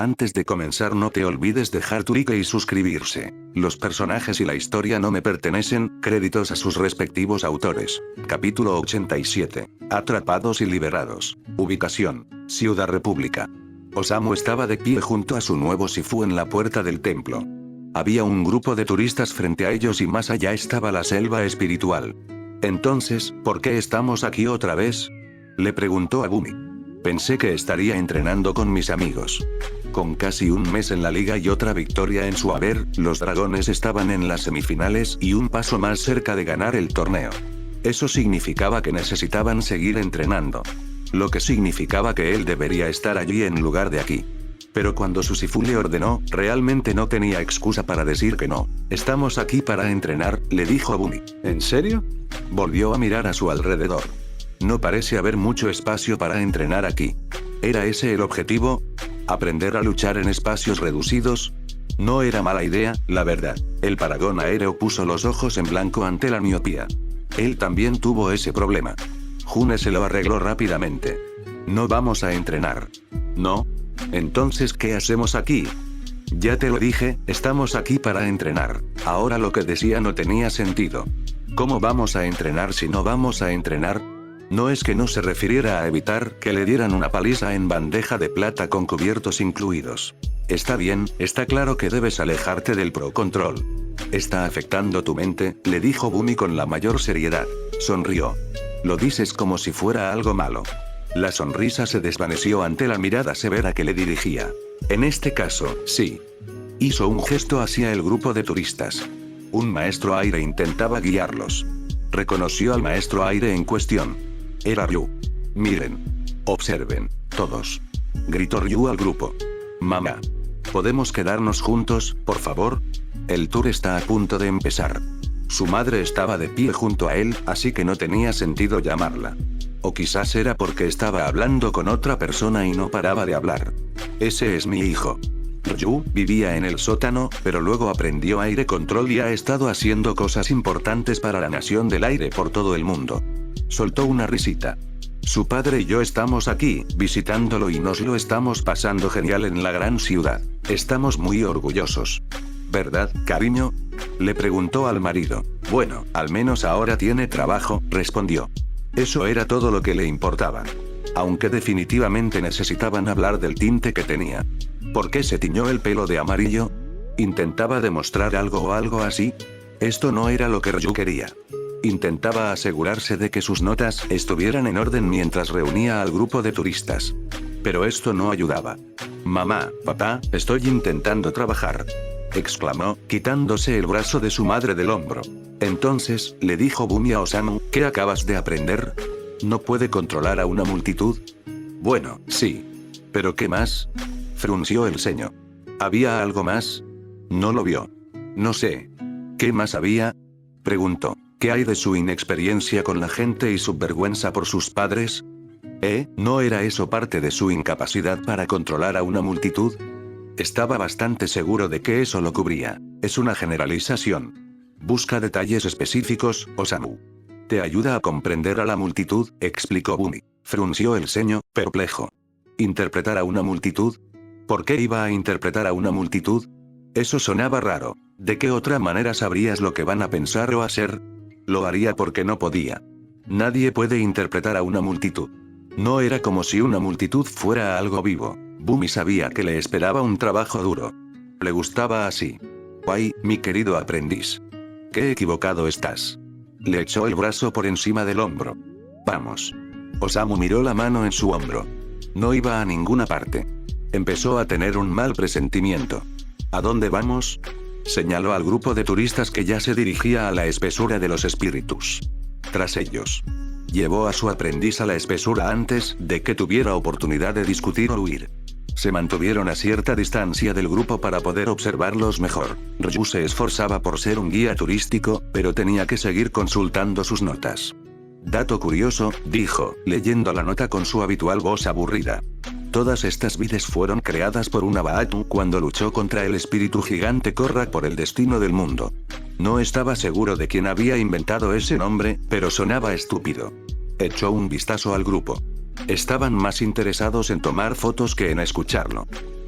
Antes de comenzar no te olvides dejar tu like y suscribirse. Los personajes y la historia no me pertenecen, créditos a sus respectivos autores. Capítulo 87. Atrapados y liberados. Ubicación: Ciudad República. Osamu estaba de pie junto a su nuevo Shifu en la puerta del templo. Había un grupo de turistas frente a ellos y más allá estaba la selva espiritual. Entonces, ¿por qué estamos aquí otra vez?, le preguntó a Bumi. Pensé que estaría entrenando con mis amigos. Con casi un mes en la liga y otra victoria en su haber, los dragones estaban en las semifinales y un paso más cerca de ganar el torneo. Eso significaba que necesitaban seguir entrenando. Lo que significaba que él debería estar allí en lugar de aquí. Pero cuando su Shifu le ordenó, realmente no tenía excusa para decir que no. Estamos aquí para entrenar, le dijo a Bumi. ¿En serio? Volvió a mirar a su alrededor. No parece haber mucho espacio para entrenar aquí. ¿Era ese el objetivo? ¿Aprender a luchar en espacios reducidos? No era mala idea, la verdad. El Paragón Aéreo puso los ojos en blanco ante la miopía. Él también tuvo ese problema. June se lo arregló rápidamente. No vamos a entrenar. ¿No? Entonces, ¿qué hacemos aquí? Ya te lo dije, estamos aquí para entrenar. Ahora lo que decía no tenía sentido. ¿Cómo vamos a entrenar si no vamos a entrenar? No es que no se refiriera a evitar que le dieran una paliza en bandeja de plata con cubiertos incluidos. Está bien, está claro que debes alejarte del Pro Control. Está afectando tu mente, le dijo Bumi con la mayor seriedad. Sonrió. Lo dices como si fuera algo malo. La sonrisa se desvaneció ante la mirada severa que le dirigía. En este caso, sí. Hizo un gesto hacia el grupo de turistas. Un maestro aire intentaba guiarlos. Reconoció al maestro aire en cuestión. Era Ryu. Miren. Observen, todos. Gritó Ryu al grupo. Mamá. ¿Podemos quedarnos juntos, por favor? El tour está a punto de empezar. Su madre estaba de pie junto a él, así que no tenía sentido llamarla. O quizás era porque estaba hablando con otra persona y no paraba de hablar. Ese es mi hijo. Ryu vivía en el sótano, pero luego aprendió aire control y ha estado haciendo cosas importantes para la nación del aire por todo el mundo. Soltó una risita. Su padre y yo estamos aquí, visitándolo y nos lo estamos pasando genial en la gran ciudad. Estamos muy orgullosos. ¿Verdad, cariño?, le preguntó al marido. Bueno, al menos ahora tiene trabajo, respondió. Eso era todo lo que le importaba. Aunque definitivamente necesitaban hablar del tinte que tenía. ¿Por qué se tiñó el pelo de amarillo? ¿Intentaba demostrar algo o algo así? Esto no era lo que Ryu quería. Intentaba asegurarse de que sus notas estuvieran en orden mientras reunía al grupo de turistas. Pero esto no ayudaba. Mamá, papá, estoy intentando trabajar, exclamó, quitándose el brazo de su madre del hombro. Entonces, le dijo Bumi a Osamu, ¿qué acabas de aprender? ¿No puede controlar a una multitud? Bueno, sí. ¿Pero qué más? Frunció el ceño. ¿Había algo más? No lo vio. No sé. ¿Qué más había?, preguntó. ¿Qué hay de su inexperiencia con la gente y su vergüenza por sus padres? ¿No era eso parte de su incapacidad para controlar a una multitud? Estaba bastante seguro de que eso lo cubría. Es una generalización. Busca detalles específicos, Osamu. Te ayuda a comprender a la multitud, explicó Bumi. Frunció el ceño, perplejo. ¿Interpretar a una multitud? ¿Por qué iba a interpretar a una multitud? Eso sonaba raro. ¿De qué otra manera sabrías lo que van a pensar o hacer? Lo haría porque no podía. Nadie puede interpretar a una multitud. No era como si una multitud fuera algo vivo. Bumi sabía que le esperaba un trabajo duro. Le gustaba así. ¡Ay, mi querido aprendiz! ¡Qué equivocado estás! Le echó el brazo por encima del hombro. Vamos. Osamu miró la mano en su hombro. No iba a ninguna parte. Empezó a tener un mal presentimiento. ¿A dónde vamos?, señaló al grupo de turistas que ya se dirigía a la espesura de los espíritus. Tras ellos. Llevó a su aprendiz a la espesura antes de que tuviera oportunidad de discutir o huir. Se mantuvieron a cierta distancia del grupo para poder observarlos mejor. Ryu se esforzaba por ser un guía turístico, pero tenía que seguir consultando sus notas. Dato curioso, dijo, leyendo la nota con su habitual voz aburrida. Todas estas vides fueron creadas por una Baatu cuando luchó contra el espíritu gigante Korra por el destino del mundo. No estaba seguro de quién había inventado ese nombre, pero sonaba estúpido. Echó un vistazo al grupo. Estaban más interesados en tomar fotos que en escucharlo.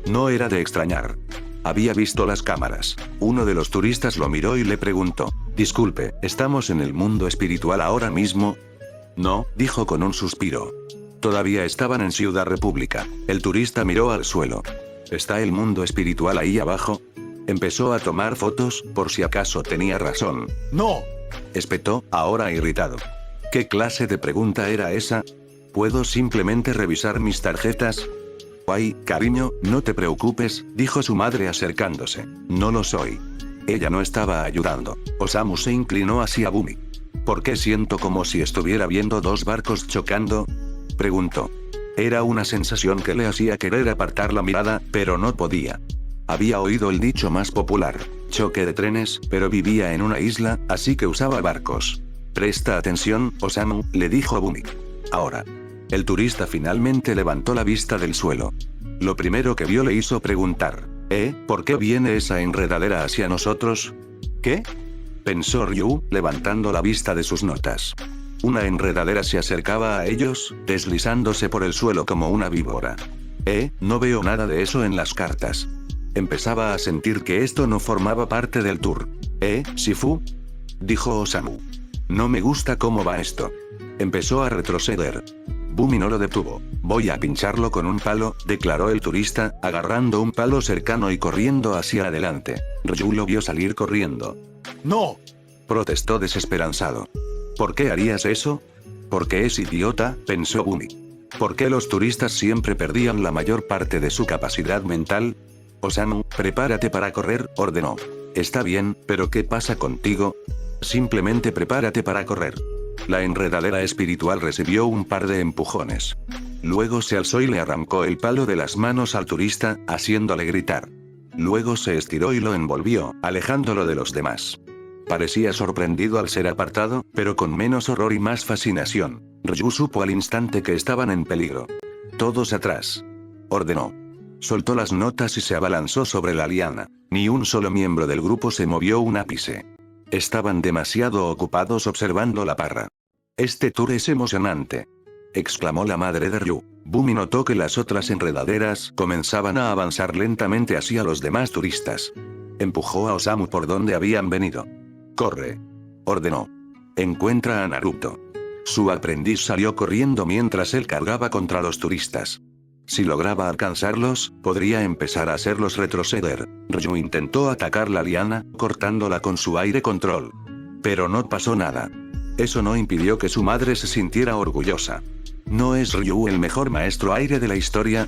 No era de extrañar. Había visto las cámaras. Uno de los turistas lo miró y le preguntó: «Disculpe, ¿estamos en el mundo espiritual ahora mismo?» «No», dijo con un suspiro. Todavía estaban en Ciudad República. El turista miró al suelo. ¿Está el mundo espiritual ahí abajo? Empezó a tomar fotos, por si acaso tenía razón. ¡No!, espetó, ahora irritado. ¿Qué clase de pregunta era esa? ¿Puedo simplemente revisar mis tarjetas? Ay, cariño, no te preocupes, dijo su madre acercándose. No lo soy. Ella no estaba ayudando. Osamu se inclinó hacia Bumi. ¿Por qué siento como si estuviera viendo dos barcos chocando?, preguntó. Era una sensación que le hacía querer apartar la mirada, pero no podía. Había oído el dicho más popular: choque de trenes, pero vivía en una isla, así que usaba barcos. Presta atención, Osamu, le dijo a Bumi. Ahora. El turista finalmente levantó la vista del suelo. Lo primero que vio le hizo preguntar: ¿por qué viene esa enredadera hacia nosotros? ¿Qué?, pensó Ryu, levantando la vista de sus notas. Una enredadera se acercaba a ellos, deslizándose por el suelo como una víbora. No veo nada de eso en las cartas. Empezaba a sentir que esto no formaba parte del tour. Shifu, dijo Osamu. No me gusta cómo va esto. Empezó a retroceder. Bumi no lo detuvo. Voy a pincharlo con un palo, declaró el turista, agarrando un palo cercano y corriendo hacia adelante. Ryu lo vio salir corriendo. ¡No!, protestó desesperanzado. ¿Por qué harías eso? Porque es idiota, pensó Bumi. ¿Por qué los turistas siempre perdían la mayor parte de su capacidad mental? Osamu, prepárate para correr, ordenó. Está bien, pero ¿qué pasa contigo? Simplemente prepárate para correr. La enredadera espiritual recibió un par de empujones. Luego se alzó y le arrancó el palo de las manos al turista, haciéndole gritar. Luego se estiró y lo envolvió, alejándolo de los demás. Parecía sorprendido al ser apartado, pero con menos horror y más fascinación. Ryu supo al instante que estaban en peligro. Todos atrás, ordenó. Soltó las notas y se abalanzó sobre la liana. Ni un solo miembro del grupo se movió un ápice. Estaban demasiado ocupados observando la parra. Este tour es emocionante, exclamó la madre de Ryu. Bumi notó que las otras enredaderas comenzaban a avanzar lentamente hacia los demás turistas. Empujó a Osamu por donde habían venido. Corre, ordenó. Encuentra a Naruto. Su aprendiz salió corriendo mientras él cargaba contra los turistas. Si lograba alcanzarlos, podría empezar a hacerlos retroceder. Ryu intentó atacar la liana, cortándola con su aire control. Pero no pasó nada. Eso no impidió que su madre se sintiera orgullosa. ¿No es Ryu el mejor maestro aire de la historia?,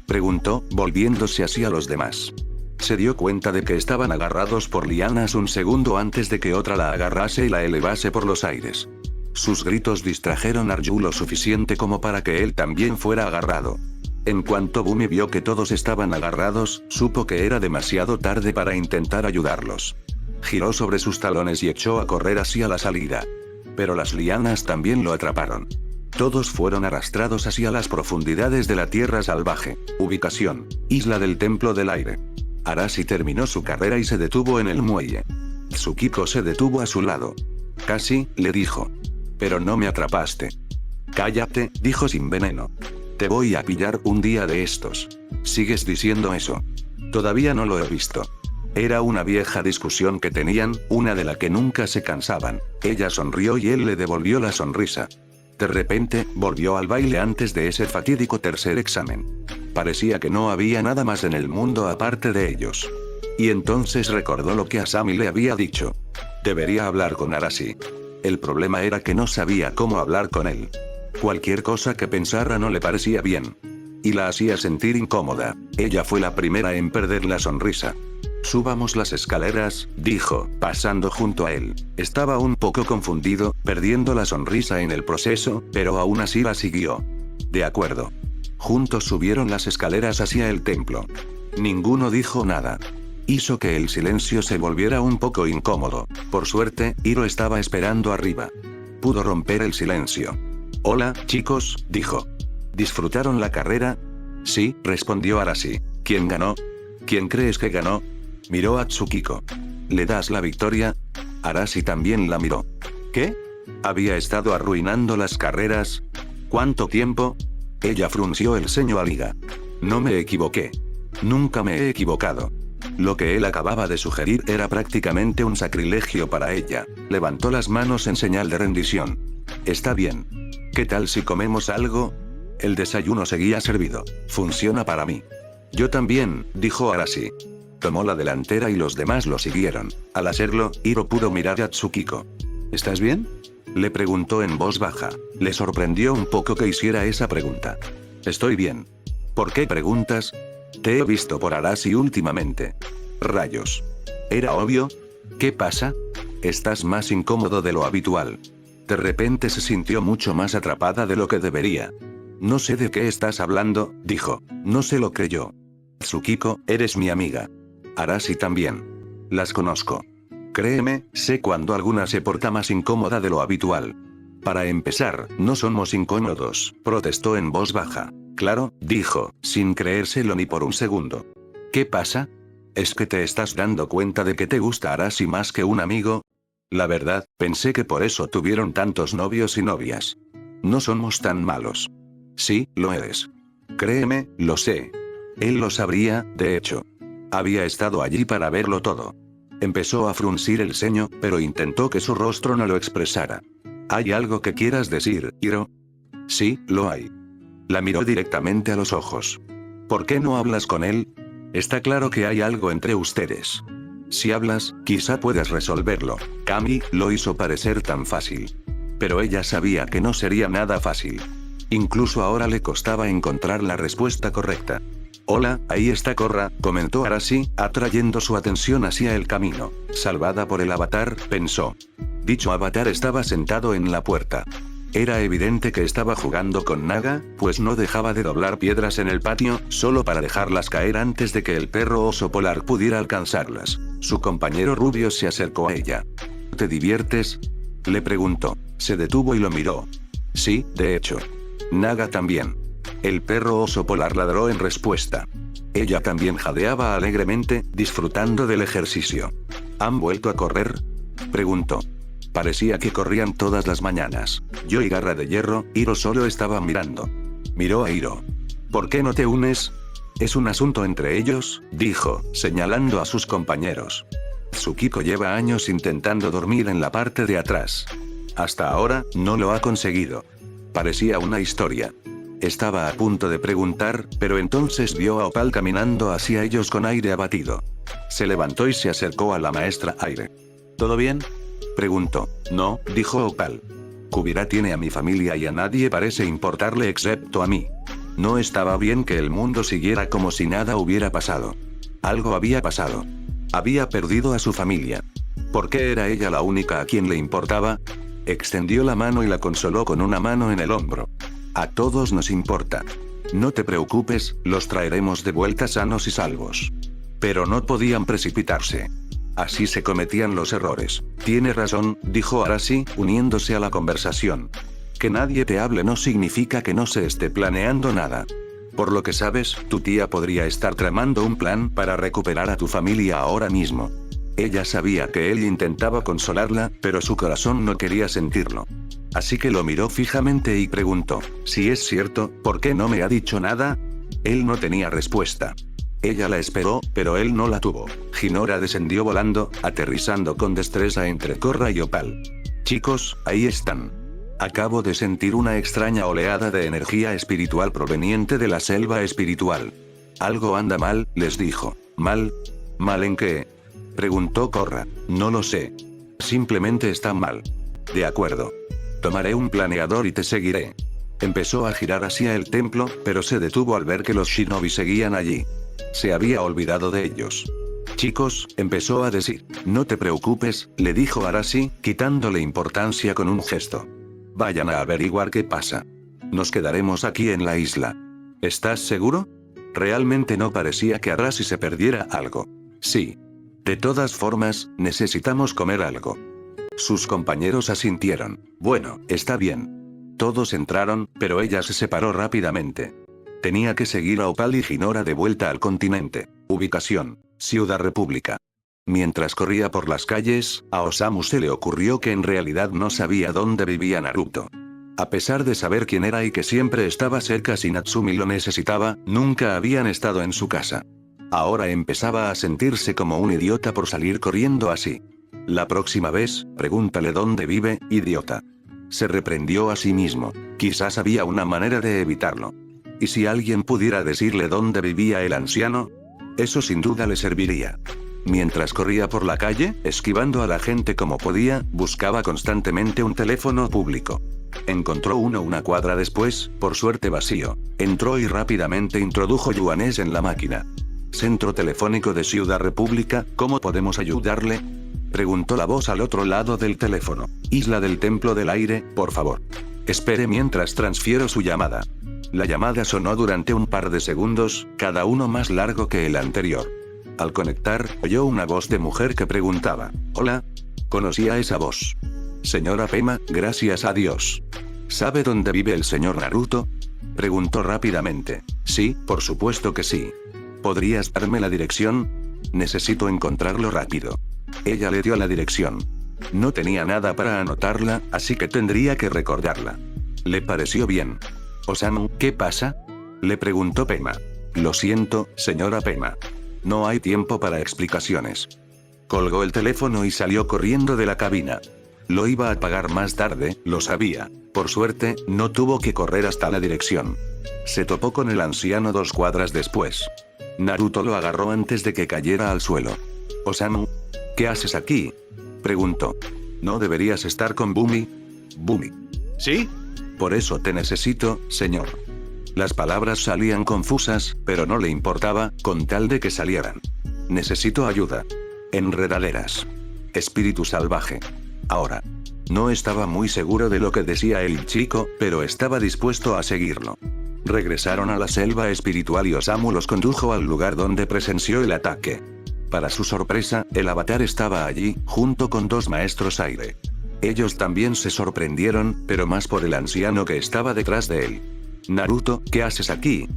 preguntó, volviéndose hacia los demás. Se dio cuenta de que estaban agarrados por lianas un segundo antes de que otra la agarrase y la elevase por los aires. Sus gritos distrajeron a Ryu lo suficiente como para que él también fuera agarrado. En cuanto Bumi vio que todos estaban agarrados, supo que era demasiado tarde para intentar ayudarlos. Giró sobre sus talones y echó a correr hacia la salida. Pero las lianas también lo atraparon. Todos fueron arrastrados hacia las profundidades de la tierra salvaje. Ubicación: Isla del Templo del Aire. Arashi terminó su carrera y se detuvo en el muelle. Tsukiko se detuvo a su lado. Casi, le dijo. Pero no me atrapaste. Cállate, dijo sin veneno. Te voy a pillar un día de estos. ¿Sigues diciendo eso? Todavía no lo he visto. Era una vieja discusión que tenían, una de la que nunca se cansaban. Ella sonrió y él le devolvió la sonrisa. De repente, volvió al baile antes de ese fatídico tercer examen. Parecía que no había nada más en el mundo aparte de ellos. Y entonces recordó lo que Asami le había dicho. Debería hablar con Arashi. El problema era que no sabía cómo hablar con él. Cualquier cosa que pensara no le parecía bien. Y la hacía sentir incómoda. Ella fue la primera en perder la sonrisa. Subamos las escaleras, dijo, pasando junto a él. Estaba un poco confundido, perdiendo la sonrisa en el proceso, pero aún así la siguió. De acuerdo. Juntos subieron las escaleras hacia el templo. Ninguno dijo nada. Hizo que el silencio se volviera un poco incómodo. Por suerte, Hiro estaba esperando arriba. Pudo romper el silencio. Hola, chicos, dijo. ¿Disfrutaron la carrera? Sí, respondió Arashi. ¿Quién ganó? ¿Quién crees que ganó? Miró a Tsukiko. ¿Le das la victoria? Arashi también la miró. ¿Qué? ¿Había estado arruinando las carreras? ¿Cuánto tiempo? Ella frunció el ceño a Liga. No me equivoqué. Nunca me he equivocado. Lo que él acababa de sugerir era prácticamente un sacrilegio para ella. Levantó las manos en señal de rendición. Está bien. ¿Qué tal si comemos algo? El desayuno seguía servido. Funciona para mí. Yo también, dijo Arashi. Tomó la delantera y los demás lo siguieron. Al hacerlo, Hiro pudo mirar a Tsukiko. ¿Estás bien? Le preguntó en voz baja. Le sorprendió un poco que hiciera esa pregunta. Estoy bien. ¿Por qué preguntas? Te he visto por Arashi últimamente. Rayos. ¿Era obvio? ¿Qué pasa? Estás más incómodo de lo habitual. De repente se sintió mucho más atrapada de lo que debería. No sé de qué estás hablando, dijo. No se lo creyó. Tsukiko, eres mi amiga. Arashi también. Las conozco. Créeme, sé cuando alguna se porta más incómoda de lo habitual. Para empezar, no somos incómodos, protestó en voz baja. Claro, dijo, sin creérselo ni por un segundo. ¿Qué pasa? ¿Es que te estás dando cuenta de que te gusta Arashi más que un amigo? La verdad, pensé que por eso tuvieron tantos novios y novias. No somos tan malos. Sí, lo eres. Créeme, lo sé. Él lo sabría, de hecho. Había estado allí para verlo todo. Empezó a fruncir el ceño, pero intentó que su rostro no lo expresara. ¿Hay algo que quieras decir, Hiro? Sí, lo hay. La miró directamente a los ojos. ¿Por qué no hablas con él? Está claro que hay algo entre ustedes. Si hablas, quizá puedas resolverlo. Kami lo hizo parecer tan fácil. Pero ella sabía que no sería nada fácil. Incluso ahora le costaba encontrar la respuesta correcta. Hola, ahí está Korra, comentó Arashi, atrayendo su atención hacia el camino. Salvada por el avatar, pensó. Dicho avatar estaba sentado en la puerta. Era evidente que estaba jugando con Naga, pues no dejaba de doblar piedras en el patio, solo para dejarlas caer antes de que el perro oso polar pudiera alcanzarlas. Su compañero rubio se acercó a ella. ¿Te diviertes? Le preguntó. Se detuvo y lo miró. Sí, de hecho. Naga también. El perro oso polar ladró en respuesta. Ella también jadeaba alegremente, disfrutando del ejercicio. ¿Han vuelto a correr? Preguntó. Parecía que corrían todas las mañanas. Yo y Garra de Hierro, Hiro solo estaba mirando. Miró a Hiro. ¿Por qué no te unes? Es un asunto entre ellos, dijo, señalando a sus compañeros. Tsukiko lleva años intentando dormir en la parte de atrás. Hasta ahora, no lo ha conseguido. Parecía una historia. Estaba a punto de preguntar, pero entonces vio a Opal caminando hacia ellos con aire abatido. Se levantó y se acercó a la maestra Aire. ¿Todo bien? Preguntó. No, dijo Opal. Kubira tiene a mi familia y a nadie parece importarle excepto a mí. No estaba bien que el mundo siguiera como si nada hubiera pasado. Algo había pasado. Había perdido a su familia. ¿Por qué era ella la única a quien le importaba? Extendió la mano y la consoló con una mano en el hombro. A todos nos importa. No te preocupes, los traeremos de vuelta sanos y salvos. Pero no podían precipitarse. Así se cometían los errores. Tiene razón, dijo Arashi, uniéndose a la conversación. Que nadie te hable no significa que no se esté planeando nada. Por lo que sabes, tu tía podría estar tramando un plan para recuperar a tu familia ahora mismo. Ella sabía que él intentaba consolarla, pero su corazón no quería sentirlo. Así que lo miró fijamente y preguntó, si es cierto, ¿por qué no me ha dicho nada? Él no tenía respuesta. Ella la esperó, pero él no la tuvo. Hinora descendió volando, aterrizando con destreza entre Korra y Opal. Chicos, ahí están. Acabo de sentir una extraña oleada de energía espiritual proveniente de la selva espiritual. Algo anda mal, les dijo. ¿Mal? ¿Mal en qué? Preguntó Korra. No lo sé. Simplemente está mal. De acuerdo. Tomaré un planeador y te seguiré. Empezó a girar hacia el templo, pero se detuvo al ver que los shinobi seguían allí. Se había olvidado de ellos. Chicos, empezó a decir. No te preocupes, le dijo Arashi, quitándole importancia con un gesto. Vayan a averiguar qué pasa. Nos quedaremos aquí en la isla. ¿Estás seguro? Realmente no parecía que Arashi se perdiera algo. Sí. De todas formas, necesitamos comer algo. Sus compañeros asintieron. Bueno, está bien. Todos entraron, pero ella se separó rápidamente. Tenía que seguir a Opal y Hinora de vuelta al continente. Ubicación: Ciudad República. Mientras corría por las calles, a Osamu se le ocurrió que en realidad no sabía dónde vivía Naruto. A pesar de saber quién era y que siempre estaba cerca si Natsumi lo necesitaba, nunca habían estado en su casa. Ahora empezaba a sentirse como un idiota por salir corriendo así. La próxima vez, pregúntale dónde vive, idiota. Se reprendió a sí mismo. Quizás había una manera de evitarlo. ¿Y si alguien pudiera decirle dónde vivía el anciano? Eso sin duda le serviría. Mientras corría por la calle, esquivando a la gente como podía, buscaba constantemente un teléfono público. Encontró uno una cuadra después, por suerte vacío. Entró y rápidamente introdujo yuanes en la máquina. Centro telefónico de Ciudad República, ¿cómo podemos ayudarle? Preguntó la voz al otro lado del teléfono. Isla del Templo del Aire, por favor. Espere mientras transfiero su llamada. La llamada sonó durante un par de segundos, cada uno más largo que el anterior. Al conectar, oyó una voz de mujer que preguntaba, «Hola». Conocía esa voz. «Señora Pema, gracias a Dios. ¿Sabe dónde vive el señor Naruto?», preguntó rápidamente. «Sí, por supuesto que sí. ¿Podrías darme la dirección? Necesito encontrarlo rápido». Ella le dio la dirección. No tenía nada para anotarla, así que tendría que recordarla. Le pareció bien. «Osamu, ¿qué pasa?», le preguntó Pema. «Lo siento, señora Pema. No hay tiempo para explicaciones». Colgó el teléfono y salió corriendo de la cabina. Lo iba a pagar más tarde, lo sabía. Por suerte, no tuvo que correr hasta la dirección. Se topó con el anciano 2 cuadras después. Naruto lo agarró antes de que cayera al suelo. «Osamu, ¿qué haces aquí?», preguntó. «¿No deberías estar con Bumi?». «¿Bumi? ¿Sí? Por eso te necesito, señor». Las palabras salían confusas, pero no le importaba, con tal de que salieran. «Necesito ayuda. Enredaderas. Espíritu salvaje. Ahora». No estaba muy seguro de lo que decía el chico, pero estaba dispuesto a seguirlo. Regresaron a la selva espiritual y Osamu los condujo al lugar donde presenció el ataque. Para su sorpresa, el avatar estaba allí, junto con 2 maestros aire. Ellos también se sorprendieron, pero más por el anciano que estaba detrás de él. «Naruto, ¿qué haces aquí?».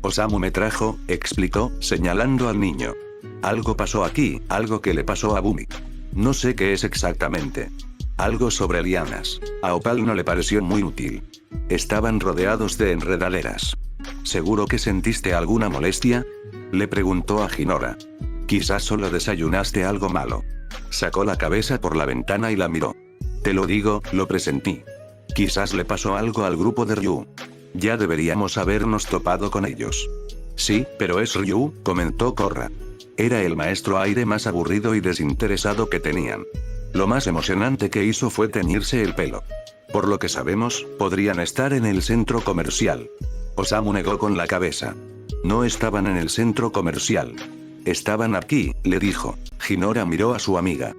«Osamu me trajo», explicó, señalando al niño. «Algo pasó aquí, algo que le pasó a Bumi. No sé qué es exactamente. Algo sobre lianas. A Opal no le pareció muy útil. Estaban rodeados de enredaderas». «¿Seguro que sentiste alguna molestia?», le preguntó a Hinora. «Quizás solo desayunaste algo malo». Sacó la cabeza por la ventana y la miró. «Te lo digo, lo presentí. Quizás le pasó algo al grupo de Ryu. Ya deberíamos habernos topado con ellos». «Sí, pero es Ryu», comentó Korra. Era el maestro aire más aburrido y desinteresado que tenían. Lo más emocionante que hizo fue teñirse el pelo. Por lo que sabemos, podrían estar en el centro comercial. Osamu negó con la cabeza. «No estaban en el centro comercial. Estaban aquí», le dijo. Hinora miró a su amiga.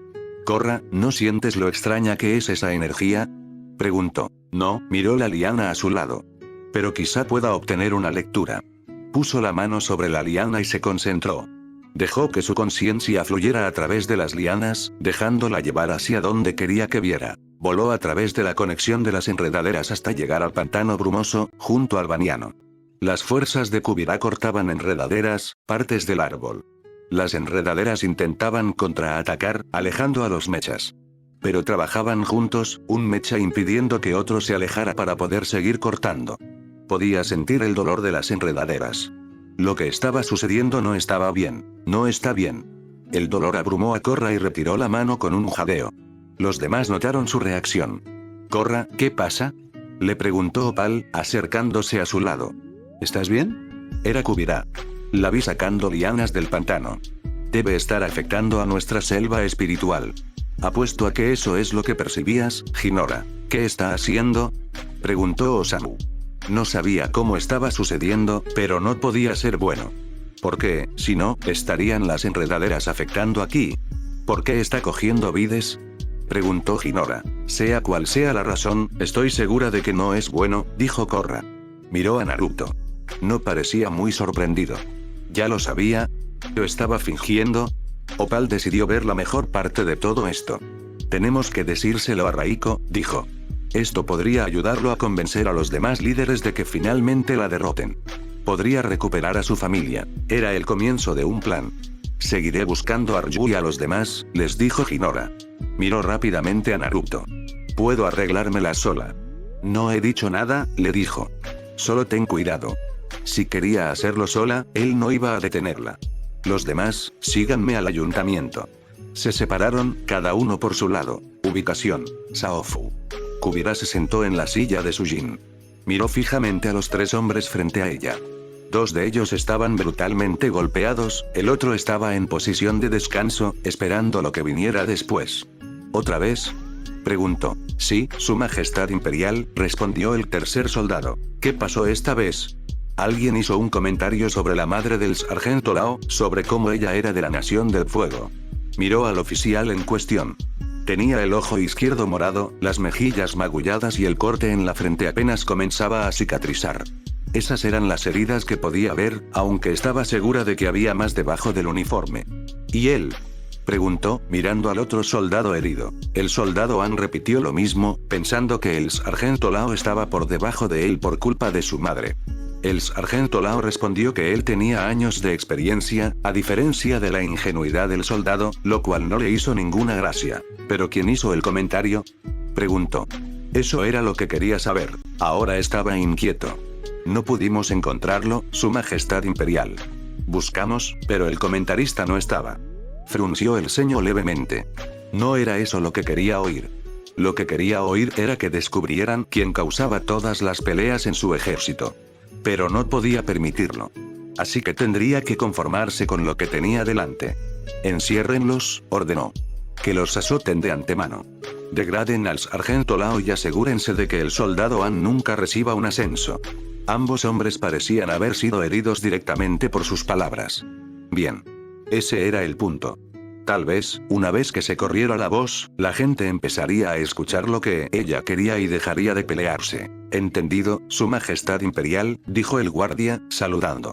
«Korra, ¿no sientes lo extraña que es esa energía?», preguntó. «No», miró la liana a su lado. «Pero quizá pueda obtener una lectura». Puso la mano sobre la liana y se concentró. Dejó que su conciencia fluyera a través de las lianas, dejándola llevar hacia donde quería que viera. Voló a través de la conexión de las enredaderas hasta llegar al pantano brumoso, junto al baniano. Las fuerzas de Kubira cortaban enredaderas, partes del árbol. Las enredaderas intentaban contraatacar, alejando a los mechas. Pero trabajaban juntos, un mecha impidiendo que otro se alejara para poder seguir cortando. Podía sentir el dolor de las enredaderas. Lo que estaba sucediendo no estaba bien. «No está bien». El dolor abrumó a Korra y retiró la mano con un jadeo. Los demás notaron su reacción. «Korra, ¿qué pasa?», le preguntó Opal, acercándose a su lado. «¿Estás bien?». Era Kubira. La vi sacando lianas del pantano. «Debe estar afectando a nuestra selva espiritual». «Apuesto a que eso es lo que percibías, Hinora». «¿Qué está haciendo?», preguntó Osamu. No sabía cómo estaba sucediendo, pero no podía ser bueno. ¿Por qué, si no, estarían las enredaderas afectando aquí? ¿Por qué está cogiendo vides?, preguntó Hinora. «Sea cual sea la razón, estoy segura de que no es bueno», dijo Korra. Miró a Naruto. No parecía muy sorprendido. ¿Ya lo sabía? ¿Lo estaba fingiendo? Opal decidió ver la mejor parte de todo esto. «Tenemos que decírselo a Raiko», dijo. Esto podría ayudarlo a convencer a los demás líderes de que finalmente la derroten. Podría recuperar a su familia. Era el comienzo de un plan. «Seguiré buscando a Ryu y a los demás», les dijo Hinora. Miró rápidamente a Naruto. «Puedo arreglármela sola». «No he dicho nada», le dijo. «Solo ten cuidado». Si quería hacerlo sola, él no iba a detenerla. Los demás, síganme al ayuntamiento. Se separaron, cada uno por su lado. Ubicación: Shaofu. Kubira se sentó en la silla de Sujin. Miró fijamente a los 3 hombres frente a ella. 2 de ellos estaban brutalmente golpeados, el otro estaba en posición de descanso, esperando lo que viniera después. ¿Otra vez?, preguntó. Sí, Su Majestad Imperial, respondió el tercer soldado. ¿Qué pasó esta vez? Alguien hizo un comentario sobre la madre del sargento Lao, sobre cómo ella era de la Nación del Fuego. Miró al oficial en cuestión. Tenía el ojo izquierdo morado, las mejillas magulladas y el corte en la frente apenas comenzaba a cicatrizar. Esas eran las heridas que podía ver, aunque estaba segura de que había más debajo del uniforme. ¿Y él?, preguntó, mirando al otro soldado herido. El soldado Han repitió lo mismo, pensando que el sargento Lao estaba por debajo de él por culpa de su madre. El sargento Lao respondió que él tenía años de experiencia, a diferencia de la ingenuidad del soldado, lo cual no le hizo ninguna gracia. ¿Pero quién hizo el comentario?, preguntó. Eso era lo que quería saber. Ahora estaba inquieto. No pudimos encontrarlo, Su Majestad Imperial. Buscamos, pero el comentarista no estaba. Frunció el ceño levemente. No era eso lo que quería oír. Lo que quería oír era que descubrieran quién causaba todas las peleas en su ejército. Pero no podía permitirlo. Así que tendría que conformarse con lo que tenía delante. Enciérrenlos, ordenó. Que los azoten de antemano. Degraden al sargento Lao y asegúrense de que el soldado Han nunca reciba un ascenso. Ambos hombres parecían haber sido heridos directamente por sus palabras. Bien. Ese era el punto. Tal vez, una vez que se corriera la voz, la gente empezaría a escuchar lo que ella quería y dejaría de pelearse. ¿Entendido, Su Majestad Imperial?, dijo el guardia, saludando.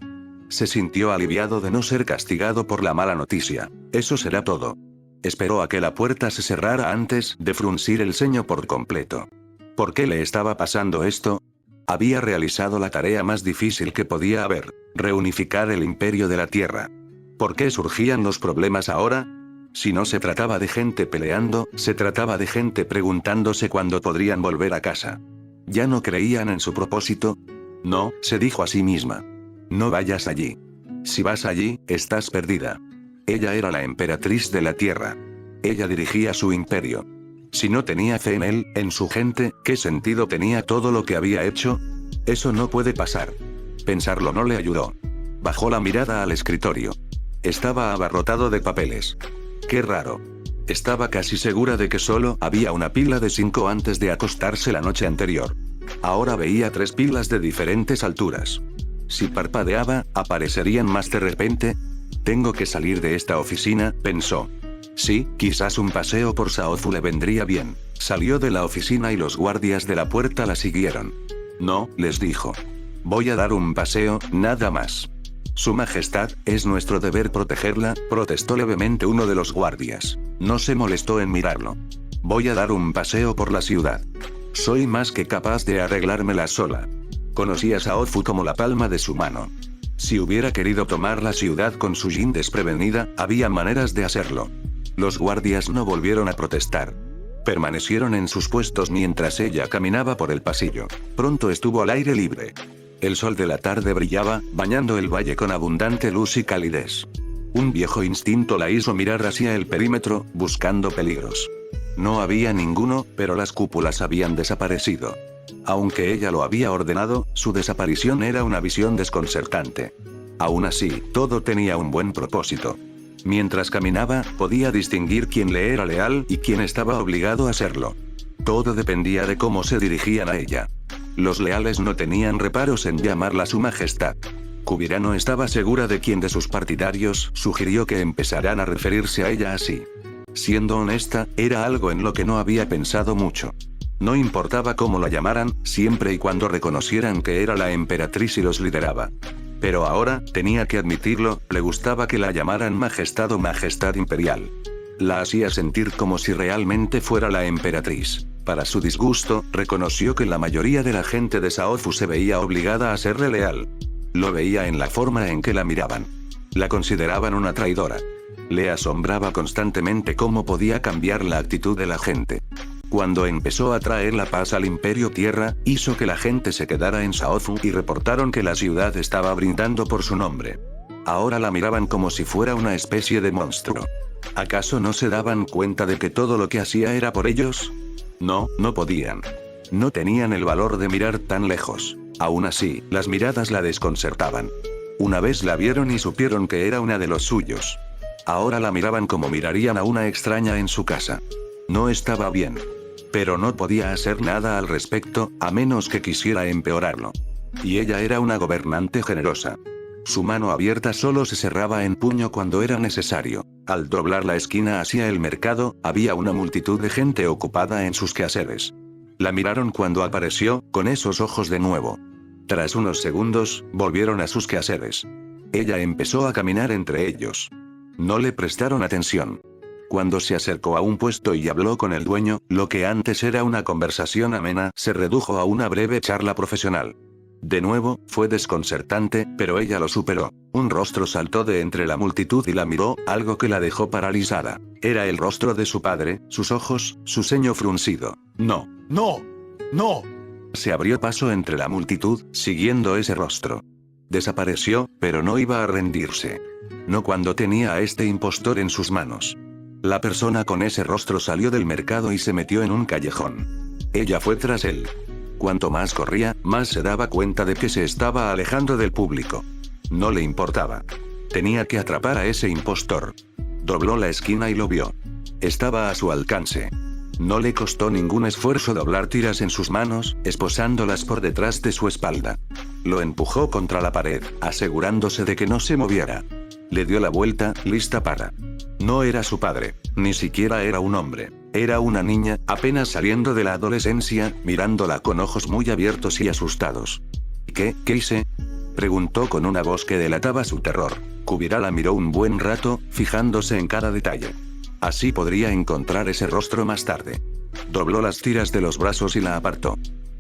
Se sintió aliviado de no ser castigado por la mala noticia. Eso será todo. Esperó a que la puerta se cerrara antes de fruncir el ceño por completo. ¿Por qué le estaba pasando esto? Había realizado la tarea más difícil que podía haber: reunificar el imperio de la Tierra. ¿Por qué surgían los problemas ahora? Si no se trataba de gente peleando, se trataba de gente preguntándose cuándo podrían volver a casa. ¿Ya no creían en su propósito? No, se dijo a sí misma. No vayas allí. Si vas allí, estás perdida. Ella era la emperatriz de la Tierra. Ella dirigía su imperio. Si no tenía fe en él, en su gente, ¿qué sentido tenía todo lo que había hecho? Eso no puede pasar. Pensarlo no le ayudó. Bajó la mirada al escritorio. Estaba abarrotado de papeles. Qué raro. Estaba casi segura de que solo había una pila de 5 antes de acostarse la noche anterior. Ahora veía 3 pilas de diferentes alturas. Si parpadeaba, aparecerían más de repente. Tengo que salir de esta oficina, pensó. Sí, quizás un paseo por Shaofu le vendría bien. Salió de la oficina y los guardias de la puerta la siguieron. No, les dijo. Voy a dar un paseo, nada más. Su Majestad, es nuestro deber protegerla, protestó levemente uno de los guardias. No se molestó en mirarlo. Voy a dar un paseo por la ciudad. Soy más que capaz de arreglármela sola. Conocía a Shaofu como la palma de su mano. Si hubiera querido tomar la ciudad con Sujin desprevenida, había maneras de hacerlo. Los guardias no volvieron a protestar. Permanecieron en sus puestos mientras ella caminaba por el pasillo. Pronto estuvo al aire libre. El sol de la tarde brillaba, bañando el valle con abundante luz y calidez. Un viejo instinto la hizo mirar hacia el perímetro, buscando peligros. No había ninguno, pero las cúpulas habían desaparecido. Aunque ella lo había ordenado, su desaparición era una visión desconcertante. Aún así, todo tenía un buen propósito. Mientras caminaba, podía distinguir quién le era leal y quién estaba obligado a serlo. Todo dependía de cómo se dirigían a ella. Los leales no tenían reparos en llamarla Su Majestad. Kubira no estaba segura de quién de sus partidarios sugirió que empezaran a referirse a ella así. Siendo honesta, era algo en lo que no había pensado mucho. No importaba cómo la llamaran, siempre y cuando reconocieran que era la emperatriz y los lideraba. Pero ahora, tenía que admitirlo, le gustaba que la llamaran Majestad o Majestad Imperial. La hacía sentir como si realmente fuera la emperatriz. Para su disgusto, reconoció que la mayoría de la gente de Shaofu se veía obligada a serle leal. Lo veía en la forma en que la miraban. La consideraban una traidora. Le asombraba constantemente cómo podía cambiar la actitud de la gente. Cuando empezó a traer la paz al Imperio Tierra, hizo que la gente se quedara en Shaofu y reportaron que la ciudad estaba brindando por su nombre. Ahora la miraban como si fuera una especie de monstruo. ¿Acaso no se daban cuenta de que todo lo que hacía era por ellos? No, no podían. No tenían el valor de mirar tan lejos. Aún así, las miradas la desconcertaban. Una vez la vieron y supieron que era una de los suyos. Ahora la miraban como mirarían a una extraña en su casa. No estaba bien. Pero no podía hacer nada al respecto, a menos que quisiera empeorarlo. Y ella era una gobernante generosa. Su mano abierta solo se cerraba en puño cuando era necesario. Al doblar la esquina hacia el mercado, había una multitud de gente ocupada en sus quehaceres. La miraron cuando apareció, con esos ojos de nuevo. Tras unos segundos, volvieron a sus quehaceres. Ella empezó a caminar entre ellos. No le prestaron atención. Cuando se acercó a un puesto y habló con el dueño, lo que antes era una conversación amena se redujo a una breve charla profesional. De nuevo, fue desconcertante, pero ella lo superó. Un rostro saltó de entre la multitud y la miró, algo que la dejó paralizada. Era el rostro de su padre, sus ojos, su ceño fruncido. No. ¡No! ¡No! Se abrió paso entre la multitud, siguiendo ese rostro. Desapareció, pero no iba a rendirse. No cuando tenía a este impostor en sus manos. La persona con ese rostro salió del mercado y se metió en un callejón. Ella fue tras él. Cuanto más corría, más se daba cuenta de que se estaba alejando del público. No le importaba. Tenía que atrapar a ese impostor. Dobló la esquina y lo vio. Estaba a su alcance. No le costó ningún esfuerzo doblar tiras en sus manos, esposándolas por detrás de su espalda. Lo empujó contra la pared, asegurándose de que no se moviera. Le dio la vuelta, lista para... No era su padre, ni siquiera era un hombre. Era una niña, apenas saliendo de la adolescencia, mirándola con ojos muy abiertos y asustados. ¿Qué hice? Preguntó con una voz que delataba su terror. Kubira la miró un buen rato, fijándose en cada detalle. Así podría encontrar ese rostro más tarde. Dobló las tiras de los brazos y la apartó.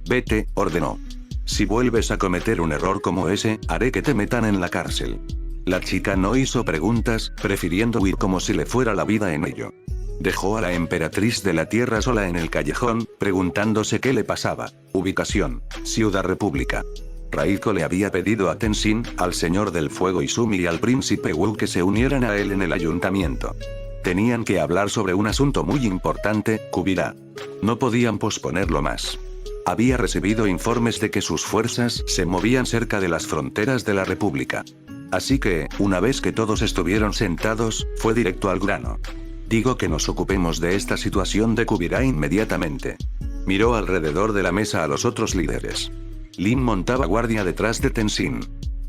Vete, ordenó. Si vuelves a cometer un error como ese, haré que te metan en la cárcel. La chica no hizo preguntas, prefiriendo huir como si le fuera la vida en ello. Dejó a la emperatriz de la tierra sola en el callejón, preguntándose qué le pasaba. Ubicación: Ciudad República. Raiko le había pedido a Tenzin, al Señor del Fuego Izumi y al Príncipe Wu que se unieran a él en el ayuntamiento. Tenían que hablar sobre un asunto muy importante, Kubira. No podían posponerlo más. Había recibido informes de que sus fuerzas se movían cerca de las fronteras de la República. Así que, una vez que todos estuvieron sentados, fue directo al grano. Digo que nos ocupemos de esta situación de Kubira inmediatamente. Miró alrededor de la mesa a los otros líderes. Lin montaba guardia detrás de Tenzin.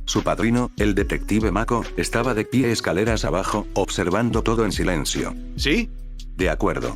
Su padrino, el detective Mako, estaba de pie escaleras abajo, observando todo en silencio. ¿Sí? De acuerdo.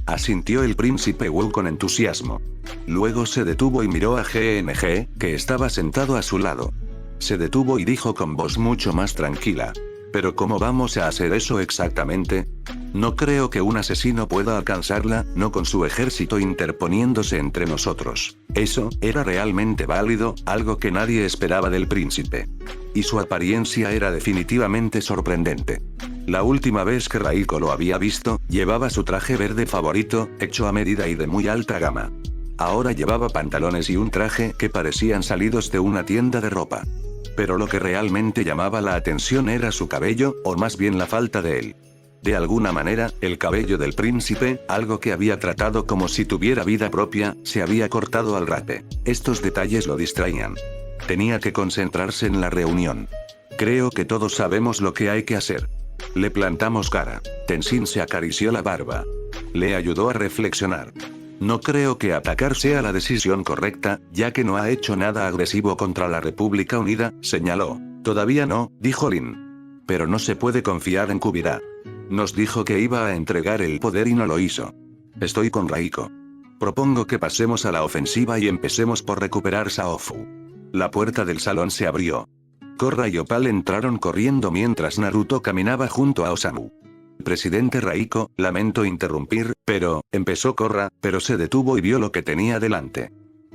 Asintió el príncipe Wu con entusiasmo. Luego se detuvo y miró a GNG, que estaba sentado a su lado. Se detuvo y dijo con voz mucho más tranquila. ¿Pero cómo vamos a hacer eso exactamente? No creo que un asesino pueda alcanzarla, no con su ejército interponiéndose entre nosotros. Eso era realmente válido, algo que nadie esperaba del príncipe. Y su apariencia era definitivamente sorprendente. La última vez que Raiko lo había visto, llevaba su traje verde favorito, hecho a medida y de muy alta gama. Ahora llevaba pantalones y un traje que parecían salidos de una tienda de ropa. Pero lo que realmente llamaba la atención era su cabello, o más bien la falta de él. De alguna manera, el cabello del príncipe, algo que había tratado como si tuviera vida propia, se había cortado al rape. Estos detalles lo distraían. Tenía que concentrarse en la reunión. Creo que todos sabemos lo que hay que hacer. Le plantamos cara. Tenzin se acarició la barba. Le ayudó a reflexionar. No creo que atacar sea la decisión correcta, ya que no ha hecho nada agresivo contra la República Unida, señaló. Todavía no, dijo Lin. Pero no se puede confiar en Kubira. Nos dijo que iba a entregar el poder y no lo hizo. Estoy con Raiko. Propongo que pasemos a la ofensiva y empecemos por recuperar Saofu. La puerta del salón se abrió. Korra y Opal entraron corriendo mientras Naruto caminaba junto a Osamu. Presidente Raiko, lamento interrumpir, pero, empezó Korra, pero se detuvo y vio lo que tenía delante.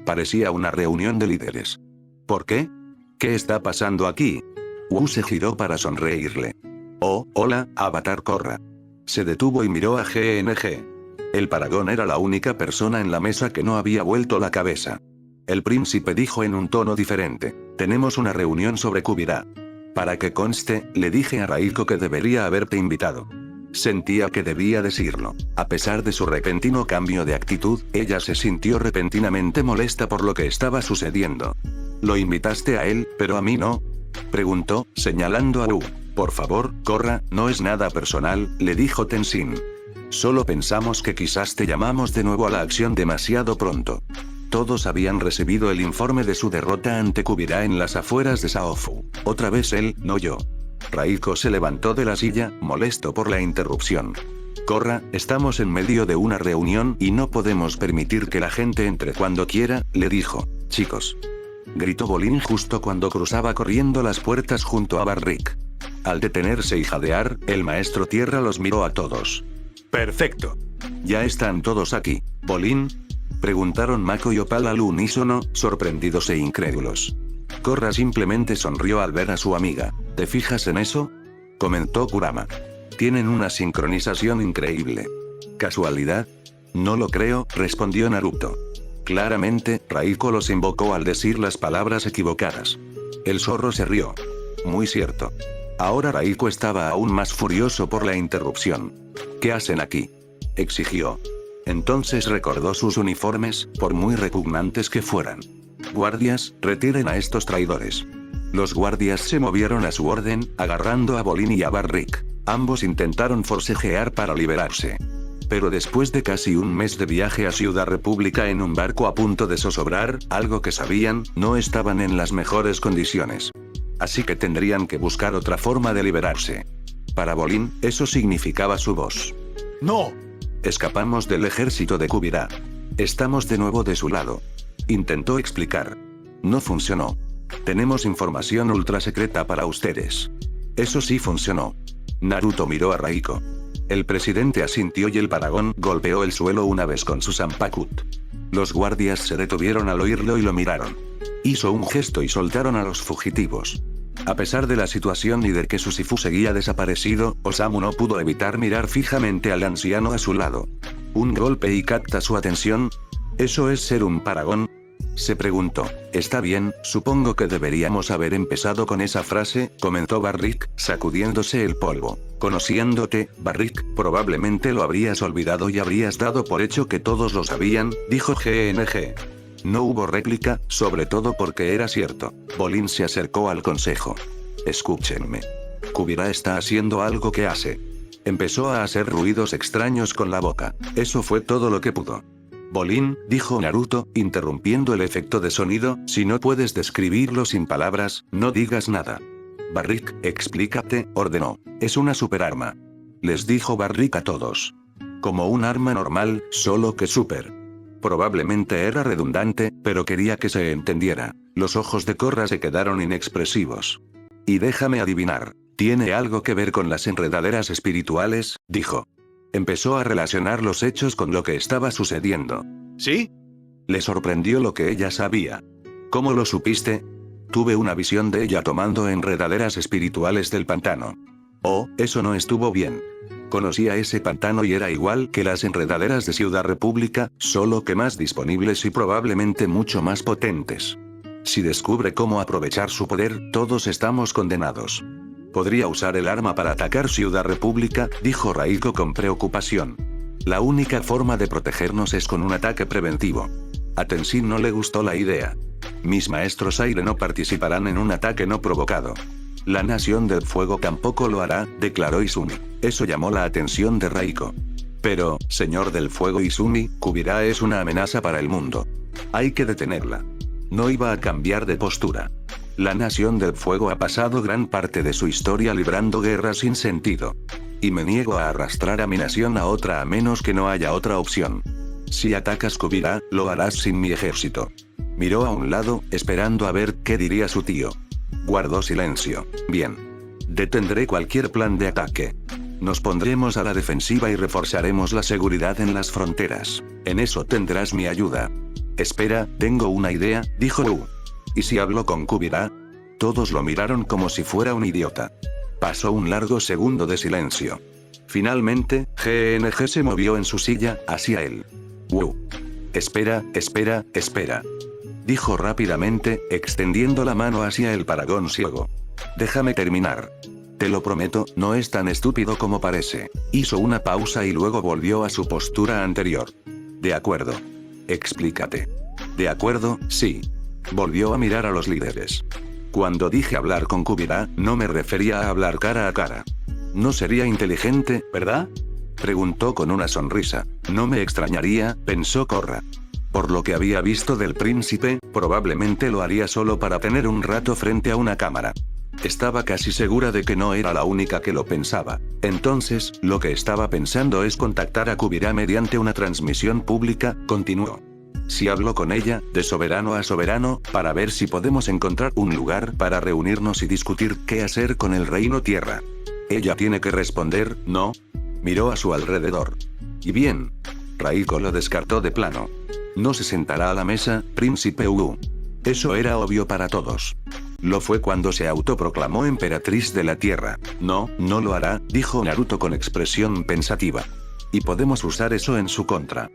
Parecía una reunión de líderes. ¿Por qué? ¿Qué está pasando aquí? Wu se giró para sonreírle. Oh, hola, Avatar Korra. Se detuvo y miró a GNG. El Paragón era la única persona en la mesa que no había vuelto la cabeza. El príncipe dijo en un tono diferente. Tenemos una reunión sobre Kubira. Para que conste, le dije a Raiko que debería haberte invitado. Sentía que debía decirlo. A pesar de su repentino cambio de actitud, ella se sintió repentinamente molesta por lo que estaba sucediendo. ¿Lo invitaste a él, pero a mí no? Preguntó, señalando a Wu. Por favor, Korra, no es nada personal, le dijo Tenzin. Solo pensamos que quizás te llamamos de nuevo a la acción demasiado pronto. Todos habían recibido el informe de su derrota ante Kubira en las afueras de Saofu. Otra vez él, no yo. Raiko se levantó de la silla, molesto por la interrupción. Korra, estamos en medio de una reunión y no podemos permitir que la gente entre cuando quiera, le dijo. Chicos. Gritó Bolin justo cuando cruzaba corriendo las puertas junto a Barrick. Al detenerse y jadear, el maestro Tierra los miró a todos. Perfecto. ¿Ya están todos aquí, Bolin? Preguntaron Mako y Opal al unísono, sorprendidos e incrédulos. Korra simplemente sonrió al ver a su amiga. ¿Te fijas en eso? Comentó Kurama. Tienen una sincronización increíble. ¿Casualidad? No lo creo, respondió Naruto. Claramente, Raiko los invocó al decir las palabras equivocadas. El zorro se rió. Muy cierto. Ahora Raiko estaba aún más furioso por la interrupción. ¿Qué hacen aquí? Exigió. Entonces recordó sus uniformes, por muy repugnantes que fueran. Guardias, retiren a estos traidores. Los guardias se movieron a su orden, agarrando a Bolin y a Barrick. Ambos intentaron forcejear para liberarse. Pero después de casi un mes de viaje a Ciudad República en un barco a punto de zozobrar, algo que sabían, no estaban en las mejores condiciones. Así que tendrían que buscar otra forma de liberarse. Para Bolin, eso significaba su voz. ¡No! Escapamos del ejército de Kubira. Estamos de nuevo de su lado. Intentó explicar. No funcionó. Tenemos información ultra secreta para ustedes. Eso sí funcionó. Naruto miró a Raiko. El presidente asintió y el Paragón golpeó el suelo una vez con su Zanpakuto. Los guardias se detuvieron al oírlo y lo miraron. Hizo un gesto y soltaron a los fugitivos. A pesar de la situación y de que su Shifu seguía desaparecido, Osamu no pudo evitar mirar fijamente al anciano a su lado. Un golpe y capta su atención. ¿Eso es ser un Paragón? Se preguntó. Está bien, supongo que deberíamos haber empezado con esa frase, comentó Barrick, sacudiéndose el polvo. Conociéndote, Barrick, probablemente lo habrías olvidado y habrías dado por hecho que todos lo sabían, dijo GNG. No hubo réplica, sobre todo porque era cierto. Bolin se acercó al consejo. Escúchenme. Kubira está haciendo algo que hace. Empezó a hacer ruidos extraños con la boca. Eso fue todo lo que pudo. Bolin, dijo Naruto, interrumpiendo el efecto de sonido, si no puedes describirlo sin palabras, no digas nada. Barrick, explícate, ordenó. Es una superarma. Les dijo Barrick a todos. Como un arma normal, solo que super. Probablemente era redundante, pero quería que se entendiera. Los ojos de Korra se quedaron inexpresivos. Y déjame adivinar, ¿tiene algo que ver con las enredaderas espirituales?, dijo. Empezó a relacionar los hechos con lo que estaba sucediendo. ¿Sí? Le sorprendió lo que ella sabía. ¿Cómo lo supiste? Tuve una visión de ella tomando enredaderas espirituales del pantano. Oh, eso no estuvo bien. Conocía ese pantano y era igual que las enredaderas de Ciudad República, solo que más disponibles y probablemente mucho más potentes. Si descubre cómo aprovechar su poder, todos estamos condenados. Podría usar el arma para atacar Ciudad República, dijo Raiko con preocupación. La única forma de protegernos es con un ataque preventivo. A Tenzin no le gustó la idea. Mis maestros aire no participarán en un ataque no provocado. La Nación del Fuego tampoco lo hará, declaró Izumi. Eso llamó la atención de Raiko. Pero, señor del Fuego Izumi, Kubira es una amenaza para el mundo. Hay que detenerla. No iba a cambiar de postura. La Nación del Fuego ha pasado gran parte de su historia librando guerras sin sentido. Y me niego a arrastrar a mi nación a otra a menos que no haya otra opción. Si atacas Kubira, lo harás sin mi ejército. Miró a un lado, esperando a ver qué diría su tío. Guardó silencio. Bien. Detendré cualquier plan de ataque. Nos pondremos a la defensiva y reforzaremos la seguridad en las fronteras. En eso tendrás mi ayuda. Espera, tengo una idea, dijo Wu. ¿Y si hablo con Kubira? Todos lo miraron como si fuera un idiota. Pasó un largo segundo de silencio. Finalmente, GNG se movió en su silla, hacia él. Wu. Espera, dijo rápidamente, extendiendo la mano hacia el Paragón ciego. Déjame terminar. Te lo prometo, no es tan estúpido como parece. Hizo una pausa y luego volvió a su postura anterior. De acuerdo. Explícate. De acuerdo, sí. Volvió a mirar a los líderes. Cuando dije hablar con Kubira, no me refería a hablar cara a cara. No sería inteligente, ¿verdad? Preguntó con una sonrisa. No me extrañaría, pensó Korra. Por lo que había visto del príncipe, probablemente lo haría solo para tener un rato frente a una cámara. Estaba casi segura de que no era la única que lo pensaba. Entonces, lo que estaba pensando es contactar a Kubira mediante una transmisión pública, continuó. Si hablo con ella, de soberano a soberano, para ver si podemos encontrar un lugar para reunirnos y discutir qué hacer con el reino tierra. Ella tiene que responder, ¿no? Miró a su alrededor. Y bien. Raiko lo descartó de plano. No se sentará a la mesa, príncipe Wu. Eso era obvio para todos. Lo fue cuando se autoproclamó emperatriz de la tierra. No, no lo hará, dijo Naruto con expresión pensativa. Y podemos usar eso en su contra.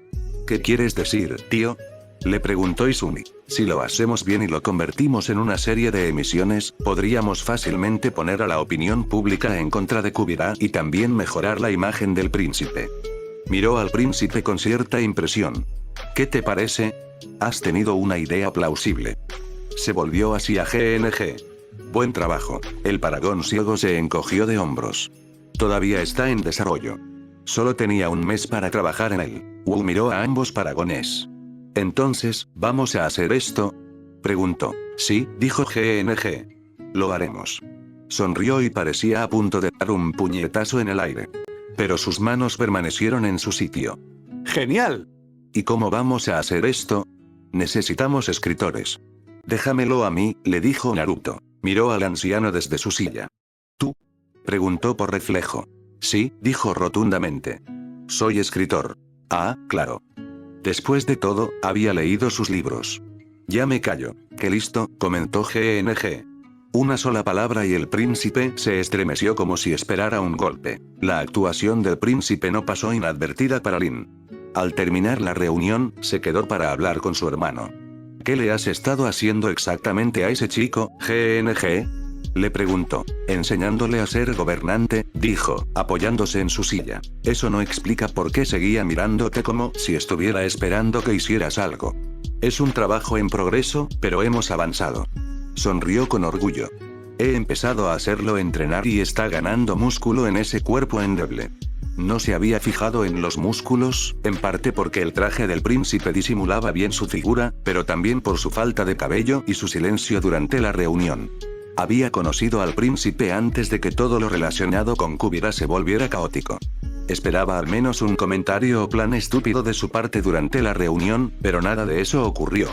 ¿Qué quieres decir, tío? Le preguntó Izumi. Si lo hacemos bien y lo convertimos en una serie de emisiones, podríamos fácilmente poner a la opinión pública en contra de Kubira y también mejorar la imagen del príncipe. Miró al príncipe con cierta impresión. ¿Qué te parece? Has tenido una idea plausible. Se volvió hacia GNG. Buen trabajo. El Paragón ciego se encogió de hombros. Todavía está en desarrollo. Solo tenía un mes para trabajar en él. Wu miró a ambos paragones. Entonces, ¿vamos a hacer esto? Preguntó. Sí, dijo GNG. Lo haremos. Sonrió y parecía a punto de dar un puñetazo en el aire. Pero sus manos permanecieron en su sitio. ¡Genial! ¿Y cómo vamos a hacer esto? Necesitamos escritores. Déjamelo a mí, le dijo Naruto. Miró al anciano desde su silla. ¿Tú? Preguntó por reflejo. Sí, dijo rotundamente. Soy escritor. Ah, claro. Después de todo, había leído sus libros. Ya me callo. Qué listo, comentó GNG. Una sola palabra y el príncipe se estremeció como si esperara un golpe. La actuación del príncipe no pasó inadvertida para Lin. Al terminar la reunión, se quedó para hablar con su hermano. ¿Qué le has estado haciendo exactamente a ese chico, GNG? Le preguntó. Enseñándole a ser gobernante, dijo, apoyándose en su silla. Eso no explica por qué seguía mirándote como si estuviera esperando que hicieras algo. Es un trabajo en progreso, pero hemos avanzado. Sonrió con orgullo. He empezado a hacerlo entrenar y está ganando músculo en ese cuerpo endeble. No se había fijado en los músculos, en parte porque el traje del príncipe disimulaba bien su figura, pero también por su falta de cabello y su silencio durante la reunión. Había conocido al príncipe antes de que todo lo relacionado con Kubira se volviera caótico. Esperaba al menos un comentario o plan estúpido de su parte durante la reunión, pero nada de eso ocurrió.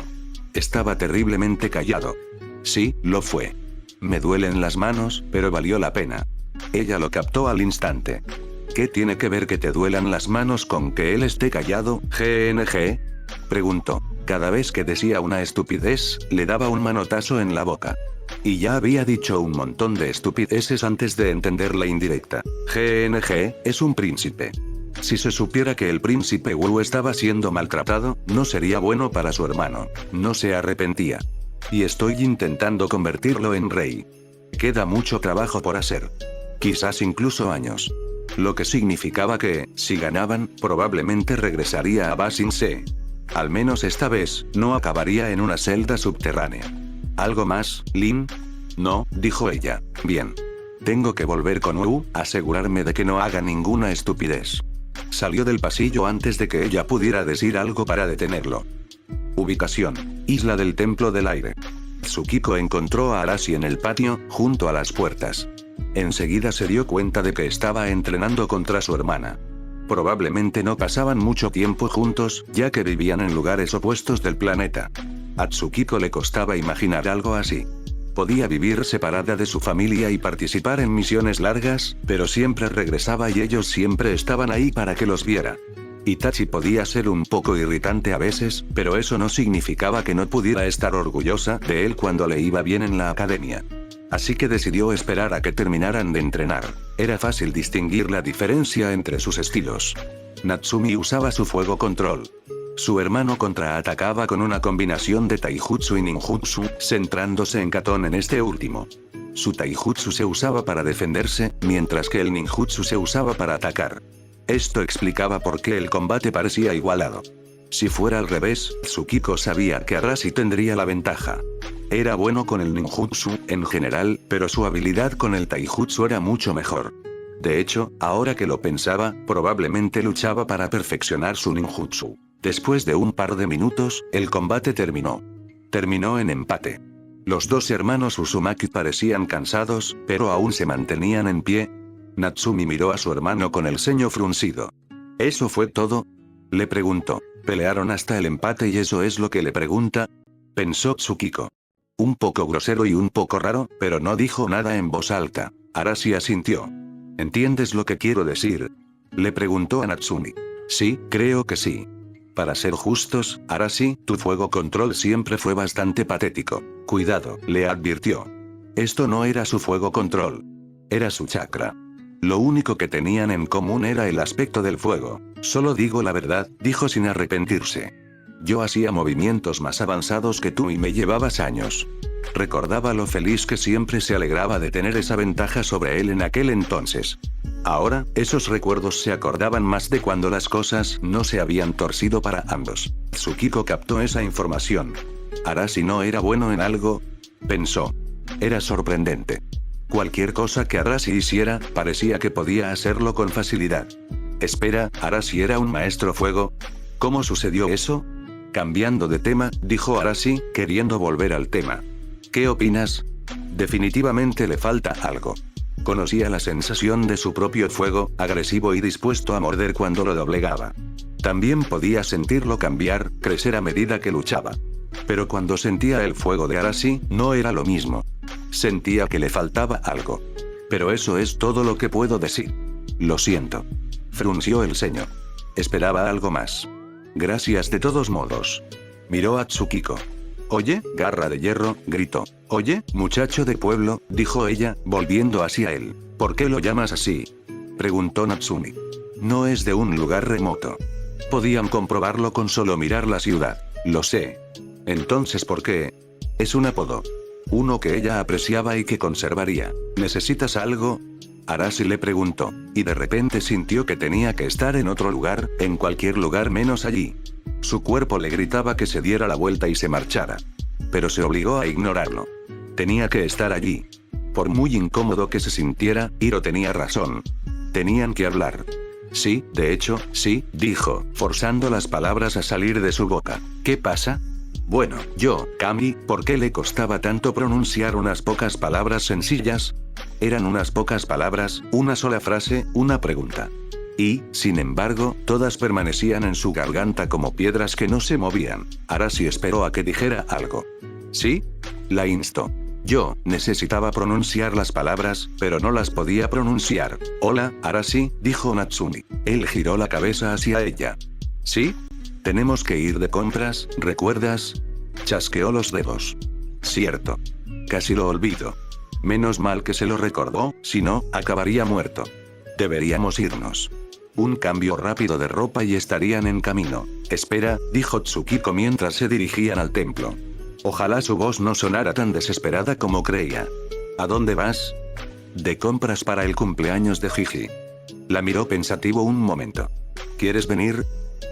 Estaba terriblemente callado. Sí, lo fue. Me duelen las manos, pero valió la pena. Ella lo captó al instante. ¿Qué tiene que ver que te duelan las manos con que él esté callado, GNG? Preguntó. Cada vez que decía una estupidez, le daba un manotazo en la boca. Y ya había dicho un montón de estupideces antes de entender la indirecta. GNG es un príncipe. Si se supiera que el príncipe Wu estaba siendo maltratado, no sería bueno para su hermano. No se arrepentía. Y estoy intentando convertirlo en rey. Queda mucho trabajo por hacer. Quizás incluso años. Lo que significaba que, si ganaban, probablemente regresaría a Ba Sing Se. Al menos esta vez, no acabaría en una celda subterránea. ¿Algo más, Lin? No, dijo ella. Bien. Tengo que volver con Wu, asegurarme de que no haga ninguna estupidez. Salió del pasillo antes de que ella pudiera decir algo para detenerlo. Ubicación. Isla del Templo del Aire. Tsukiko encontró a Arashi en el patio, junto a las puertas. Enseguida se dio cuenta de que estaba entrenando contra su hermana. Probablemente no pasaban mucho tiempo juntos, ya que vivían en lugares opuestos del planeta. A Tsukiko le costaba imaginar algo así. Podía vivir separada de su familia y participar en misiones largas, pero siempre regresaba y ellos siempre estaban ahí para que los viera. Itachi podía ser un poco irritante a veces, pero eso no significaba que no pudiera estar orgullosa de él cuando le iba bien en la academia. Así que decidió esperar a que terminaran de entrenar. Era fácil distinguir la diferencia entre sus estilos. Natsumi usaba su fuego control. Su hermano contraatacaba con una combinación de taijutsu y ninjutsu, centrándose en Katon en este último. Su taijutsu se usaba para defenderse, mientras que el ninjutsu se usaba para atacar. Esto explicaba por qué el combate parecía igualado. Si fuera al revés, Tsukiko sabía que Arashi tendría la ventaja. Era bueno con el ninjutsu, en general, pero su habilidad con el taijutsu era mucho mejor. De hecho, ahora que lo pensaba, probablemente luchaba para perfeccionar su ninjutsu. Después de un par de minutos, el combate terminó. Terminó en empate. Los dos hermanos Uzumaki parecían cansados, pero aún se mantenían en pie. Natsumi miró a su hermano con el ceño fruncido. ¿Eso fue todo?, le preguntó. ¿Pelearon hasta el empate y eso es lo que le pregunta?, pensó Tsukiko. Un poco grosero y un poco raro, pero no dijo nada en voz alta. Arashi asintió. ¿Entiendes lo que quiero decir?, le preguntó a Natsumi. Sí, creo que sí. Para ser justos, Arashi, tu fuego control siempre fue bastante patético. Cuidado, le advirtió. Esto no era su fuego control. Era su chakra. Lo único que tenían en común era el aspecto del fuego. Solo digo la verdad, dijo sin arrepentirse. Yo hacía movimientos más avanzados que tú y me llevabas años. Recordaba lo feliz que siempre se alegraba de tener esa ventaja sobre él en aquel entonces. Ahora, esos recuerdos se acordaban más de cuando las cosas no se habían torcido para ambos. Tsukiko captó esa información. Arashi no era bueno en algo, pensó. Era sorprendente. Cualquier cosa que Arashi hiciera, parecía que podía hacerlo con facilidad. Espera, ¿Arashi era un maestro fuego? ¿Cómo sucedió eso? Cambiando de tema, dijo Arashi, queriendo volver al tema. ¿Qué opinas? Definitivamente le falta algo. Conocía la sensación de su propio fuego, agresivo y dispuesto a morder cuando lo doblegaba. También podía sentirlo cambiar, crecer a medida que luchaba. Pero cuando sentía el fuego de Arashi, no era lo mismo. Sentía que le faltaba algo. Pero eso es todo lo que puedo decir. Lo siento. Frunció el ceño. Esperaba algo más. Gracias de todos modos. Miró a Tsukiko. Oye, garra de hierro, gritó. Oye, muchacho de pueblo, dijo ella, volviendo hacia él. ¿Por qué lo llamas así?, preguntó Natsumi. No es de un lugar remoto. Podían comprobarlo con solo mirar la ciudad. Lo sé. Entonces, ¿por qué? Es un apodo. Uno que ella apreciaba y que conservaría. ¿Necesitas algo?, Arashi le preguntó. Y de repente sintió que tenía que estar en otro lugar, en cualquier lugar menos allí. Su cuerpo le gritaba que se diera la vuelta y se marchara. Pero se obligó a ignorarlo. Tenía que estar allí. Por muy incómodo que se sintiera, Hiro tenía razón. Tenían que hablar. Sí, de hecho, sí, dijo, forzando las palabras a salir de su boca. ¿Qué pasa? Bueno, Kami, ¿por qué le costaba tanto pronunciar unas pocas palabras sencillas? Eran unas pocas palabras, una sola frase, una pregunta. Y, sin embargo, todas permanecían en su garganta como piedras que no se movían. Arashi esperó a que dijera algo. ¿Sí? La instó. Yo necesitaba pronunciar las palabras, pero no las podía pronunciar. Hola, Arashi, dijo Natsumi. Él giró la cabeza hacia ella. ¿Sí? Tenemos que ir de compras, ¿recuerdas? Chasqueó los dedos. Cierto. Casi lo olvido. Menos mal que se lo recordó, si no, acabaría muerto. Deberíamos irnos. Un cambio rápido de ropa y estarían en camino. Espera, dijo Tsukiko mientras se dirigían al templo. Ojalá su voz no sonara tan desesperada como creía. ¿A dónde vas? De compras para el cumpleaños de Jiji. La miró pensativo un momento. ¿Quieres venir?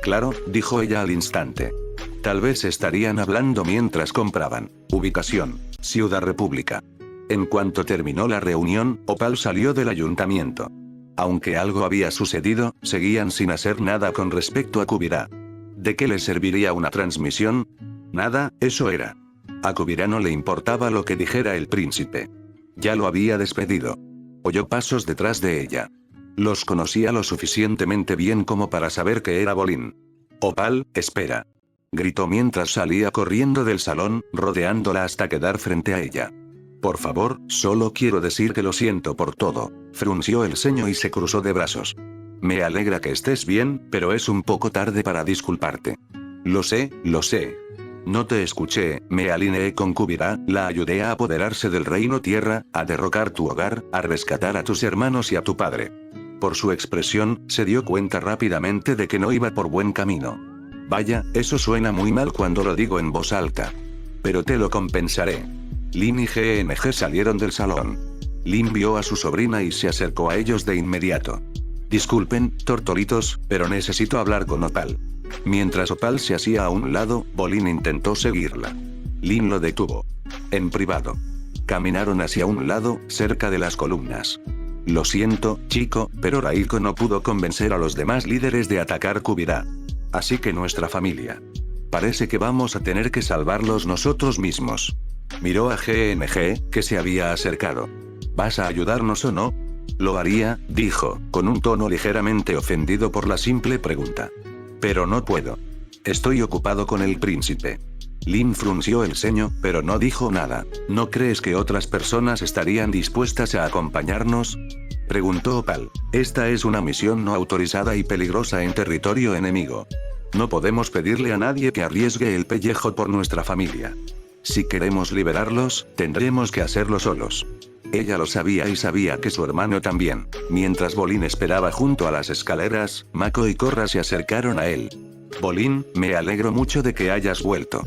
Claro, dijo ella al instante. Tal vez estarían hablando mientras compraban. Ubicación: Ciudad República. En cuanto terminó la reunión, Opal salió del ayuntamiento. Aunque algo había sucedido, seguían sin hacer nada con respecto a Kubira. ¿De qué le serviría una transmisión? Nada, eso era. A Kubira no le importaba lo que dijera el príncipe. Ya lo había despedido. Oyó pasos detrás de ella. Los conocía lo suficientemente bien como para saber que era Bolin. Opal, espera. Gritó mientras salía corriendo del salón, rodeándola hasta quedar frente a ella. Por favor, solo quiero decir que lo siento por todo. Frunció el ceño y se cruzó de brazos. Me alegra que estés bien, pero es un poco tarde para disculparte. Lo sé, lo sé. No te escuché, me alineé con Kubira, la ayudé a apoderarse del reino tierra, a derrocar tu hogar, a rescatar a tus hermanos y a tu padre. Por su expresión, se dio cuenta rápidamente de que no iba por buen camino. Vaya, eso suena muy mal cuando lo digo en voz alta. Pero te lo compensaré. Lin y GNG salieron del salón. Lin vio a su sobrina y se acercó a ellos de inmediato. Disculpen, tortoritos, pero necesito hablar con Opal. Mientras Opal se hacía a un lado, Bolin intentó seguirla. Lin lo detuvo. En privado. Caminaron hacia un lado, cerca de las columnas. Lo siento, chico, pero Raiko no pudo convencer a los demás líderes de atacar Kubira. Así que nuestra familia. Parece que vamos a tener que salvarlos nosotros mismos. Miró a GNG, que se había acercado. ¿Vas a ayudarnos o no? Lo haría, dijo, con un tono ligeramente ofendido por la simple pregunta. Pero no puedo. Estoy ocupado con el príncipe. Lin frunció el ceño, pero no dijo nada. ¿No crees que otras personas estarían dispuestas a acompañarnos? Preguntó Opal. Esta es una misión no autorizada y peligrosa en territorio enemigo. No podemos pedirle a nadie que arriesgue el pellejo por nuestra familia. Si queremos liberarlos, tendremos que hacerlo solos. Ella lo sabía y sabía que su hermano también. Mientras Bolin esperaba junto a las escaleras, Mako y Korra se acercaron a él. Bolin, me alegro mucho de que hayas vuelto.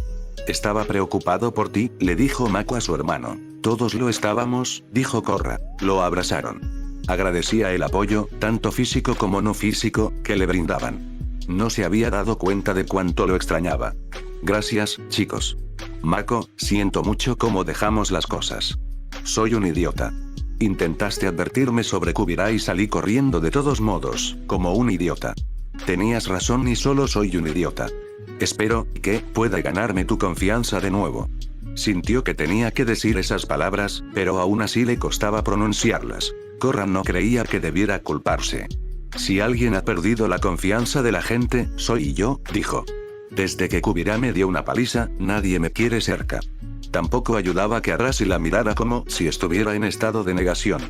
Estaba preocupado por ti, le dijo Mako a su hermano. Todos lo estábamos, dijo Korra. Lo abrazaron. Agradecía el apoyo, tanto físico como no físico, que le brindaban. No se había dado cuenta de cuánto lo extrañaba. Gracias, chicos. Mako, siento mucho cómo dejamos las cosas. Soy un idiota. Intentaste advertirme sobre Kubira y salí corriendo de todos modos, como un idiota. Tenías razón y solo soy un idiota. Espero que pueda ganarme tu confianza de nuevo. Sintió que tenía que decir esas palabras, pero aún así le costaba pronunciarlas. Korra no creía que debiera culparse. Si alguien ha perdido la confianza de la gente, soy yo, dijo. Desde que Kubira me dio una paliza, nadie me quiere cerca. Tampoco ayudaba que Arasi la mirara como si estuviera en estado de negación.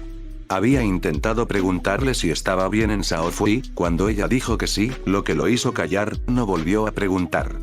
Había intentado preguntarle si estaba bien en Shaofui, cuando ella dijo que sí, lo que lo hizo callar, no volvió a preguntar.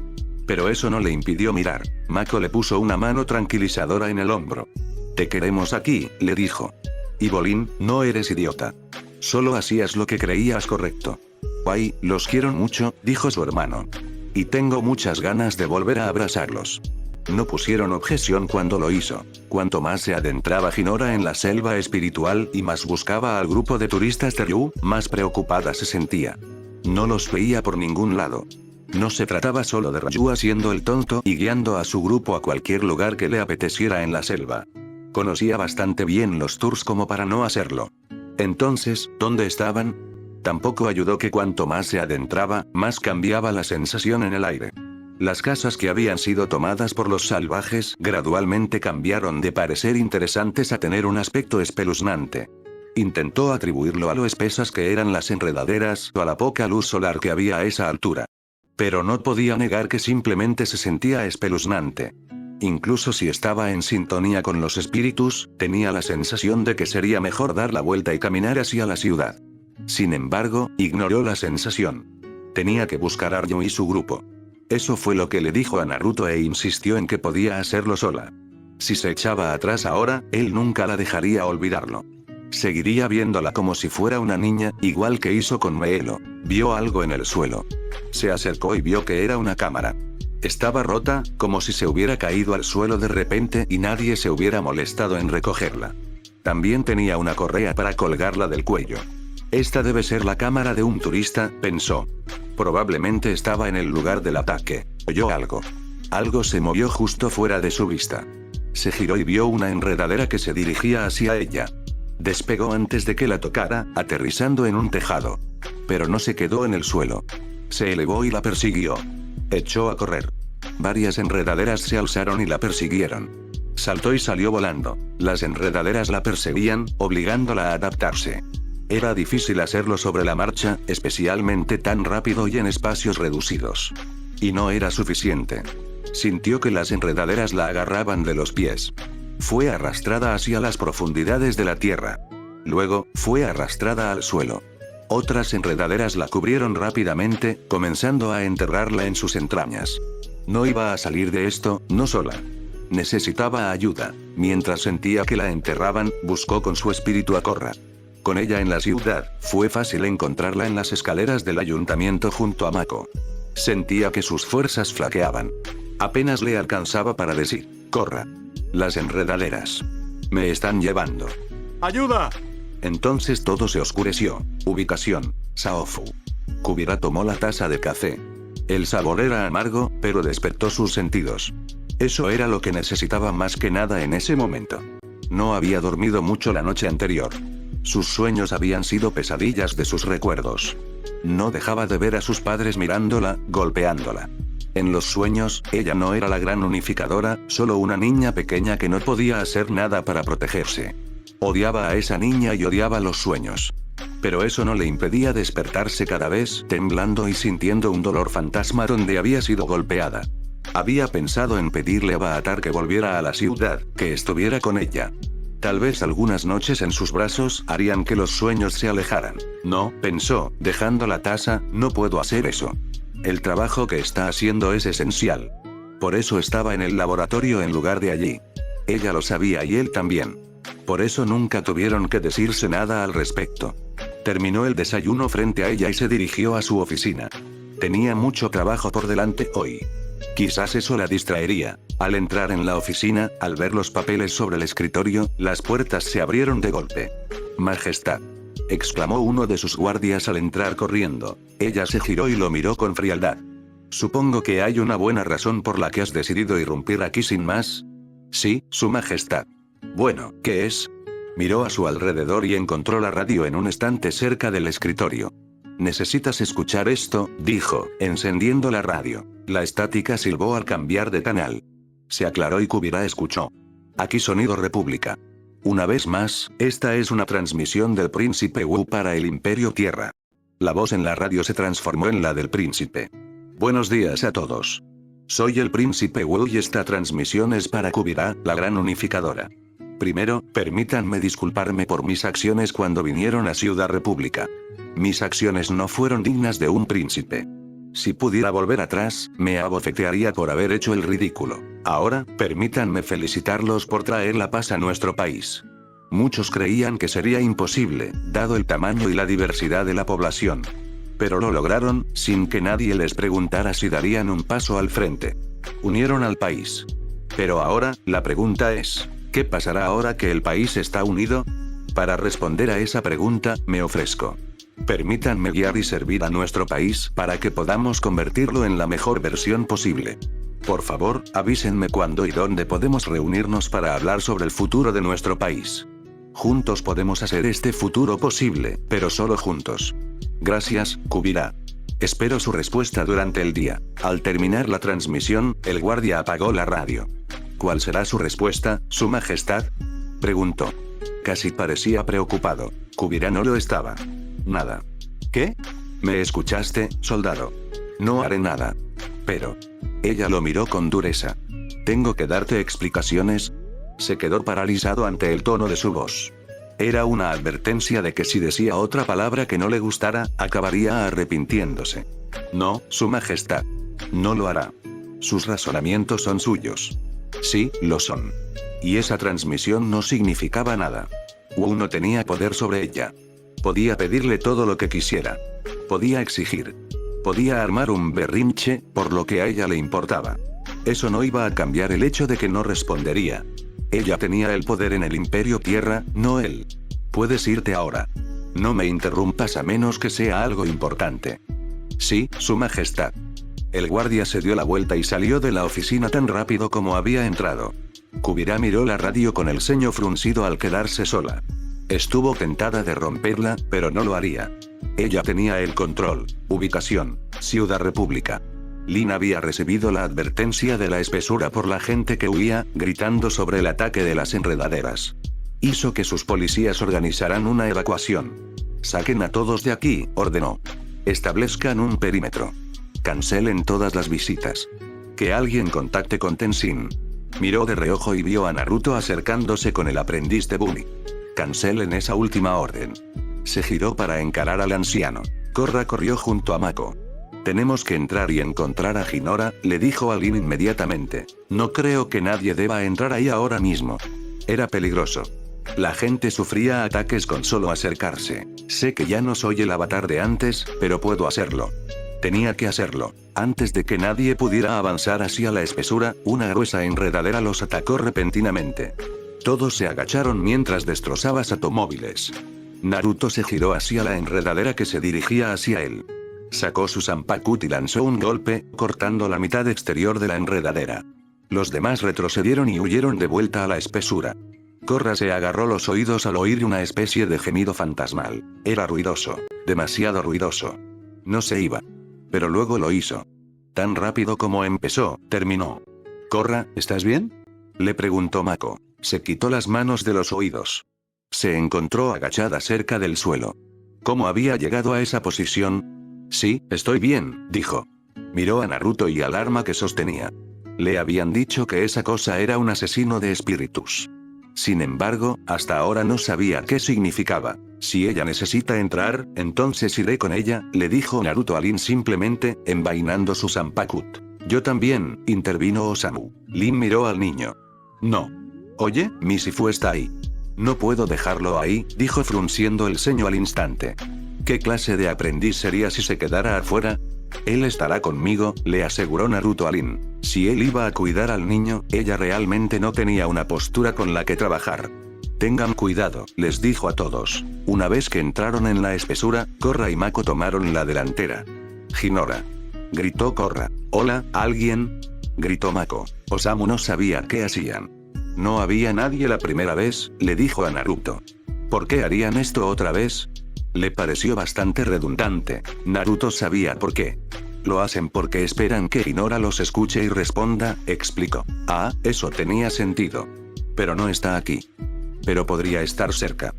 Pero eso no le impidió mirar. Mako le puso una mano tranquilizadora en el hombro. Te queremos aquí, le dijo. Y Bolin, no eres idiota. Solo hacías lo que creías correcto. Ay, los quiero mucho, dijo su hermano. Y tengo muchas ganas de volver a abrazarlos. No pusieron objeción cuando lo hizo. Cuanto más se adentraba Hinora en la selva espiritual y más buscaba al grupo de turistas de Ryu, más preocupada se sentía. No los veía por ningún lado. No se trataba solo de Ryu haciendo el tonto y guiando a su grupo a cualquier lugar que le apeteciera en la selva. Conocía bastante bien los tours como para no hacerlo. Entonces, ¿dónde estaban? Tampoco ayudó que cuanto más se adentraba, más cambiaba la sensación en el aire. Las casas que habían sido tomadas por los salvajes gradualmente cambiaron de parecer interesantes a tener un aspecto espeluznante. Intentó atribuirlo a lo espesas que eran las enredaderas o a la poca luz solar que había a esa altura. Pero no podía negar que simplemente se sentía espeluznante. Incluso si estaba en sintonía con los espíritus, tenía la sensación de que sería mejor dar la vuelta y caminar hacia la ciudad. Sin embargo, ignoró la sensación. Tenía que buscar a Ryu y su grupo. Eso fue lo que le dijo a Naruto e insistió en que podía hacerlo sola. Si se echaba atrás ahora, él nunca la dejaría olvidarlo. Seguiría viéndola como si fuera una niña, igual que hizo con Meelo. Vio algo en el suelo. Se acercó y vio que era una cámara. Estaba rota, como si se hubiera caído al suelo de repente y nadie se hubiera molestado en recogerla. También tenía una correa para colgarla del cuello. Esta debe ser la cámara de un turista, pensó. Probablemente estaba en el lugar del ataque. Oyó algo. Algo se movió justo fuera de su vista. Se giró y vio una enredadera que se dirigía hacia ella. Despegó antes de que la tocara, aterrizando en un tejado. Pero no se quedó en el suelo. Se elevó y la persiguió. Echó a correr. Varias enredaderas se alzaron y la persiguieron. Saltó y salió volando. Las enredaderas la perseguían, obligándola a adaptarse. Era difícil hacerlo sobre la marcha, especialmente tan rápido y en espacios reducidos. Y no era suficiente. Sintió que las enredaderas la agarraban de los pies. Fue arrastrada hacia las profundidades de la tierra. Luego, fue arrastrada al suelo. Otras enredaderas la cubrieron rápidamente, comenzando a enterrarla en sus entrañas. No iba a salir de esto, no sola. Necesitaba ayuda. Mientras sentía que la enterraban, buscó con su espíritu a Korra. Con ella en la ciudad, fue fácil encontrarla en las escaleras del ayuntamiento junto a Mako. Sentía que sus fuerzas flaqueaban. Apenas le alcanzaba para decir, Korra. Las enredaderas. Me están llevando. ¡Ayuda! Entonces todo se oscureció. Ubicación: Saofu. Kubira tomó la taza de café. El sabor era amargo, pero despertó sus sentidos. Eso era lo que necesitaba más que nada en ese momento. No había dormido mucho la noche anterior. Sus sueños habían sido pesadillas de sus recuerdos. No dejaba de ver a sus padres mirándola, golpeándola. En los sueños, ella no era la gran unificadora, solo una niña pequeña que no podía hacer nada para protegerse. Odiaba a esa niña y odiaba los sueños. Pero eso no le impedía despertarse cada vez, temblando y sintiendo un dolor fantasma donde había sido golpeada. Había pensado en pedirle a Baatar que volviera a la ciudad, que estuviera con ella. Tal vez algunas noches en sus brazos harían que los sueños se alejaran. No, pensó, dejando la taza, no puedo hacer eso. El trabajo que está haciendo es esencial. Por eso estaba en el laboratorio en lugar de allí. Ella lo sabía y él también. Por eso nunca tuvieron que decirse nada al respecto. Terminó el desayuno frente a ella y se dirigió a su oficina. Tenía mucho trabajo por delante hoy. Quizás eso la distraería. Al entrar en la oficina, al ver los papeles sobre el escritorio, las puertas se abrieron de golpe. «Majestad», exclamó uno de sus guardias al entrar corriendo. Ella se giró y lo miró con frialdad. «Supongo que hay una buena razón por la que has decidido irrumpir aquí sin más». «Sí, Su Majestad». «Bueno, ¿qué es?». Miró a su alrededor y encontró la radio en un estante cerca del escritorio. «Necesitas escuchar esto», dijo, encendiendo la radio. La estática silbó al cambiar de canal. Se aclaró y Kubira escuchó. «Aquí Sonido República. Una vez más, esta es una transmisión del Príncipe Wu para el Imperio Tierra». La voz en la radio se transformó en la del príncipe. «Buenos días a todos. Soy el Príncipe Wu y esta transmisión es para Kubira, la gran unificadora. Primero, permítanme disculparme por mis acciones cuando vinieron a Ciudad República. Mis acciones no fueron dignas de un príncipe. Si pudiera volver atrás, me abofetearía por haber hecho el ridículo. Ahora, permítanme felicitarlos por traer la paz a nuestro país. Muchos creían que sería imposible, dado el tamaño y la diversidad de la población. Pero lo lograron, sin que nadie les preguntara si darían un paso al frente. Unieron al país. Pero ahora, la pregunta es, ¿qué pasará ahora que el país está unido? Para responder a esa pregunta, me ofrezco. Permítanme guiar y servir a nuestro país para que podamos convertirlo en la mejor versión posible. Por favor, avísenme cuándo y dónde podemos reunirnos para hablar sobre el futuro de nuestro país. Juntos podemos hacer este futuro posible, pero solo juntos. Gracias, Kubira. Espero su respuesta durante el día». Al terminar la transmisión, el guardia apagó la radio. «¿Cuál será su respuesta, Su Majestad?», preguntó. Casi parecía preocupado. Kubira no lo estaba. «Nada». «¿Qué? ¿Me escuchaste, soldado? No haré nada». «Pero». Ella lo miró con dureza. «¿Tengo que darte explicaciones?». Se quedó paralizado ante el tono de su voz. Era una advertencia de que si decía otra palabra que no le gustara, acabaría arrepintiéndose. «No, Su Majestad. No lo hará. Sus razonamientos son suyos». «Sí, lo son». Y esa transmisión no significaba nada. Wu no tenía poder sobre ella. Podía pedirle todo lo que quisiera. Podía exigir. Podía armar un berrinche, por lo que a ella le importaba. Eso no iba a cambiar el hecho de que no respondería. Ella tenía el poder en el Imperio Tierra, no él. «Puedes irte ahora. No me interrumpas a menos que sea algo importante». «Sí, Su Majestad». El guardia se dio la vuelta y salió de la oficina tan rápido como había entrado. Kubira miró la radio con el ceño fruncido al quedarse sola. Estuvo tentada de romperla, pero no lo haría. Ella tenía el control. Ubicación: Ciudad República. Lin había recibido la advertencia de la espesura por la gente que huía, gritando sobre el ataque de las enredaderas. Hizo que sus policías organizaran una evacuación. «Saquen a todos de aquí», ordenó. «Establezcan un perímetro. Cancelen todas las visitas. Que alguien contacte con Tenzin». Miró de reojo y vio a Naruto acercándose con el aprendiz de Bumi. «Cancelen esa última orden». Se giró para encarar al anciano. Korra corrió junto a Mako. «Tenemos que entrar y encontrar a Hinora», le dijo a Lin inmediatamente. «No creo que nadie deba entrar ahí ahora mismo. Era peligroso. La gente sufría ataques con solo acercarse. Sé que ya no soy el avatar de antes, pero puedo hacerlo». Tenía que hacerlo. Antes de que nadie pudiera avanzar hacia la espesura, una gruesa enredadera los atacó repentinamente. Todos se agacharon mientras destrozaba automóviles. Naruto se giró hacia la enredadera que se dirigía hacia él. Sacó su Zanpakuto y lanzó un golpe, cortando la mitad exterior de la enredadera. Los demás retrocedieron y huyeron de vuelta a la espesura. Korra se agarró los oídos al oír una especie de gemido fantasmal. Era ruidoso. Demasiado ruidoso. No se iba. Pero luego lo hizo. Tan rápido como empezó, terminó. «Korra, ¿estás bien?», le preguntó Mako. Se quitó las manos de los oídos. Se encontró agachada cerca del suelo. ¿Cómo había llegado a esa posición? «Sí, estoy bien», dijo. Miró a Naruto y al arma que sostenía. Le habían dicho que esa cosa era un asesino de espíritus. Sin embargo, hasta ahora no sabía qué significaba. «Si ella necesita entrar, entonces iré con ella», le dijo Naruto a Lin simplemente, envainando su Zanpakuto. «Yo también», intervino Osamu. Lin miró al niño. «No. Oye, mi Shifu está ahí». «No puedo dejarlo ahí», dijo frunciendo el ceño al instante. ¿Qué clase de aprendiz sería si se quedara afuera? «Él estará conmigo», le aseguró Naruto a Lin. Si él iba a cuidar al niño, ella realmente no tenía una postura con la que trabajar. «Tengan cuidado», les dijo a todos. Una vez que entraron en la espesura, Korra y Mako tomaron la delantera. «Hinora», gritó Korra. «Hola, ¿alguien?», gritó Mako. Osamu no sabía qué hacían. «No había nadie la primera vez», le dijo a Naruto. «¿Por qué harían esto otra vez?». Le pareció bastante redundante. Naruto sabía por qué. «Lo hacen porque esperan que Hinora los escuche y responda», explicó. «Ah, eso tenía sentido. Pero no está aquí. Pero podría estar cerca».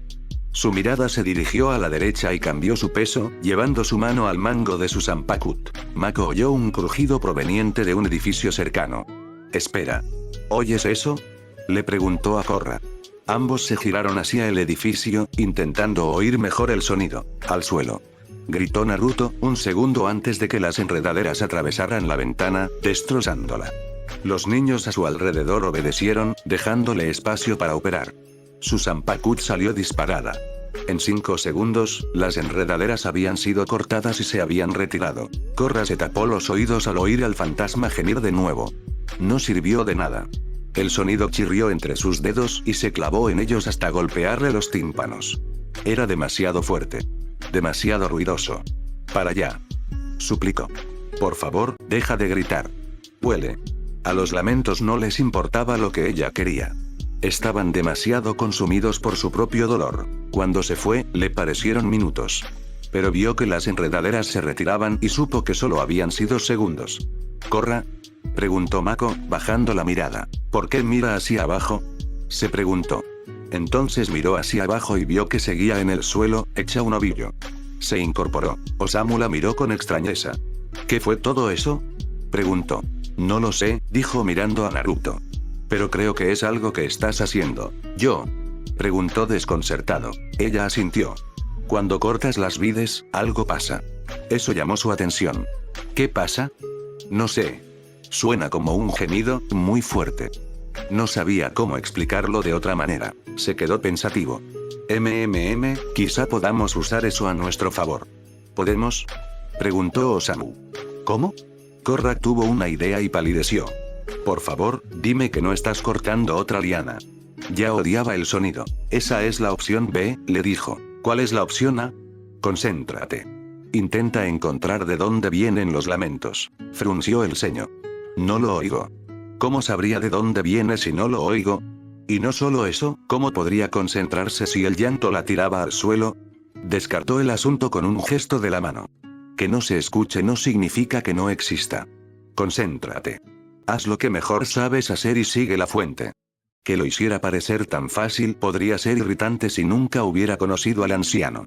Su mirada se dirigió a la derecha y cambió su peso, llevando su mano al mango de su Zanpakuto. Mako oyó un crujido proveniente de un edificio cercano. «Espera. ¿Oyes eso?», le preguntó a Korra. Ambos se giraron hacia el edificio, intentando oír mejor el sonido. «Al suelo», gritó Naruto, un segundo antes de que las enredaderas atravesaran la ventana, destrozándola. Los niños a su alrededor obedecieron, dejándole espacio para operar. Su Zanpakuto salió disparada. En 5 segundos, las enredaderas habían sido cortadas y se habían retirado. Korra se tapó los oídos al oír al fantasma gemir de nuevo. No sirvió de nada. El sonido chirrió entre sus dedos y se clavó en ellos hasta golpearle los tímpanos. Era demasiado fuerte. Demasiado ruidoso. «Para allá», suplicó. «Por favor, deja de gritar». Huele. A los lamentos no les importaba lo que ella quería. Estaban demasiado consumidos por su propio dolor. Cuando se fue, le parecieron minutos. Pero vio que las enredaderas se retiraban y supo que solo habían sido segundos. «¿Korra?», preguntó Mako, bajando la mirada. «¿Por qué mira hacia abajo?», se preguntó. Entonces miró hacia abajo y vio que seguía en el suelo, hecha un ovillo. Se incorporó. Osamu la miró con extrañeza. «¿Qué fue todo eso?», preguntó. «No lo sé», dijo mirando a Naruto. «Pero creo que es algo que estás haciendo». «¿Yo?», preguntó desconcertado. Ella asintió. «Cuando cortas las vides, algo pasa». Eso llamó su atención. «¿Qué pasa?». «No sé. Suena como un gemido, muy fuerte». No sabía cómo explicarlo de otra manera. Se quedó pensativo. Quizá podamos usar eso a nuestro favor». «¿Podemos?», preguntó Osamu. «¿Cómo?». Korra tuvo una idea y palideció. «Por favor, dime que no estás cortando otra liana». Ya odiaba el sonido. «Esa es la opción B», le dijo. «¿Cuál es la opción A?». «Concéntrate. Intenta encontrar de dónde vienen los lamentos». Frunció el ceño. «No lo oigo». «¿Cómo sabría de dónde viene si no lo oigo?». Y no solo eso, ¿cómo podría concentrarse si el llanto la tiraba al suelo? Descartó el asunto con un gesto de la mano. Que no se escuche no significa que no exista. Concéntrate. Haz lo que mejor sabes hacer y sigue la fuente. Que lo hiciera parecer tan fácil podría ser irritante si nunca hubiera conocido al anciano.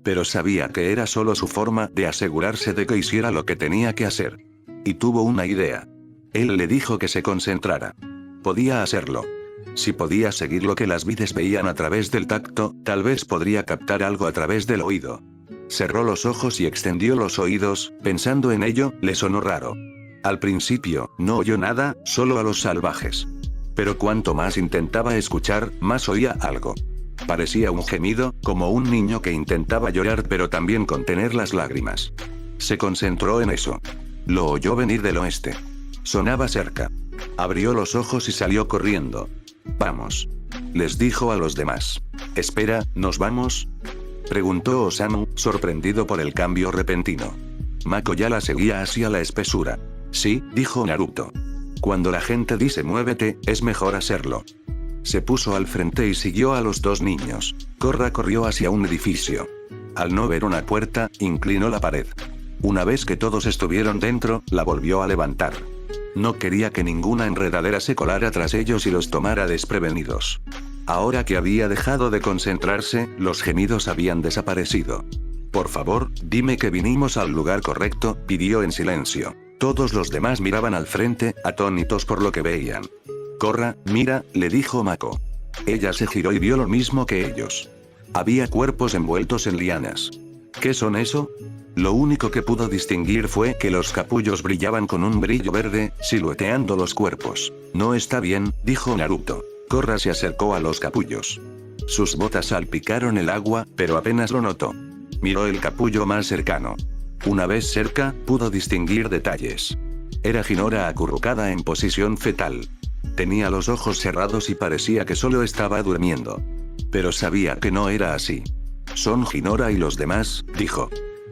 Pero sabía que era solo su forma de asegurarse de que hiciera lo que tenía que hacer. Y tuvo una idea. Él le dijo que se concentrara. Podía hacerlo. Si podía seguir lo que las vides veían a través del tacto, tal vez podría captar algo a través del oído. Cerró los ojos y extendió los oídos, pensando en ello, le sonó raro. Al principio, no oyó nada, solo a los salvajes. Pero cuanto más intentaba escuchar, más oía algo. Parecía un gemido, como un niño que intentaba llorar pero también contener las lágrimas. Se concentró en eso. Lo oyó venir del oeste. Sonaba cerca. Abrió los ojos y salió corriendo. Vamos. Les dijo a los demás. Espera, ¿nos vamos? Preguntó Osamu, sorprendido por el cambio repentino. Mako ya la seguía hacia la espesura. Sí, dijo Naruto. Cuando la gente dice muévete, es mejor hacerlo. Se puso al frente y siguió a los dos niños. Korra corrió hacia un edificio. Al no ver una puerta, inclinó la pared. Una vez que todos estuvieron dentro, la volvió a levantar. No quería que ninguna enredadera se colara tras ellos y los tomara desprevenidos. Ahora que había dejado de concentrarse, los gemidos habían desaparecido. Por favor, dime que vinimos al lugar correcto, pidió en silencio. Todos los demás miraban al frente, atónitos por lo que veían. Korra, mira, le dijo Mako. Ella se giró y vio lo mismo que ellos. Había cuerpos envueltos en lianas. ¿Qué son eso? Lo único que pudo distinguir fue que los capullos brillaban con un brillo verde, silueteando los cuerpos. No está bien, dijo Naruto. Korra se acercó a los capullos. Sus botas salpicaron el agua, pero apenas lo notó. Miró el capullo más cercano. Una vez cerca, pudo distinguir detalles. Era Hinora acurrucada en posición fetal. Tenía los ojos cerrados y parecía que solo estaba durmiendo. Pero sabía que no era así. Son Hinora y los demás, dijo.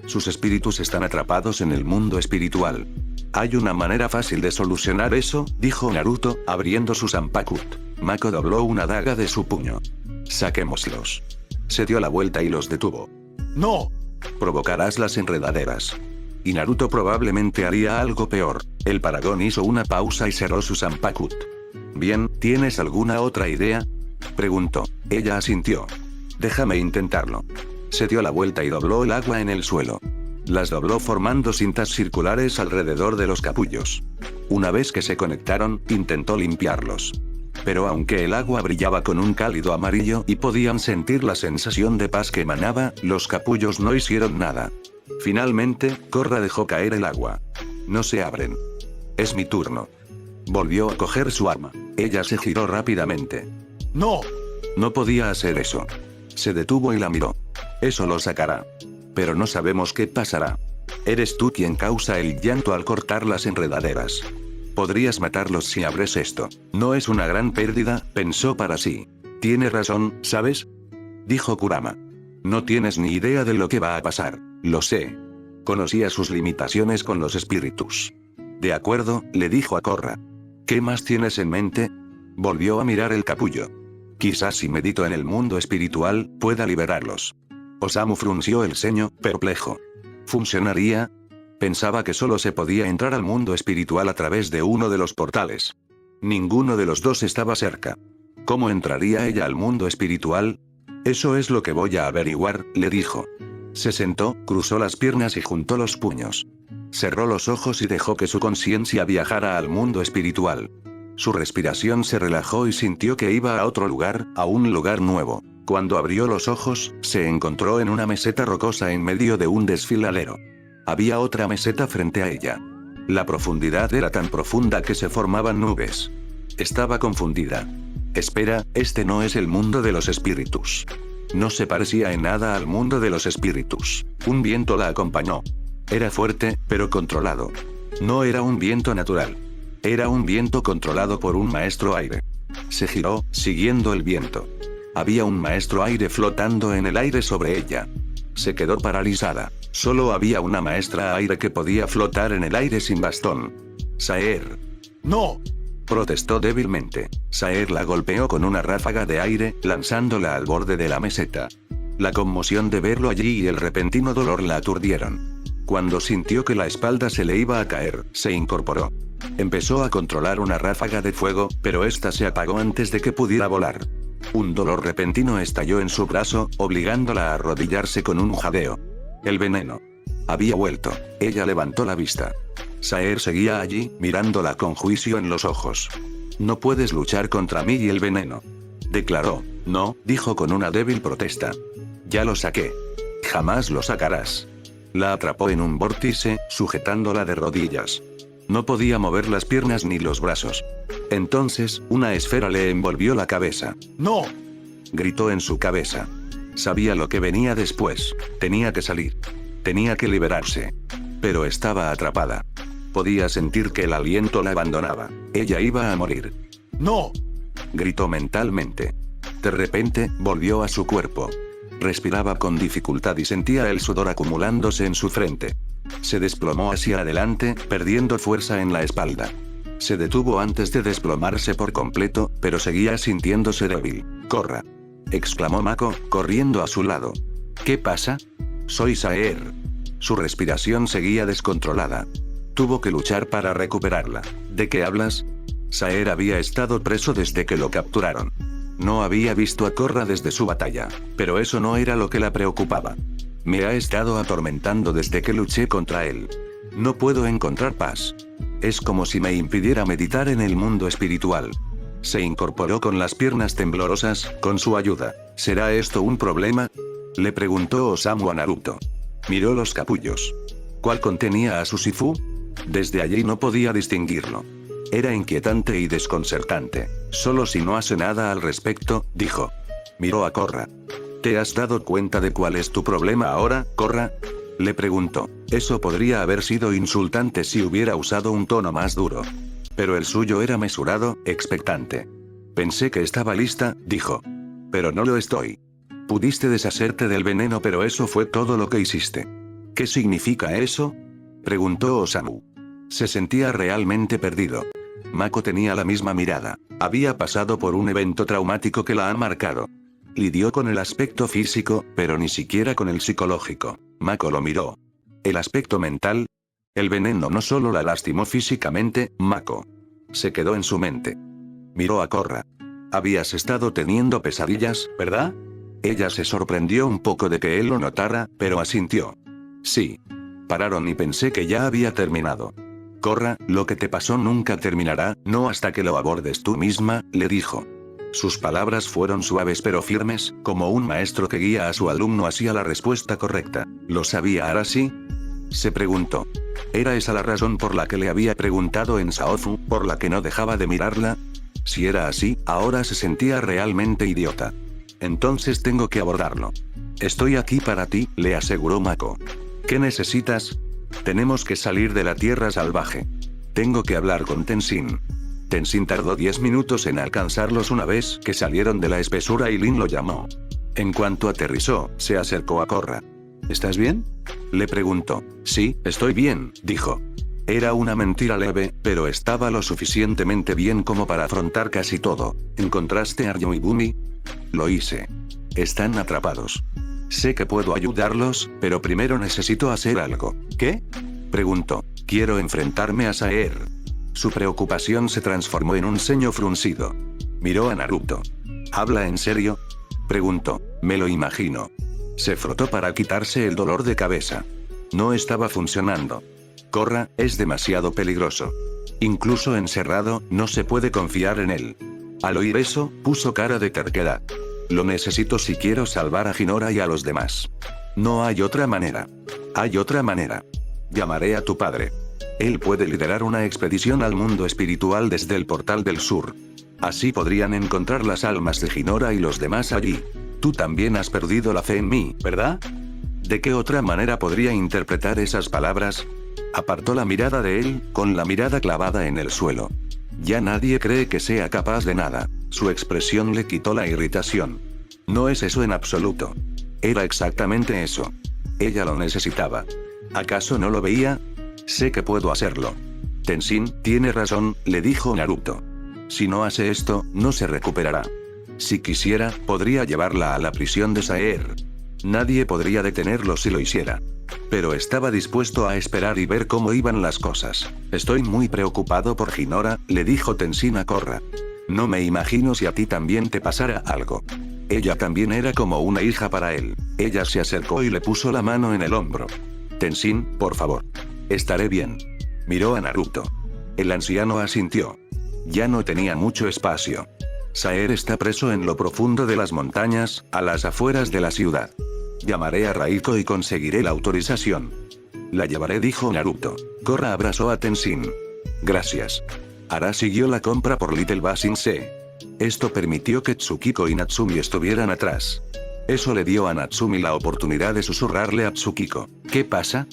Sus espíritus están atrapados en el mundo espiritual. Hay una manera fácil de solucionar eso, dijo Naruto, abriendo su Zanpakuto. Mako dobló una daga de su puño. Saquémoslos. Se dio la vuelta y los detuvo. ¡No! Provocarás las enredaderas. Y Naruto probablemente haría algo peor. El Paragón hizo una pausa y cerró su Zanpakuto. Bien, ¿tienes alguna otra idea? Preguntó. Ella asintió. Déjame intentarlo. Se dio la vuelta y dobló el agua en el suelo. Las dobló formando cintas circulares alrededor de los capullos. Una vez que se conectaron, intentó limpiarlos. Pero aunque el agua brillaba con un cálido amarillo y podían sentir la sensación de paz que emanaba, los capullos no hicieron nada. Finalmente, Korra dejó caer el agua. No se abren. Es mi turno. Volvió a coger su arma. Ella se giró rápidamente. ¡No! No podía hacer eso. Se detuvo y la miró. Eso lo sacará. Pero no sabemos qué pasará. Eres tú quien causa el llanto al cortar las enredaderas. Podrías matarlos si abres esto. No es una gran pérdida, pensó para sí. Tiene razón, ¿sabes? Dijo Kurama. No tienes ni idea de lo que va a pasar. Lo sé. Conocía sus limitaciones con los espíritus. De acuerdo, le dijo a Korra. ¿Qué más tienes en mente? Volvió a mirar el capullo. Quizás si medito en el mundo espiritual, pueda liberarlos. Osamu frunció el ceño, perplejo. ¿Funcionaría? Pensaba que solo se podía entrar al mundo espiritual a través de uno de los portales. Ninguno de los dos estaba cerca. ¿Cómo entraría ella al mundo espiritual? Eso es lo que voy a averiguar, le dijo. Se sentó, cruzó las piernas y juntó los puños. Cerró los ojos y dejó que su conciencia viajara al mundo espiritual. Su respiración se relajó y sintió que iba a otro lugar, a un lugar nuevo. Cuando abrió los ojos, se encontró en una meseta rocosa en medio de un desfiladero. Había otra meseta frente a ella. La profundidad era tan profunda que se formaban nubes. Estaba confundida. Espera, este no es el mundo de los espíritus. No se parecía en nada al mundo de los espíritus. Un viento la acompañó. Era fuerte, pero controlado. No era un viento natural. Era un viento controlado por un maestro aire. Se giró, siguiendo el viento. Había un maestro aire flotando en el aire sobre ella. Se quedó paralizada. Solo había una maestra aire que podía flotar en el aire sin bastón. Saer. ¡No! Protestó débilmente. Saer la golpeó con una ráfaga de aire, lanzándola al borde de la meseta. La conmoción de verlo allí y el repentino dolor la aturdieron. Cuando sintió que la espalda se le iba a caer, se incorporó. Empezó a controlar una ráfaga de fuego, pero esta se apagó antes de que pudiera volar. Un dolor repentino estalló en su brazo, obligándola a arrodillarse con un jadeo. El veneno. Había vuelto. Ella levantó la vista. Saer seguía allí, mirándola con juicio en los ojos. No puedes luchar contra mí y el veneno. Declaró. No, dijo con una débil protesta. Ya lo saqué. Jamás lo sacarás. La atrapó en un vórtice, sujetándola de rodillas. No podía mover las piernas ni los brazos. Entonces, una esfera le envolvió la cabeza. ¡No! Gritó en su cabeza. Sabía lo que venía después. Tenía que salir. Tenía que liberarse. Pero estaba atrapada. Podía sentir que el aliento la abandonaba. Ella iba a morir. ¡No! Gritó mentalmente. De repente, volvió a su cuerpo. Respiraba con dificultad y sentía el sudor acumulándose en su frente. Se desplomó hacia adelante, perdiendo fuerza en la espalda. Se detuvo antes de desplomarse por completo, pero seguía sintiéndose débil. ¡Corra!, exclamó Mako, corriendo a su lado. ¿Qué pasa? Soy Saer. Su respiración seguía descontrolada. Tuvo que luchar para recuperarla. ¿De qué hablas? Saer había estado preso desde que lo capturaron. No había visto a Korra desde su batalla, pero eso no era lo que la preocupaba. Me ha estado atormentando desde que luché contra él. No puedo encontrar paz. Es como si me impidiera meditar en el mundo espiritual. Se incorporó con las piernas temblorosas, con su ayuda. ¿Será esto un problema?, le preguntó Osamu a Naruto. Miró los capullos. ¿Cuál contenía a su Shifu? Desde allí no podía distinguirlo. Era inquietante y desconcertante. Solo si no hace nada al respecto, dijo. Miró a Korra. ¿Te has dado cuenta de cuál es tu problema ahora, Korra?, le preguntó. Eso podría haber sido insultante si hubiera usado un tono más duro. Pero el suyo era mesurado, expectante. Pensé que estaba lista, dijo. Pero no lo estoy. Pudiste deshacerte del veneno, pero eso fue todo lo que hiciste. ¿Qué significa eso?, preguntó Osamu. Se sentía realmente perdido. Mako tenía la misma mirada. Había pasado por un evento traumático que la ha marcado. Lidió con el aspecto físico, pero ni siquiera con el psicológico. Mako lo miró. ¿El aspecto mental? El veneno no solo la lastimó físicamente, Mako. Se quedó en su mente. Miró a Korra. Habías estado teniendo pesadillas, ¿verdad? Ella se sorprendió un poco de que él lo notara, pero asintió. Sí. Pararon y pensé que ya había terminado. Korra, lo que te pasó nunca terminará, no hasta que lo abordes tú misma, le dijo. Sus palabras fueron suaves pero firmes, como un maestro que guía a su alumno hacia la respuesta correcta. ¿Lo sabía Arashi?, se preguntó. ¿Era esa la razón por la que le había preguntado en Saozu, por la que no dejaba de mirarla? Si era así, ahora se sentía realmente idiota. Entonces tengo que abordarlo. Estoy aquí para ti, le aseguró Mako. ¿Qué necesitas? Tenemos que salir de la tierra salvaje. Tengo que hablar con Tenzin. Tenzin tardó 10 minutos en alcanzarlos una vez que salieron de la espesura y Lin lo llamó. En cuanto aterrizó, se acercó a Korra. ¿Estás bien?, le preguntó. Sí, estoy bien, dijo. Era una mentira leve, pero estaba lo suficientemente bien como para afrontar casi todo. ¿Encontraste a Ryo y Bumi? Lo hice. Están atrapados. Sé que puedo ayudarlos, pero primero necesito hacer algo. ¿Qué?, preguntó. Quiero enfrentarme a Saer. Su preocupación se transformó en un ceño fruncido. Miró a Naruto. ¿Habla en serio?, preguntó. Me lo imagino. Se frotó para quitarse el dolor de cabeza. No estaba funcionando. Korra, es demasiado peligroso. Incluso encerrado, no se puede confiar en él. Al oír eso, puso cara de terquedad. Lo necesito si quiero salvar a Hinora y a los demás. No hay otra manera. Hay otra manera. Llamaré a tu padre. Él puede liderar una expedición al mundo espiritual desde el portal del sur. Así podrían encontrar las almas de Hinora y los demás allí. Tú también has perdido la fe en mí, ¿verdad? ¿De qué otra manera podría interpretar esas palabras? Apartó la mirada de él, con la mirada clavada en el suelo. Ya nadie cree que sea capaz de nada. Su expresión le quitó la irritación. No es eso en absoluto. Era exactamente eso. Ella lo necesitaba. ¿Acaso no lo veía? Sé que puedo hacerlo. Tenzin, tiene razón, le dijo Naruto. Si no hace esto, no se recuperará. Si quisiera, podría llevarla a la prisión de Saer. Nadie podría detenerlo si lo hiciera. Pero estaba dispuesto a esperar y ver cómo iban las cosas. Estoy muy preocupado por Hinora, le dijo Tenzin a Korra. No me imagino si a ti también te pasara algo. Ella también era como una hija para él. Ella se acercó y le puso la mano en el hombro. Tenzin, por favor. Estaré bien. Miró a Naruto. El anciano asintió. Ya no tenía mucho espacio. Saer está preso en lo profundo de las montañas, a las afueras de la ciudad. Llamaré a Raiko y conseguiré la autorización. La llevaré, dijo Naruto. Korra abrazó a Tenzin. Gracias. Ara siguió la compra por Little Basin C. Esto permitió que Tsukiko y Natsumi estuvieran atrás. Eso le dio a Natsumi la oportunidad de susurrarle a Tsukiko. ¿Qué pasa?,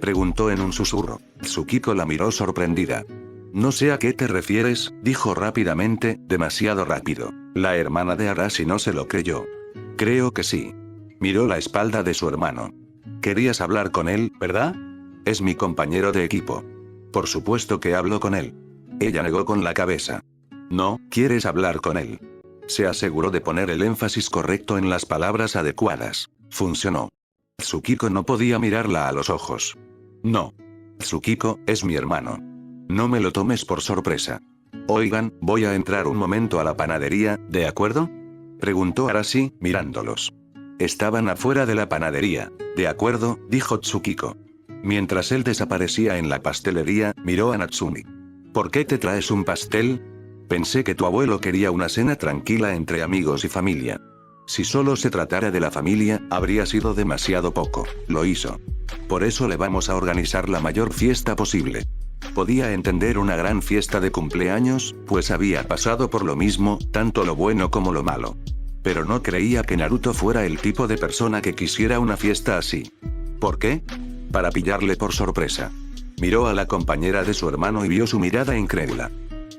Preguntó en un susurro. Tsukiko la miró sorprendida. No sé a qué te refieres, dijo rápidamente, demasiado rápido. La hermana de Arashi no se lo creyó. Creo que sí. Miró la espalda de su hermano. Querías hablar con él, ¿verdad? Es mi compañero de equipo. Por supuesto que hablo con él. Ella negó con la cabeza. No, ¿quieres hablar con él? Se aseguró de poner el énfasis correcto en las palabras adecuadas. Funcionó. Tsukiko no podía mirarla a los ojos. No. Tsukiko, es mi hermano. No me lo tomes por sorpresa. Oigan, voy a entrar un momento a la panadería, ¿de acuerdo? Preguntó Arashi, mirándolos. Estaban afuera de la panadería. De acuerdo, dijo Tsukiko. Mientras él desaparecía en la pastelería, miró a Natsumi. ¿Por qué te traes un pastel? Pensé que tu abuelo quería una cena tranquila entre amigos y familia. Si solo se tratara de la familia, habría sido demasiado poco. Lo hizo. Por eso le vamos a organizar la mayor fiesta posible. Podía entender una gran fiesta de cumpleaños, pues había pasado por lo mismo, tanto lo bueno como lo malo. Pero no creía que Naruto fuera el tipo de persona que quisiera una fiesta así. ¿Por qué? Para pillarle por sorpresa. Miró a la compañera de su hermano y vio su mirada incrédula.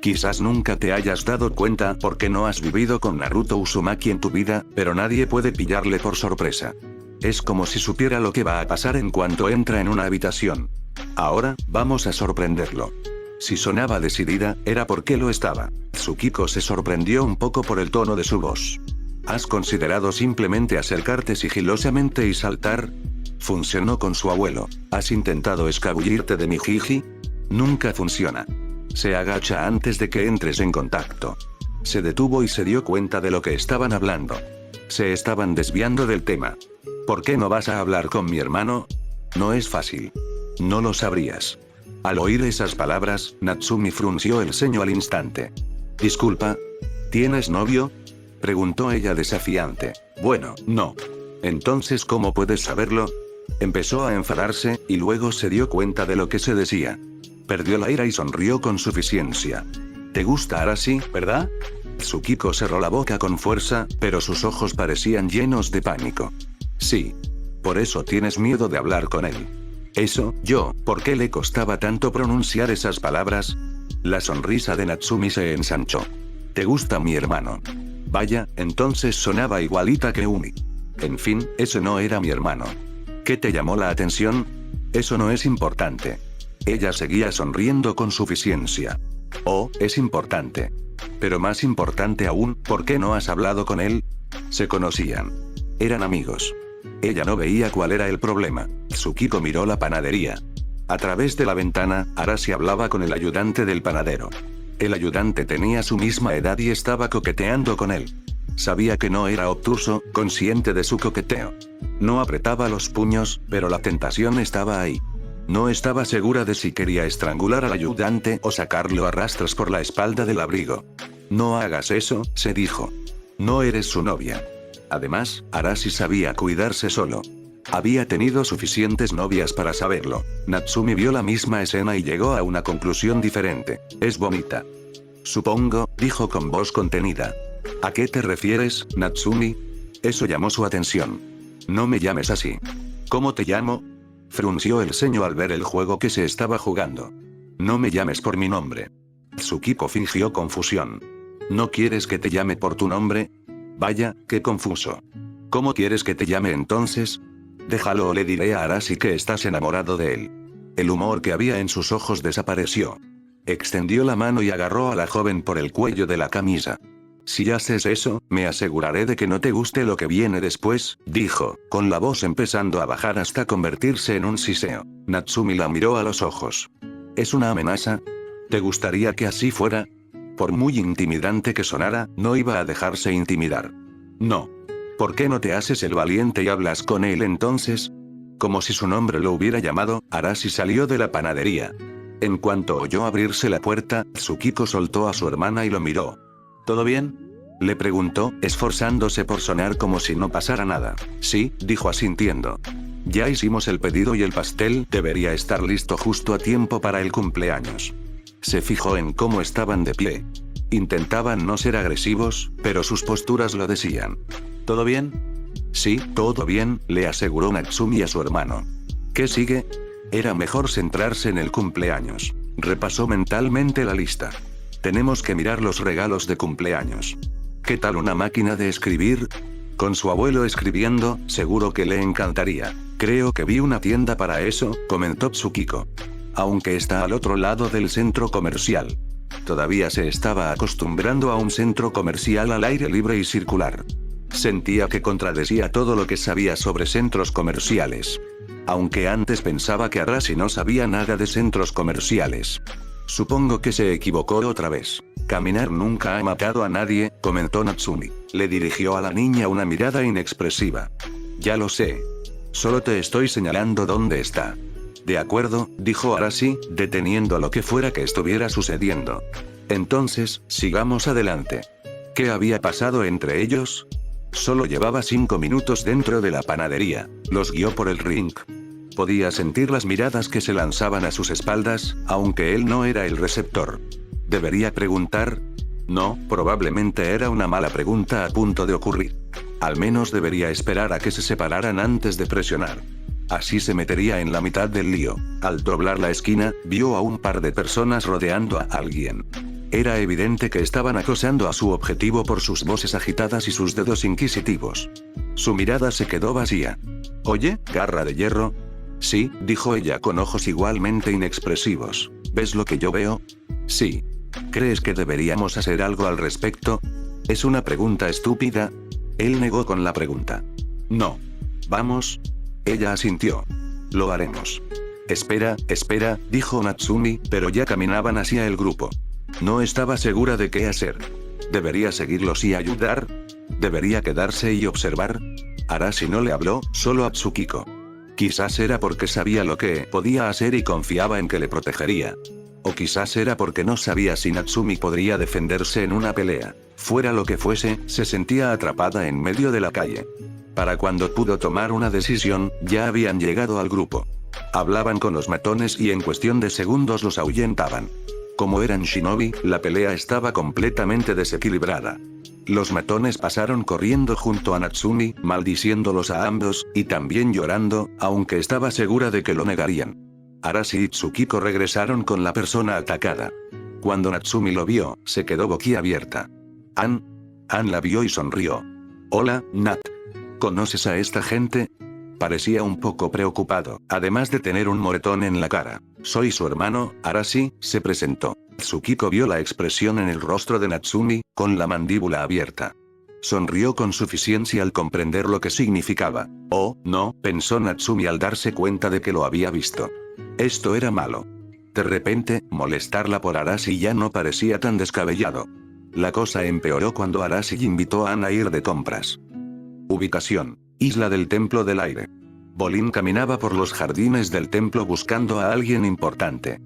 Quizás nunca te hayas dado cuenta porque no has vivido con Naruto Uzumaki en tu vida, pero nadie puede pillarle por sorpresa. Es como si supiera lo que va a pasar en cuanto entra en una habitación. Ahora, vamos a sorprenderlo. Si sonaba decidida, era porque lo estaba. Tsukiko se sorprendió un poco por el tono de su voz. ¿Has considerado simplemente acercarte sigilosamente y saltar? Funcionó con su abuelo. ¿Has intentado escabullirte de mi jiji? Nunca funciona. Se agacha antes de que entres en contacto. Se detuvo y se dio cuenta de lo que estaban hablando. Se estaban desviando del tema. ¿Por qué no vas a hablar con mi hermano? No es fácil. No lo sabrías. Al oír esas palabras, Natsumi frunció el ceño al instante. Disculpa. ¿Tienes novio? Preguntó ella desafiante. Bueno, no. Entonces, ¿cómo puedes saberlo? Empezó a enfadarse, y luego se dio cuenta de lo que se decía. Perdió la ira y sonrió con suficiencia. ¿Te gusta Arashi, verdad? Tsukiko cerró la boca con fuerza, pero sus ojos parecían llenos de pánico. Sí. Por eso tienes miedo de hablar con él. Eso, ¿por qué le costaba tanto pronunciar esas palabras? La sonrisa de Natsumi se ensanchó. ¿Te gusta mi hermano? Vaya, entonces sonaba igualita que Umi. En fin, ese no era mi hermano. ¿Qué te llamó la atención? Eso no es importante. Ella seguía sonriendo con suficiencia. Oh, es importante. Pero más importante aún, ¿por qué no has hablado con él? Se conocían. Eran amigos. Ella no veía cuál era el problema. Tsukiko miró la panadería. A través de la ventana, Arashi hablaba con el ayudante del panadero. El ayudante tenía su misma edad y estaba coqueteando con él. Sabía que no era obtuso, consciente de su coqueteo. No apretaba los puños, pero la tentación estaba ahí. No estaba segura de si quería estrangular al ayudante o sacarlo a rastros por la espalda del abrigo. No hagas eso, se dijo. No eres su novia. Además, Arashi sabía cuidarse solo. Había tenido suficientes novias para saberlo. Natsumi vio la misma escena y llegó a una conclusión diferente. Es bonita. Supongo, dijo con voz contenida. ¿A qué te refieres, Natsumi? Eso llamó su atención. No me llames así. ¿Cómo te llamo? Frunció el ceño al ver el juego que se estaba jugando. No me llames por mi nombre. Tsukiko fingió confusión. ¿No quieres que te llame por tu nombre? Vaya, qué confuso. ¿Cómo quieres que te llame entonces? Déjalo o le diré a Arashi que estás enamorado de él. El humor que había en sus ojos desapareció. Extendió la mano y agarró a la joven por el cuello de la camisa. Si haces eso, me aseguraré de que no te guste lo que viene después, dijo, con la voz empezando a bajar hasta convertirse en un siseo. Natsumi la miró a los ojos. ¿Es una amenaza? ¿Te gustaría que así fuera? Por muy intimidante que sonara, no iba a dejarse intimidar. No. ¿Por qué no te haces el valiente y hablas con él entonces? Como si su nombre lo hubiera llamado, Arashi salió de la panadería. En cuanto oyó abrirse la puerta, Tsukiko soltó a su hermana y lo miró. ¿Todo bien? Le preguntó, esforzándose por sonar como si no pasara nada. Sí, dijo asintiendo. Ya hicimos el pedido y el pastel debería estar listo justo a tiempo para el cumpleaños. Se fijó en cómo estaban de pie. Intentaban no ser agresivos, pero sus posturas lo decían. ¿Todo bien? Sí, todo bien, le aseguró Natsumi a su hermano. ¿Qué sigue? Era mejor centrarse en el cumpleaños. Repasó mentalmente la lista. Tenemos que mirar los regalos de cumpleaños. ¿Qué tal una máquina de escribir? Con su abuelo escribiendo, seguro que le encantaría. Creo que vi una tienda para eso, comentó Tsukiko. Aunque está al otro lado del centro comercial. Todavía se estaba acostumbrando a un centro comercial al aire libre y circular. Sentía que contradecía todo lo que sabía sobre centros comerciales. Aunque antes pensaba que Arashi no sabía nada de centros comerciales. Supongo que se equivocó otra vez. Caminar nunca ha matado a nadie, comentó Natsumi. Le dirigió a la niña una mirada inexpresiva. Ya lo sé. Solo te estoy señalando dónde está. De acuerdo, dijo Arashi, deteniendo lo que fuera que estuviera sucediendo. Entonces, sigamos adelante. ¿Qué había pasado entre ellos? Solo llevaba 5 minutos dentro de la panadería. Los guió por el ring. Podía sentir las miradas que se lanzaban a sus espaldas, aunque él no era el receptor. ¿Debería preguntar? No, probablemente era una mala pregunta a punto de ocurrir. Al menos debería esperar a que se separaran antes de presionar. Así se metería en la mitad del lío. Al doblar la esquina, vio a un par de personas rodeando a alguien. Era evidente que estaban acosando a su objetivo por sus voces agitadas y sus dedos inquisitivos. Su mirada se quedó vacía. «Oye, garra de hierro». «Sí», dijo ella con ojos igualmente inexpresivos. «¿Ves lo que yo veo?» «Sí». «¿Crees que deberíamos hacer algo al respecto?» «Es una pregunta estúpida». Él negó con la pregunta. «No». «Vamos». Ella asintió. «Lo haremos». Espera, dijo Natsumi, pero ya caminaban hacia el grupo. No estaba segura de qué hacer. ¿Debería seguirlos y ayudar? ¿Debería quedarse y observar? Arashi no le habló, solo a Tsukiko. Quizás era porque sabía lo que podía hacer y confiaba en que le protegería. O quizás era porque no sabía si Natsumi podría defenderse en una pelea. Fuera lo que fuese, se sentía atrapada en medio de la calle. Para cuando pudo tomar una decisión, ya habían llegado al grupo. Hablaban con los matones y en cuestión de segundos los ahuyentaban. Como eran shinobi, la pelea estaba completamente desequilibrada. Los matones pasaron corriendo junto a Natsumi, maldiciéndolos a ambos, y también llorando, aunque estaba segura de que lo negarían. Arashi y Tsukiko regresaron con la persona atacada. Cuando Natsumi lo vio, se quedó boquiabierta. Ann la vio y sonrió. «Hola, Nat. ¿Conoces a esta gente?» Parecía un poco preocupado, además de tener un moretón en la cara. «Soy su hermano, Arashi», se presentó. Tsukiko vio la expresión en el rostro de Natsumi, con la mandíbula abierta. Sonrió con suficiencia al comprender lo que significaba. «Oh, no», pensó Natsumi al darse cuenta de que lo había visto. Esto era malo. De repente, molestarla por Arashi ya no parecía tan descabellado. La cosa empeoró cuando Arashi invitó a Ann a ir de compras. Ubicación: Isla del Templo del Aire. Bolin caminaba por los jardines del templo buscando a alguien importante.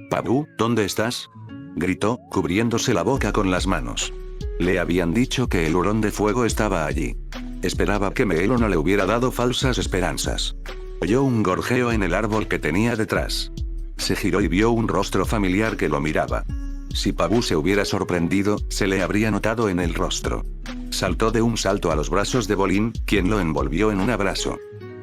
«Pabu, ¿dónde estás?», gritó, cubriéndose la boca con las manos. Le habían dicho que el hurón de fuego estaba allí. Esperaba que Meelo no le hubiera dado falsas esperanzas. Oyó un gorjeo en el árbol que tenía detrás. Se giró y vio un rostro familiar que lo miraba. Si Pabu se hubiera sorprendido, se le habría notado en el rostro. Saltó de un salto a los brazos de Bolin, quien lo envolvió en un abrazo.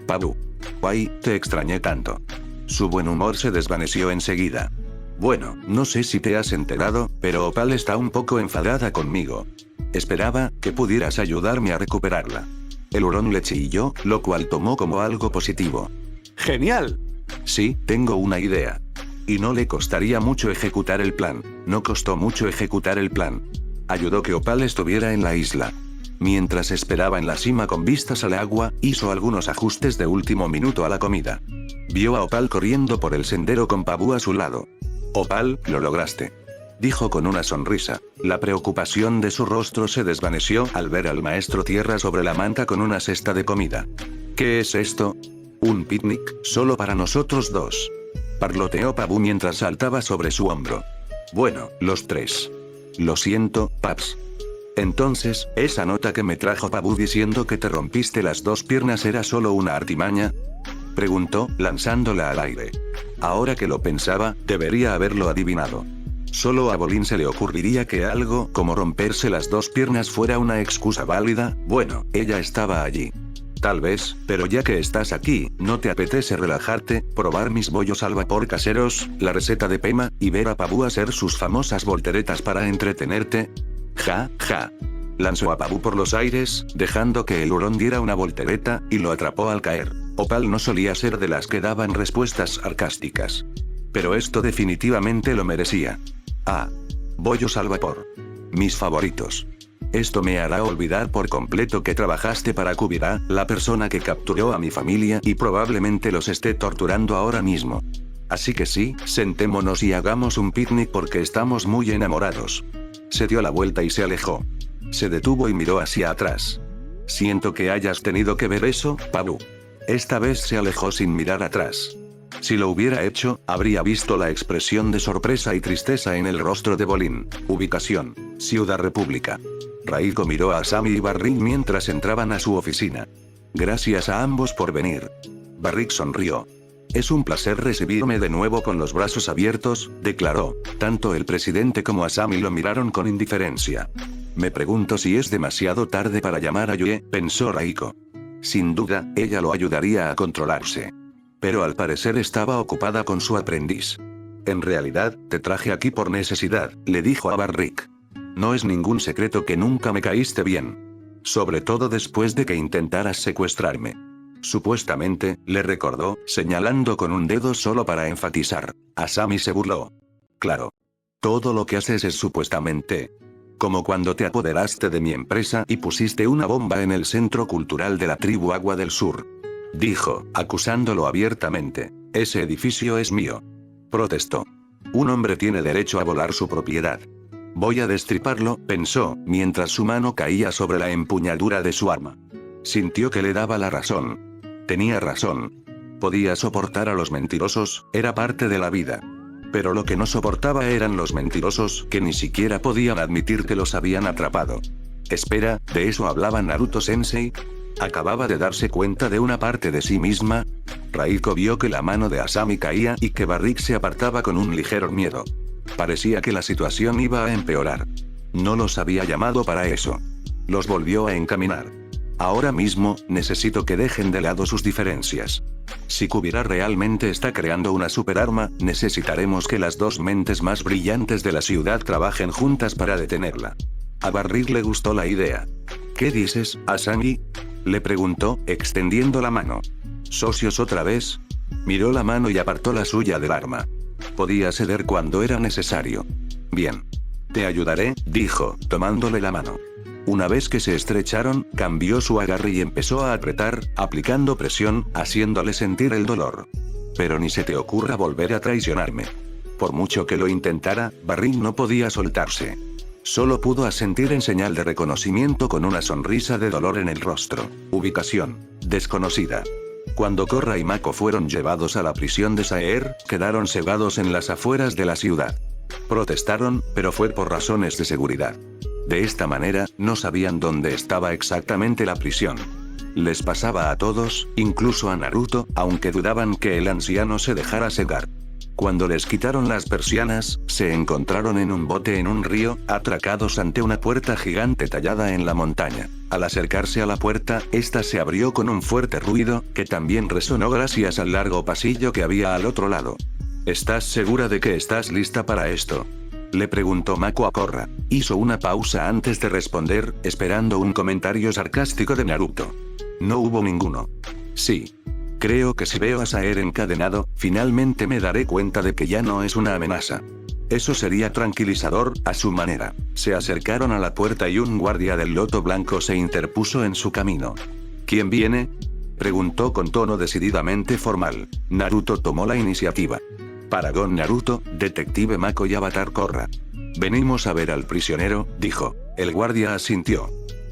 «Pabu. Ay, te extrañé tanto». Su buen humor se desvaneció enseguida. «Bueno, no sé si te has enterado, pero Opal está un poco enfadada conmigo. Esperaba que pudieras ayudarme a recuperarla». El hurón le chilló, lo cual tomó como algo positivo. «¡Genial!» «Sí, tengo una idea. Y no le costaría mucho ejecutar el plan». No costó mucho ejecutar el plan. Ayudó que Opal estuviera en la isla. Mientras esperaba en la cima con vistas al agua, hizo algunos ajustes de último minuto a la comida. Vio a Opal corriendo por el sendero con Pabu a su lado. «Opal, lo lograste», dijo con una sonrisa. La preocupación de su rostro se desvaneció al ver al maestro tierra sobre la manta con una cesta de comida. «¿Qué es esto?» «Un picnic, solo para nosotros dos», parloteó Pabu mientras saltaba sobre su hombro. «Bueno, los tres». «Lo siento, Paps». «Entonces, esa nota que me trajo Pabu diciendo que te rompiste las 2 piernas era solo una artimaña», preguntó, lanzándola al aire. Ahora que lo pensaba, debería haberlo adivinado. Solo a Bolin se le ocurriría que algo como romperse las 2 piernas fuera una excusa válida. Bueno, ella estaba allí. Tal vez, pero ya que estás aquí, ¿no te apetece relajarte, probar mis bollos al vapor caseros, la receta de Pema, y ver a Pabu hacer sus famosas volteretas para entretenerte? Ja, ja. Lanzó a Pabu por los aires, dejando que el hurón diera una voltereta, y lo atrapó al caer. Opal no solía ser de las que daban respuestas sarcásticas. Pero esto definitivamente lo merecía. Ah. Bollos al vapor. Mis favoritos. Esto me hará olvidar por completo que trabajaste para Kubira, la persona que capturó a mi familia y probablemente los esté torturando ahora mismo. Así que sí, sentémonos y hagamos un picnic porque estamos muy enamorados. Se dio la vuelta y se alejó. Se detuvo y miró hacia atrás. Siento que hayas tenido que ver eso, Pabu. Esta vez se alejó sin mirar atrás. Si lo hubiera hecho, habría visto la expresión de sorpresa y tristeza en el rostro de Bolin. Ubicación: Ciudad República. Raiko miró a Asami y Barrick mientras entraban a su oficina. Gracias a ambos por venir. Barrick sonrió. Es un placer recibirme de nuevo con los brazos abiertos, declaró. Tanto el presidente como Asami lo miraron con indiferencia. Me pregunto si es demasiado tarde para llamar a Yue, pensó Raiko. Sin duda, ella lo ayudaría a controlarse. Pero al parecer estaba ocupada con su aprendiz. En realidad, te traje aquí por necesidad, le dijo a Barrick. No es ningún secreto que nunca me caíste bien. Sobre todo después de que intentaras secuestrarme. Supuestamente, le recordó, señalando con un dedo solo para enfatizar. Asami se burló. Claro. Todo lo que haces es supuestamente. Como cuando te apoderaste de mi empresa y pusiste una bomba en el centro cultural de la tribu Agua del Sur. Dijo, acusándolo abiertamente. Ese edificio es mío. Protestó. Un hombre tiene derecho a volar su propiedad. Voy a destriparlo, pensó, mientras su mano caía sobre la empuñadura de su arma. Sintió que le daba la razón. Tenía razón. Podía soportar a los mentirosos, era parte de la vida. Pero lo que no soportaba eran los mentirosos, que ni siquiera podían admitir que los habían atrapado. Espera, ¿de eso hablaba Naruto-sensei? ¿Acababa de darse cuenta de una parte de sí misma? Raiko vio que la mano de Asami caía y que Barrick se apartaba con un ligero miedo. Parecía que la situación iba a empeorar. No los había llamado para eso. Los volvió a encaminar. Ahora mismo, necesito que dejen de lado sus diferencias. Si Kubira realmente está creando una superarma, necesitaremos que las dos mentes más brillantes de la ciudad trabajen juntas para detenerla. A Barrick le gustó la idea. ¿Qué dices, Asami? Le preguntó, extendiendo la mano. ¿Socios otra vez? Miró la mano y apartó la suya del arma. Podía ceder cuando era necesario. Bien. Te ayudaré, dijo, tomándole la mano. Una vez que se estrecharon, cambió su agarre y empezó a apretar, aplicando presión, haciéndole sentir el dolor. Pero ni se te ocurra volver a traicionarme. Por mucho que lo intentara, Barrick no podía soltarse. Solo pudo asentir en señal de reconocimiento con una sonrisa de dolor en el rostro. Ubicación: desconocida. Cuando Korra y Mako fueron llevados a la prisión de Saer, quedaron cegados en las afueras de la ciudad. Protestaron, pero fue por razones de seguridad. De esta manera, no sabían dónde estaba exactamente la prisión. Les pasaba a todos, incluso a Naruto, aunque dudaban que el anciano se dejara cegar. Cuando les quitaron las persianas, se encontraron en un bote en un río, atracados ante una puerta gigante tallada en la montaña. Al acercarse a la puerta, esta se abrió con un fuerte ruido, que también resonó gracias al largo pasillo que había al otro lado. ¿Estás segura de que estás lista para esto?, le preguntó Mako a Korra. Hizo una pausa antes de responder, esperando un comentario sarcástico de Naruto. No hubo ninguno. Sí. Creo que si veo a Saer encadenado, finalmente me daré cuenta de que ya no es una amenaza. Eso sería tranquilizador, a su manera. Se acercaron a la puerta y un guardia del loto blanco se interpuso en su camino. ¿Quién viene?, preguntó con tono decididamente formal. Naruto tomó la iniciativa. Paragón Naruto, Detective Mako y Avatar Korra. Venimos a ver al prisionero, dijo. El guardia asintió.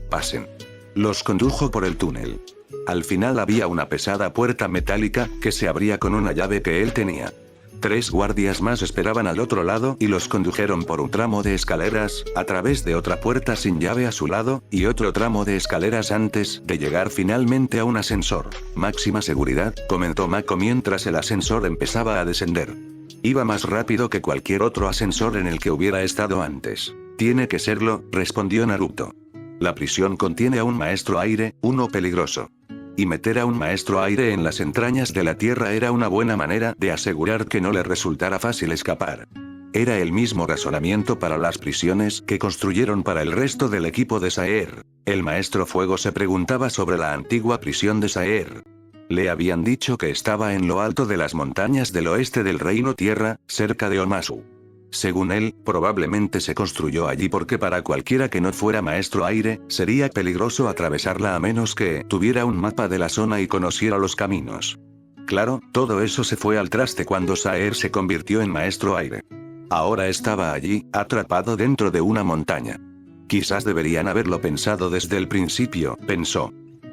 Pasen. Los condujo por el túnel. Al final había una pesada puerta metálica, que se abría con una llave que él tenía. 3 guardias más esperaban al otro lado y los condujeron por un tramo de escaleras, a través de otra puerta sin llave a su lado, y otro tramo de escaleras antes de llegar finalmente a un ascensor. Máxima seguridad, comentó Mako mientras el ascensor empezaba a descender. Iba más rápido que cualquier otro ascensor en el que hubiera estado antes. Tiene que serlo, respondió Naruto. La prisión contiene a un maestro aire, uno peligroso. y meter a un maestro aire en las entrañas de la Tierra era una buena manera de asegurar que no le resultara fácil escapar. Era el mismo razonamiento para las prisiones que construyeron para el resto del equipo de Saer. El maestro Fuego se preguntaba sobre la antigua prisión de Saer. Le habían dicho que estaba en lo alto de las montañas del oeste del Reino Tierra, cerca de Omasu. Según él, probablemente se construyó allí porque para cualquiera que no fuera maestro aire, sería peligroso atravesarla a menos que tuviera un mapa de la zona y conociera los caminos. Claro, todo eso se fue al traste cuando Saer se convirtió en maestro aire. Ahora estaba allí, atrapado dentro de una montaña. Quizás deberían haberlo pensado desde el principio, pensó.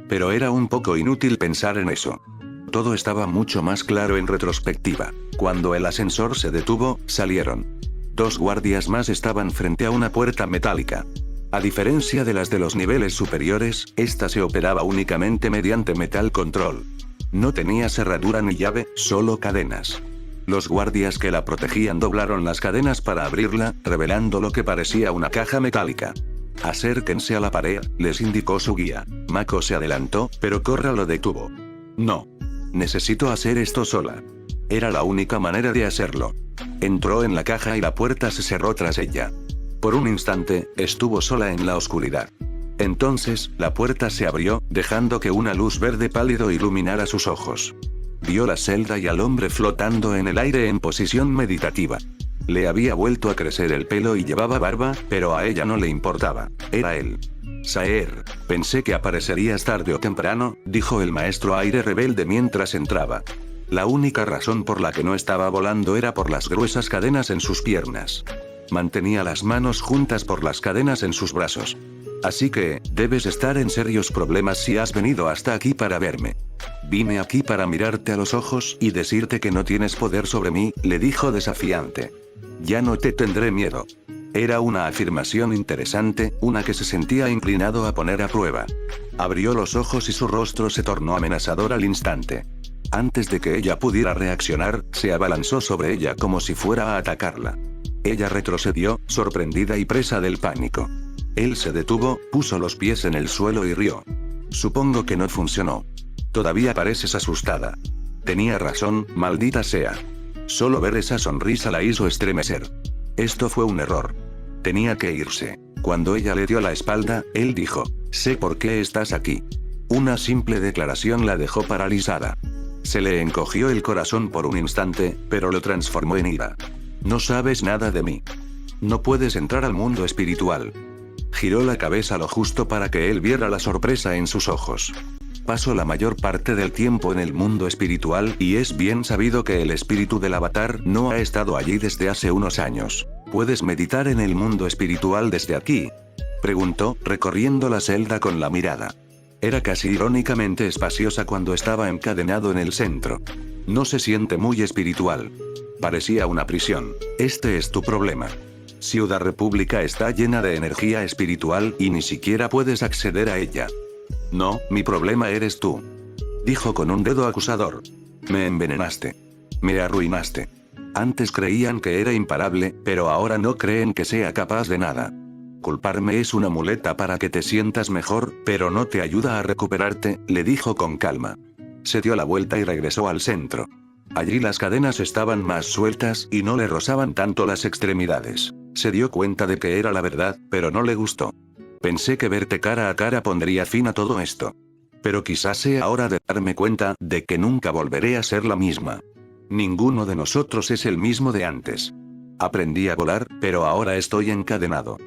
Pero era un poco inútil pensar en eso. Todo estaba mucho más claro en retrospectiva. Cuando el ascensor se detuvo, salieron. 2 guardias más estaban frente a una puerta metálica. A diferencia de las de los niveles superiores, esta se operaba únicamente mediante metal control. No tenía cerradura ni llave, solo cadenas. Los guardias que la protegían doblaron las cadenas para abrirla, revelando lo que parecía una caja metálica. Acérquense a la pared, les indicó su guía. Mako se adelantó, pero Korra lo detuvo. No. Necesito hacer esto sola. Era la única manera de hacerlo. Entró en la caja y la puerta se cerró tras ella. Por un instante, estuvo sola en la oscuridad. Entonces, la puerta se abrió, dejando que una luz verde pálido iluminara sus ojos. Vio la celda y al hombre flotando en el aire en posición meditativa. Le había vuelto a crecer el pelo y llevaba barba, pero a ella no le importaba. Era él. Saer, pensé que aparecerías tarde o temprano, dijo el maestro aire rebelde mientras entraba. La única razón por la que no estaba volando era por las gruesas cadenas en sus piernas. Mantenía las manos juntas por las cadenas en sus brazos. Así que, debes estar en serios problemas si has venido hasta aquí para verme. Vine aquí para mirarte a los ojos y decirte que no tienes poder sobre mí, le dijo desafiante. Ya no te tendré miedo. Era una afirmación interesante, una que se sentía inclinado a poner a prueba. Abrió los ojos y su rostro se tornó amenazador al instante. Antes de que ella pudiera reaccionar, se abalanzó sobre ella como si fuera a atacarla. Ella retrocedió, sorprendida y presa del pánico. Él se detuvo, puso los pies en el suelo y rió. Supongo que no funcionó. Todavía pareces asustada. Tenía razón, maldita sea. Solo ver esa sonrisa la hizo estremecer. Esto fue un error. Tenía que irse. Cuando ella le dio la espalda, él dijo, sé por qué estás aquí. Una simple declaración la dejó paralizada. Se le encogió el corazón por un instante, pero lo transformó en ira. No sabes nada de mí. No puedes entrar al mundo espiritual. Giró la cabeza lo justo para que él viera la sorpresa en sus ojos. Paso la mayor parte del tiempo en el mundo espiritual y es bien sabido que el espíritu del avatar no ha estado allí desde hace unos años. ¿Puedes meditar en el mundo espiritual desde aquí?, preguntó, recorriendo la celda con la mirada. Era casi irónicamente espaciosa cuando estaba encadenado en el centro. No se siente muy espiritual. Parecía una prisión. Este es tu problema. Ciudad República está llena de energía espiritual y ni siquiera puedes acceder a ella. No, mi problema eres tú. Dijo con un dedo acusador. Me envenenaste. Me arruinaste. Antes creían que era imparable, pero ahora no creen que sea capaz de nada. Culparme es una muleta para que te sientas mejor, pero no te ayuda a recuperarte, le dijo con calma. Se dio la vuelta y regresó al centro. Allí las cadenas estaban más sueltas y no le rozaban tanto las extremidades. Se dio cuenta de que era la verdad, pero no le gustó. Pensé que verte cara a cara pondría fin a todo esto. Pero quizás sea hora de darme cuenta de que nunca volveré a ser la misma. Ninguno de nosotros es el mismo de antes. Aprendí a volar, pero ahora estoy encadenado.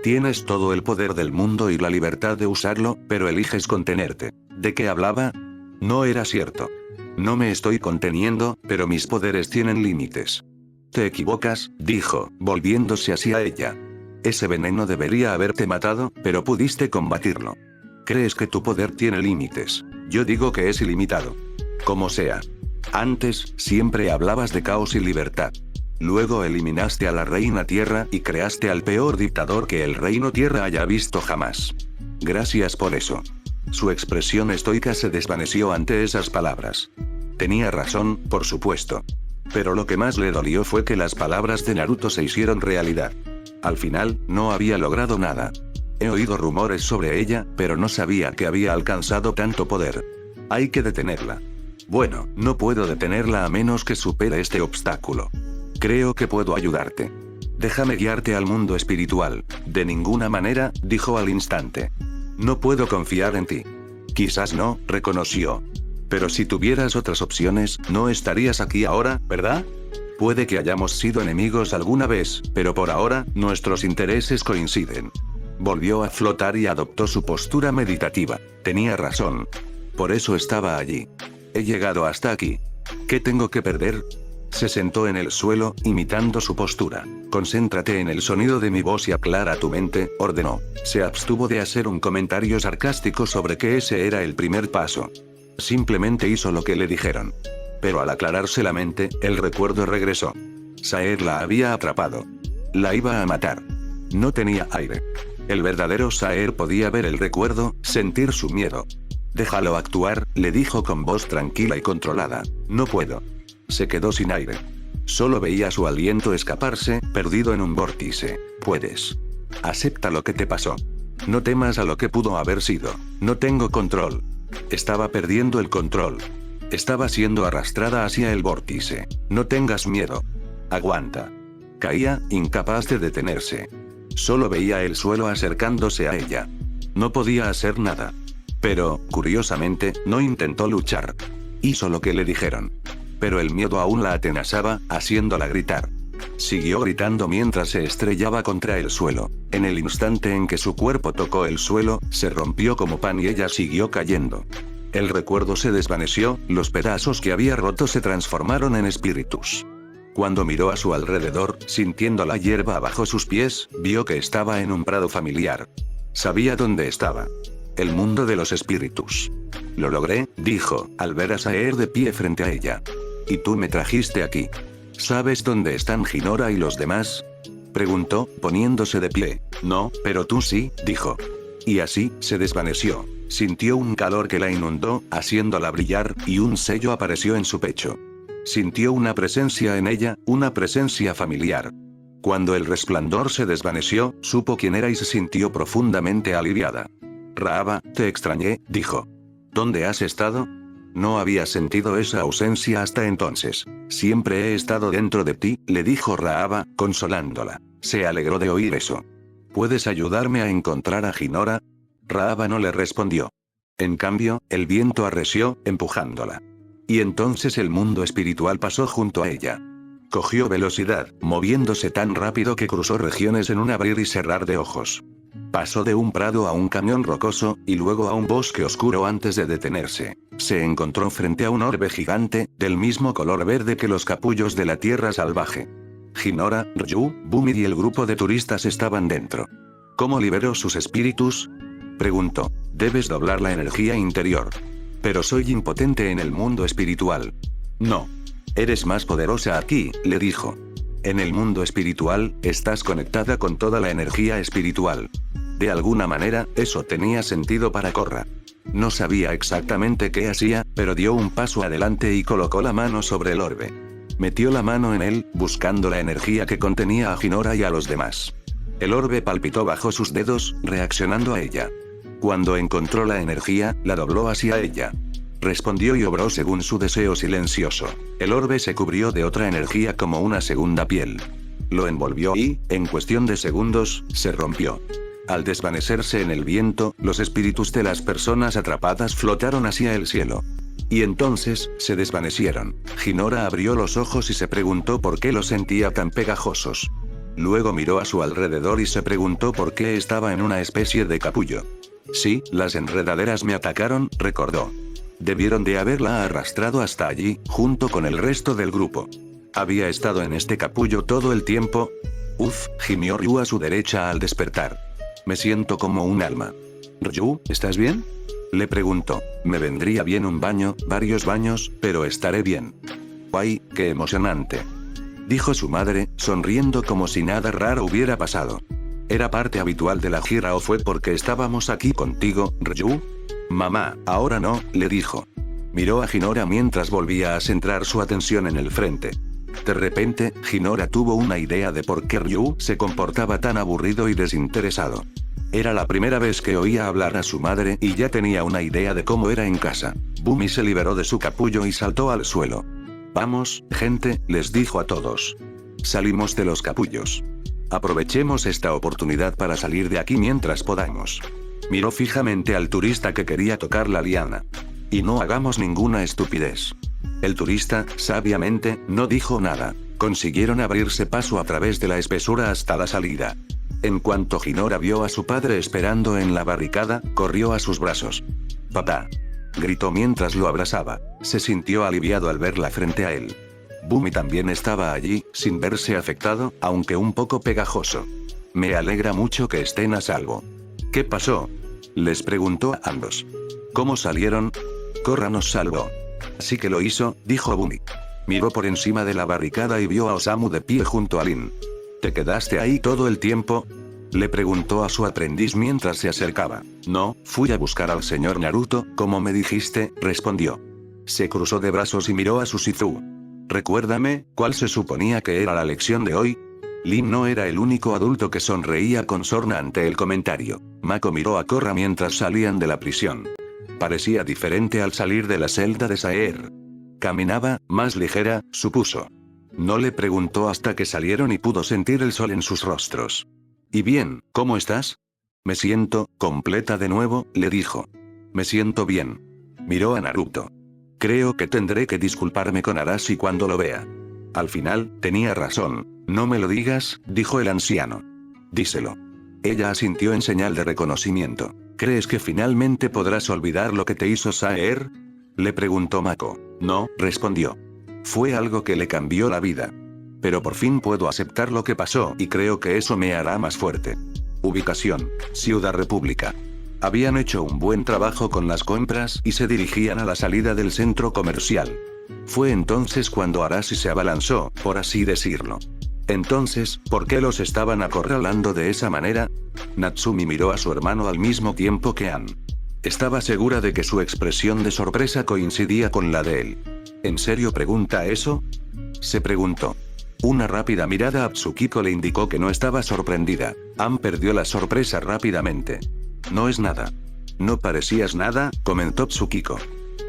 Tienes todo el poder del mundo y la libertad de usarlo, pero eliges contenerte. ¿De qué hablaba? No era cierto. No me estoy conteniendo, pero mis poderes tienen límites. Te equivocas, dijo, volviéndose hacia ella. Ese veneno debería haberte matado, pero pudiste combatirlo. Crees que tu poder tiene límites. Yo digo que es ilimitado. Como sea. Antes, siempre hablabas de caos y libertad. Luego eliminaste a la Reina Tierra y creaste al peor dictador que el Reino Tierra haya visto jamás. Gracias por eso. Su expresión estoica se desvaneció ante esas palabras. Tenía razón, por supuesto. Pero lo que más le dolió fue que las palabras de Naruto se hicieron realidad. Al final, no había logrado nada. He oído rumores sobre ella, pero no sabía que había alcanzado tanto poder. Hay que detenerla. Bueno, no puedo detenerla a menos que supere este obstáculo. Creo que puedo ayudarte. Déjame guiarte al mundo espiritual. De ninguna manera, dijo al instante. No puedo confiar en ti. Quizás no, reconoció. Pero si tuvieras otras opciones, no estarías aquí ahora, ¿verdad? Puede que hayamos sido enemigos alguna vez, pero por ahora, nuestros intereses coinciden. Volvió a flotar y adoptó su postura meditativa. Tenía razón. Por eso estaba allí. He llegado hasta aquí. ¿Qué tengo que perder? Se sentó en el suelo, imitando su postura. Concéntrate en el sonido de mi voz y aclara tu mente, ordenó. Se abstuvo de hacer un comentario sarcástico sobre que ese era el primer paso. Simplemente hizo lo que le dijeron. Pero al aclararse la mente, el recuerdo regresó. Saer la había atrapado. La iba a matar. No tenía aire. El verdadero Saer podía ver el recuerdo, sentir su miedo. Déjalo actuar, le dijo con voz tranquila y controlada. No puedo. Se quedó sin aire. Solo veía su aliento escaparse, perdido en un vórtice. Puedes. Acepta lo que te pasó. No temas a lo que pudo haber sido. No tengo control. Estaba perdiendo el control. Estaba siendo arrastrada hacia el vórtice. No tengas miedo. Aguanta. Caía, incapaz de detenerse. Solo veía el suelo acercándose a ella. No podía hacer nada. Pero, curiosamente, no intentó luchar. Hizo lo que le dijeron. Pero el miedo aún la atenazaba, haciéndola gritar. Siguió gritando mientras se estrellaba contra el suelo. En el instante en que su cuerpo tocó el suelo, se rompió como pan y ella siguió cayendo. El recuerdo se desvaneció, los pedazos que había roto se transformaron en espíritus. Cuando miró a su alrededor, sintiendo la hierba bajo sus pies, vio que estaba en un prado familiar. Sabía dónde estaba. El mundo de los espíritus. Lo logré, dijo, al ver a Saer de pie frente a ella. Y tú me trajiste aquí. ¿Sabes dónde están Hinora y los demás? Preguntó, poniéndose de pie. No, pero tú sí, dijo. Y así, se desvaneció. Sintió un calor que la inundó, haciéndola brillar, y un sello apareció en su pecho. Sintió una presencia en ella, una presencia familiar. Cuando el resplandor se desvaneció, supo quién era y se sintió profundamente aliviada. Raaba, te extrañé, dijo. ¿Dónde has estado? No había sentido esa ausencia hasta entonces. Siempre he estado dentro de ti, le dijo Raaba, consolándola. Se alegró de oír eso. ¿Puedes ayudarme a encontrar a Hinora? Raaba no le respondió. En cambio, el viento arreció, empujándola. Y entonces el mundo espiritual pasó junto a ella. Cogió velocidad, moviéndose tan rápido que cruzó regiones en un abrir y cerrar de ojos. Pasó de un prado a un cañón rocoso, y luego a un bosque oscuro antes de detenerse. Se encontró frente a un orbe gigante, del mismo color verde que los capullos de la tierra salvaje. Hinora, Ryu, Bumi y el grupo de turistas estaban dentro. ¿Cómo liberó sus espíritus? Preguntó. Debes doblar la energía interior. Pero soy impotente en el mundo espiritual. No. Eres más poderosa aquí, le dijo. En el mundo espiritual, estás conectada con toda la energía espiritual. De alguna manera, eso tenía sentido para Korra. No sabía exactamente qué hacía, pero dio un paso adelante y colocó la mano sobre el orbe. Metió la mano en él, buscando la energía que contenía a Hinora y a los demás. El orbe palpitó bajo sus dedos, reaccionando a ella. Cuando encontró la energía, la dobló hacia ella. Respondió y obró según su deseo silencioso. El orbe se cubrió de otra energía como una segunda piel. Lo envolvió y, en cuestión de segundos, se rompió. Al desvanecerse en el viento, los espíritus de las personas atrapadas flotaron hacia el cielo. Y entonces, se desvanecieron. Hinora abrió los ojos y se preguntó por qué los sentía tan pegajosos. Luego miró a su alrededor y se preguntó por qué estaba en una especie de capullo. Sí, las enredaderas me atacaron, recordó. Debieron de haberla arrastrado hasta allí, junto con el resto del grupo. ¿Había estado en este capullo todo el tiempo? Uf, gimió Ryu a su derecha al despertar. Me siento como un alma. Ryu, ¿estás bien? Le preguntó. Me vendría bien un baño, varios baños, pero estaré bien. ¡Ay, qué emocionante! Dijo su madre, sonriendo como si nada raro hubiera pasado. ¿Era parte habitual de la gira o fue porque estábamos aquí contigo, Ryu? Mamá, ahora no, le dijo. Miró a Hinora mientras volvía a centrar su atención en el frente. De repente, Hinora tuvo una idea de por qué Ryu se comportaba tan aburrido y desinteresado. Era la primera vez que oía hablar a su madre y ya tenía una idea de cómo era en casa. Bumi se liberó de su capullo y saltó al suelo. Vamos, gente, les dijo a todos. Salimos de los capullos. Aprovechemos esta oportunidad para salir de aquí mientras podamos. Miró fijamente al turista que quería tocar la liana. Y no hagamos ninguna estupidez. El turista, sabiamente, no dijo nada. Consiguieron abrirse paso a través de la espesura hasta la salida. En cuanto Hinora vio a su padre esperando en la barricada, corrió a sus brazos. «Papá», gritó mientras lo abrazaba. Se sintió aliviado al verla frente a él. Bumi también estaba allí, sin verse afectado, aunque un poco pegajoso. «Me alegra mucho que estén a salvo». «¿Qué pasó?», les preguntó a ambos. «¿Cómo salieron?». «Korra nos salvó». «Sí que lo hizo», dijo Bumi. Miró por encima de la barricada y vio a Osamu de pie junto a Lin. ¿Te quedaste ahí todo el tiempo?, le preguntó a su aprendiz mientras se acercaba. «No, fui a buscar al señor Naruto, como me dijiste», respondió. Se cruzó de brazos y miró a Sushitsu. «Recuérdame, ¿cuál se suponía que era la lección de hoy?». Lin no era el único adulto que sonreía con sorna ante el comentario. Mako miró a Korra mientras salían de la prisión. Parecía diferente al salir de la celda de Saer. Caminaba, más ligera, supuso. No le preguntó hasta que salieron y pudo sentir el sol en sus rostros. «¿Y bien, cómo estás?». «Me siento completa de nuevo», le dijo. «Me siento bien». Miró a Naruto. «Creo que tendré que disculparme con Arashi cuando lo vea». Al final, tenía razón. «No me lo digas», dijo el anciano. «Díselo». Ella asintió en señal de reconocimiento. «¿Crees que finalmente podrás olvidar lo que te hizo Saer?», le preguntó Mako. «No», respondió. «Fue algo que le cambió la vida. Pero por fin puedo aceptar lo que pasó y creo que eso me hará más fuerte». Ubicación: Ciudad República. Habían hecho un buen trabajo con las compras y se dirigían a la salida del centro comercial. Fue entonces cuando Arashi se abalanzó, por así decirlo. Entonces, ¿por qué los estaban acorralando de esa manera? Natsumi miró a su hermano al mismo tiempo que Ann. Estaba segura de que su expresión de sorpresa coincidía con la de él. ¿En serio pregunta eso?, se preguntó. Una rápida mirada a Tsukiko le indicó que no estaba sorprendida. Ann perdió la sorpresa rápidamente. «No es nada». «No parecías nada», comentó Tsukiko.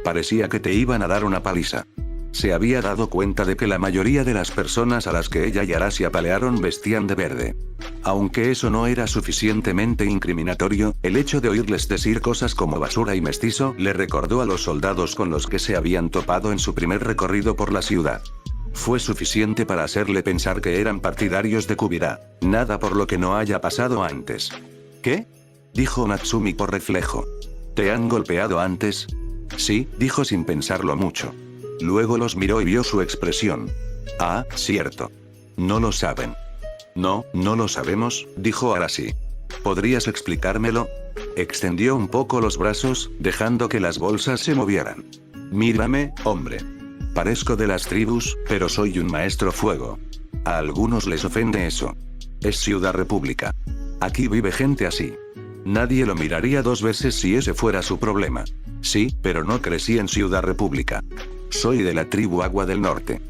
«Parecía que te iban a dar una paliza». Se había dado cuenta de que la mayoría de las personas a las que ella y Arashi apalearon vestían de verde. Aunque eso no era suficientemente incriminatorio, el hecho de oírles decir cosas como basura y mestizo le recordó a los soldados con los que se habían topado en su primer recorrido por la ciudad. Fue suficiente para hacerle pensar que eran partidarios de Kubira, nada por lo que no haya pasado antes. «¿Qué?», dijo Natsumi por reflejo. «¿Te han golpeado antes?». «Sí», dijo sin pensarlo mucho. Luego los miró y vio su expresión. «Ah, cierto. No lo saben». «No, no lo sabemos», dijo Arashi. «¿Podrías explicármelo?». Extendió un poco los brazos, dejando que las bolsas se movieran. «Mírame, hombre. Parezco de las tribus, pero soy un maestro fuego. A algunos les ofende eso. Es Ciudad República. Aquí vive gente así. Nadie lo miraría dos veces si ese fuera su problema. Sí, pero no crecí en Ciudad República. Soy de la tribu Agua del Norte».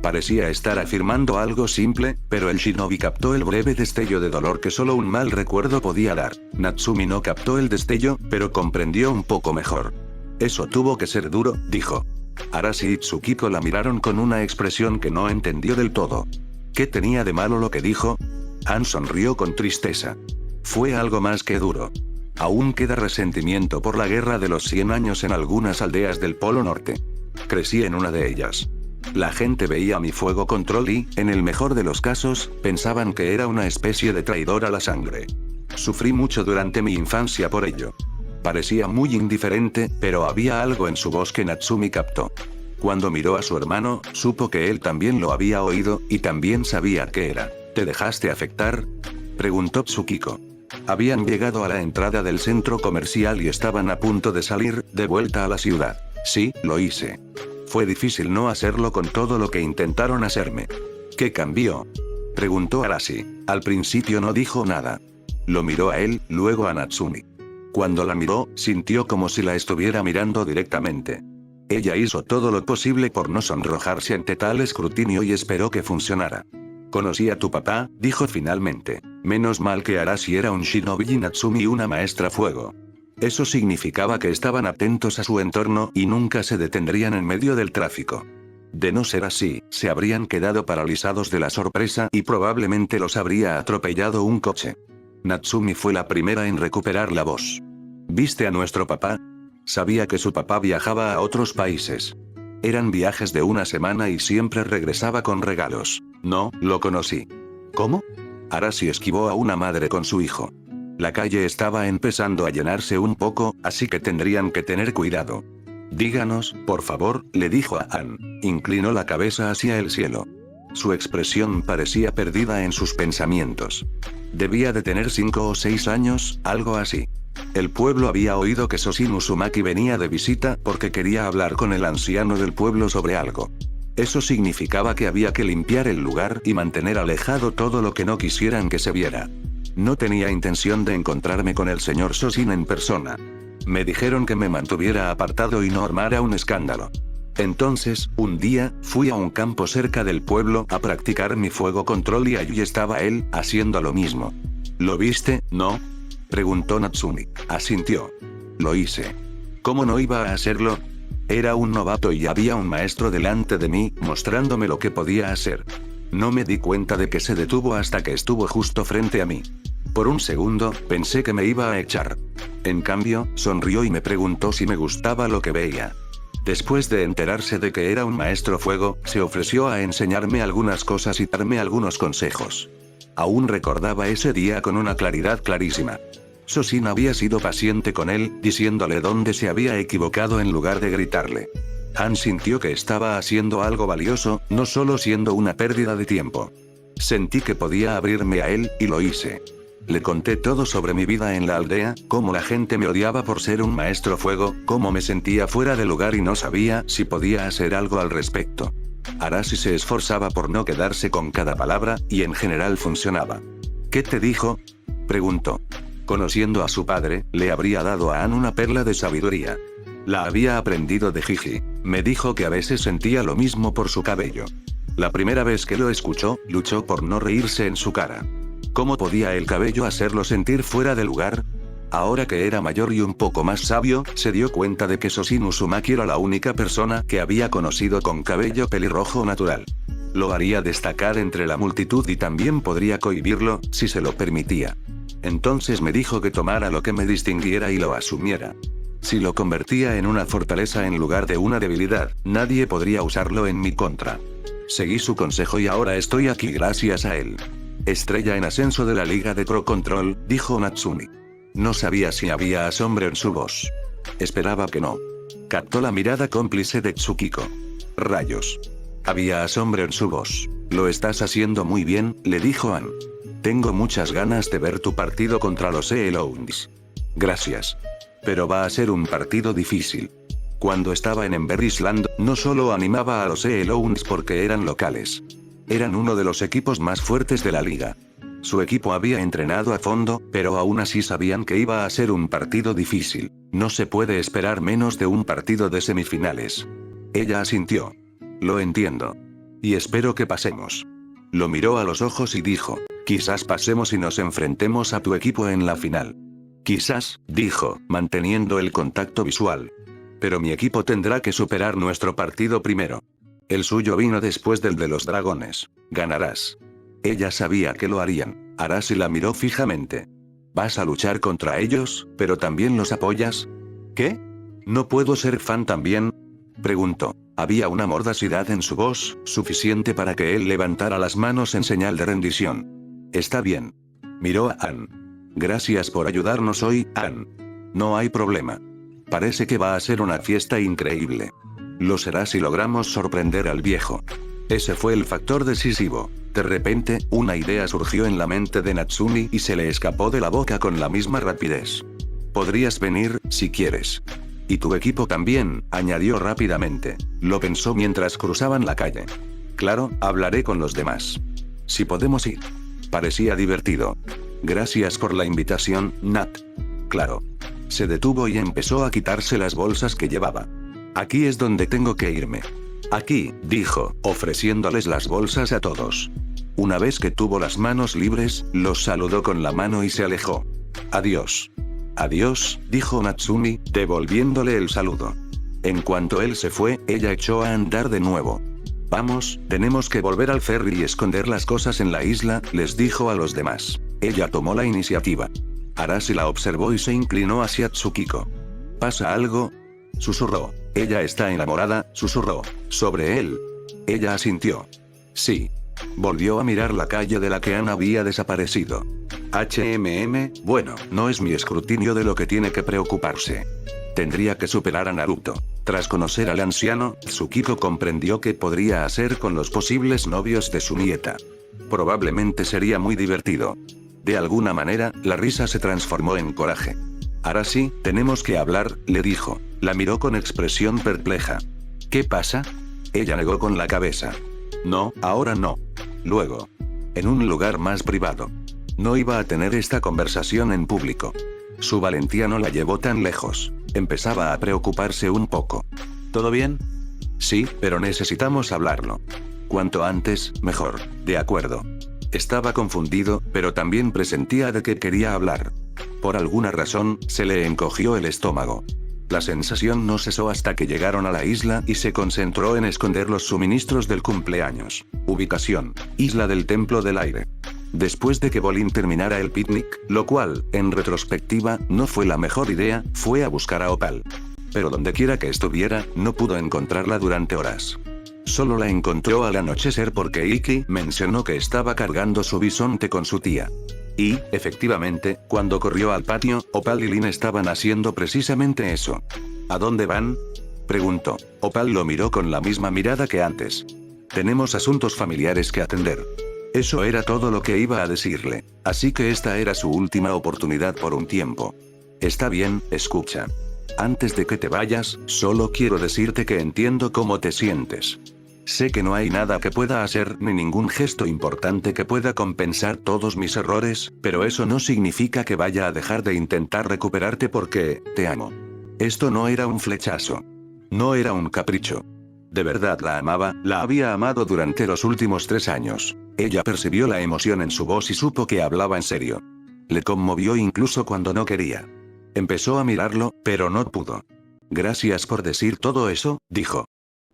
Parecía estar afirmando algo simple, pero el shinobi captó el breve destello de dolor que solo un mal recuerdo podía dar. Natsumi no captó el destello, pero comprendió un poco mejor. «Eso tuvo que ser duro», dijo. Arashi y Tsukiko la miraron con una expresión que no entendió del todo. ¿Qué tenía de malo lo que dijo? Ann sonrió con tristeza. «Fue algo más que duro. Aún queda resentimiento por la guerra de los 100 años en algunas aldeas del Polo Norte. Crecí en una de ellas. La gente veía mi fuego control y, en el mejor de los casos, pensaban que era una especie de traidor a la sangre. Sufrí mucho durante mi infancia por ello». Parecía muy indiferente, pero había algo en su voz que Natsumi captó. Cuando miró a su hermano, supo que él también lo había oído, y también sabía qué era. «¿Te dejaste afectar?», preguntó Tsukiko. Habían llegado a la entrada del centro comercial y estaban a punto de salir, de vuelta a la ciudad. «Sí, lo hice. Fue difícil no hacerlo con todo lo que intentaron hacerme». «¿Qué cambió?», preguntó Arashi. Al principio no dijo nada. Lo miró a él, luego a Natsumi. Cuando la miró, sintió como si la estuviera mirando directamente. Ella hizo todo lo posible por no sonrojarse ante tal escrutinio y esperó que funcionara. «Conocí a tu papá», dijo finalmente. Menos mal que Arashi era un shinobi y Natsumi una maestra fuego. Eso significaba que estaban atentos a su entorno y nunca se detendrían en medio del tráfico. De no ser así, se habrían quedado paralizados de la sorpresa y probablemente los habría atropellado un coche. Natsumi fue la primera en recuperar la voz. ¿Viste a nuestro papá? Sabía que su papá viajaba a otros países. Eran viajes de una semana y siempre regresaba con regalos. No, lo conocí. ¿Cómo? Arashi esquivó a una madre con su hijo. La calle estaba empezando a llenarse un poco, así que tendrían que tener cuidado. Díganos, por favor, le dijo a Ann. Inclinó la cabeza hacia el cielo. Su expresión parecía perdida en sus pensamientos. Debía de tener 5 o 6 años, algo así. El pueblo había oído que Soshin Uzumaki venía de visita porque quería hablar con el anciano del pueblo sobre algo. Eso significaba que había que limpiar el lugar y mantener alejado todo lo que no quisieran que se viera. No tenía intención de encontrarme con el señor Soshin en persona. Me dijeron que me mantuviera apartado y no armara un escándalo. Entonces, un día, fui a un campo cerca del pueblo a practicar mi fuego control y allí estaba él, haciendo lo mismo. ¿Lo viste, no? Preguntó Natsumi. Asintió. Lo hice. ¿Cómo no iba a hacerlo? Era un novato y había un maestro delante de mí, mostrándome lo que podía hacer. No me di cuenta de que se detuvo hasta que estuvo justo frente a mí. Por un segundo, pensé que me iba a echar. En cambio, sonrió y me preguntó si me gustaba lo que veía. Después de enterarse de que era un maestro fuego, se ofreció a enseñarme algunas cosas y darme algunos consejos. Aún recordaba ese día con una claridad clarísima. Soshin había sido paciente con él, diciéndole dónde se había equivocado en lugar de gritarle. Han sintió que estaba haciendo algo valioso, no solo siendo una pérdida de tiempo. Sentí que podía abrirme a él, y lo hice. Le conté todo sobre mi vida en la aldea, cómo la gente me odiaba por ser un maestro fuego, cómo me sentía fuera de lugar y no sabía si podía hacer algo al respecto. Arashi se esforzaba por no quedarse con cada palabra, y en general funcionaba. ¿Qué te dijo? Preguntó. Conociendo a su padre, le habría dado a Ann una perla de sabiduría. La había aprendido de Gigi. Me dijo que a veces sentía lo mismo por su cabello. La primera vez que lo escuchó, luchó por no reírse en su cara. ¿Cómo podía el cabello hacerlo sentir fuera de lugar? Ahora que era mayor y un poco más sabio, se dio cuenta de que Soshin Uzumaki era la única persona que había conocido con cabello pelirrojo natural. Lo haría destacar entre la multitud y también podría cohibirlo, si se lo permitía. Entonces me dijo que tomara lo que me distinguiera y lo asumiera. Si lo convertía en una fortaleza en lugar de una debilidad, nadie podría usarlo en mi contra. Seguí su consejo y ahora estoy aquí gracias a él. Estrella en ascenso de la Liga de Pro Control, dijo Natsumi. No sabía si había asombro en su voz. Esperaba que no. Captó la mirada cómplice de Tsukiko. Rayos. Había asombro en su voz. Lo estás haciendo muy bien, le dijo Ann. Tengo muchas ganas de ver tu partido contra los Elounds. Gracias. Pero va a ser un partido difícil. Cuando estaba en Emberisland, no solo animaba a los Elounds porque eran locales. Eran uno de los equipos más fuertes de la liga. Su equipo había entrenado a fondo, pero aún así sabían que iba a ser un partido difícil. No se puede esperar menos de un partido de semifinales. Ella asintió. Lo entiendo. Y espero que pasemos. Lo miró a los ojos y dijo, quizás pasemos y nos enfrentemos a tu equipo en la final. Quizás, dijo, manteniendo el contacto visual. Pero mi equipo tendrá que superar nuestro partido primero. El suyo vino después del de los dragones. Ganarás. Ella sabía que lo harían. Arashi la miró fijamente. ¿Vas a luchar contra ellos, pero también los apoyas? ¿Qué? ¿No puedo ser fan también? Preguntó. Había una mordacidad en su voz, suficiente para que él levantara las manos en señal de rendición. Está bien. Miró a Ann. Gracias por ayudarnos hoy, Ann. No hay problema. Parece que va a ser una fiesta increíble. Lo será si logramos sorprender al viejo. Ese fue el factor decisivo. De repente, una idea surgió en la mente de Natsumi y se le escapó de la boca con la misma rapidez. Podrías venir, si quieres. Y tu equipo también, añadió rápidamente. Lo pensó mientras cruzaban la calle. Claro, hablaré con los demás. Si podemos ir. Parecía divertido. Gracias por la invitación, Nat. Claro. Se detuvo y empezó a quitarse las bolsas que llevaba. Aquí es donde tengo que irme. Aquí, dijo, ofreciéndoles las bolsas a todos. Una vez que tuvo las manos libres, los saludó con la mano y se alejó. Adiós. Adiós, dijo Natsumi, devolviéndole el saludo. En cuanto él se fue, ella echó a andar de nuevo. Vamos, tenemos que volver al ferry y esconder las cosas en la isla, les dijo a los demás. Ella tomó la iniciativa. Arashi la observó y se inclinó hacia Tsukiko. ¿Pasa algo?, susurró. Ella está enamorada, susurró. ¿Sobre él? Ella asintió. Sí. Volvió a mirar la calle de la que Anne había desaparecido. Bueno, no es mi escrutinio de lo que tiene que preocuparse. Tendría que superar a Naruto. Tras conocer al anciano, Tsukiko comprendió qué podría hacer con los posibles novios de su nieta. Probablemente sería muy divertido. De alguna manera, la risa se transformó en coraje. Arashi, tenemos que hablar, le dijo. La miró con expresión perpleja. ¿Qué pasa? Ella negó con la cabeza. No, ahora no. Luego. En un lugar más privado. No iba a tener esta conversación en público. Su valentía no la llevó tan lejos. Empezaba a preocuparse un poco. ¿Todo bien? Sí, pero necesitamos hablarlo. Cuanto antes, mejor. De acuerdo. Estaba confundido, pero también presentía de que quería hablar. Por alguna razón, se le encogió el estómago. La sensación no cesó hasta que llegaron a la isla y se concentró en esconder los suministros del cumpleaños. Ubicación: Isla del Templo del Aire. Después de que Bolin terminara el picnic, lo cual, en retrospectiva, no fue la mejor idea, fue a buscar a Opal. Pero dondequiera que estuviera, no pudo encontrarla durante horas. Solo la encontró al anochecer porque Iki mencionó que estaba cargando su bisonte con su tía. Y, efectivamente, cuando corrió al patio, Opal y Lin estaban haciendo precisamente eso. ¿A dónde van?, preguntó. Opal lo miró con la misma mirada que antes. Tenemos asuntos familiares que atender. Eso era todo lo que iba a decirle, así que esta era su última oportunidad por un tiempo. Está bien, escucha. Antes de que te vayas, solo quiero decirte que entiendo cómo te sientes. Sé que no hay nada que pueda hacer ni ningún gesto importante que pueda compensar todos mis errores, pero eso no significa que vaya a dejar de intentar recuperarte porque, te amo. Esto no era un flechazo. No era un capricho. De verdad la amaba, la había amado durante los últimos 3 años. Ella percibió la emoción en su voz y supo que hablaba en serio. Le conmovió incluso cuando no quería. Empezó a mirarlo, pero no pudo. Gracias por decir todo eso, dijo.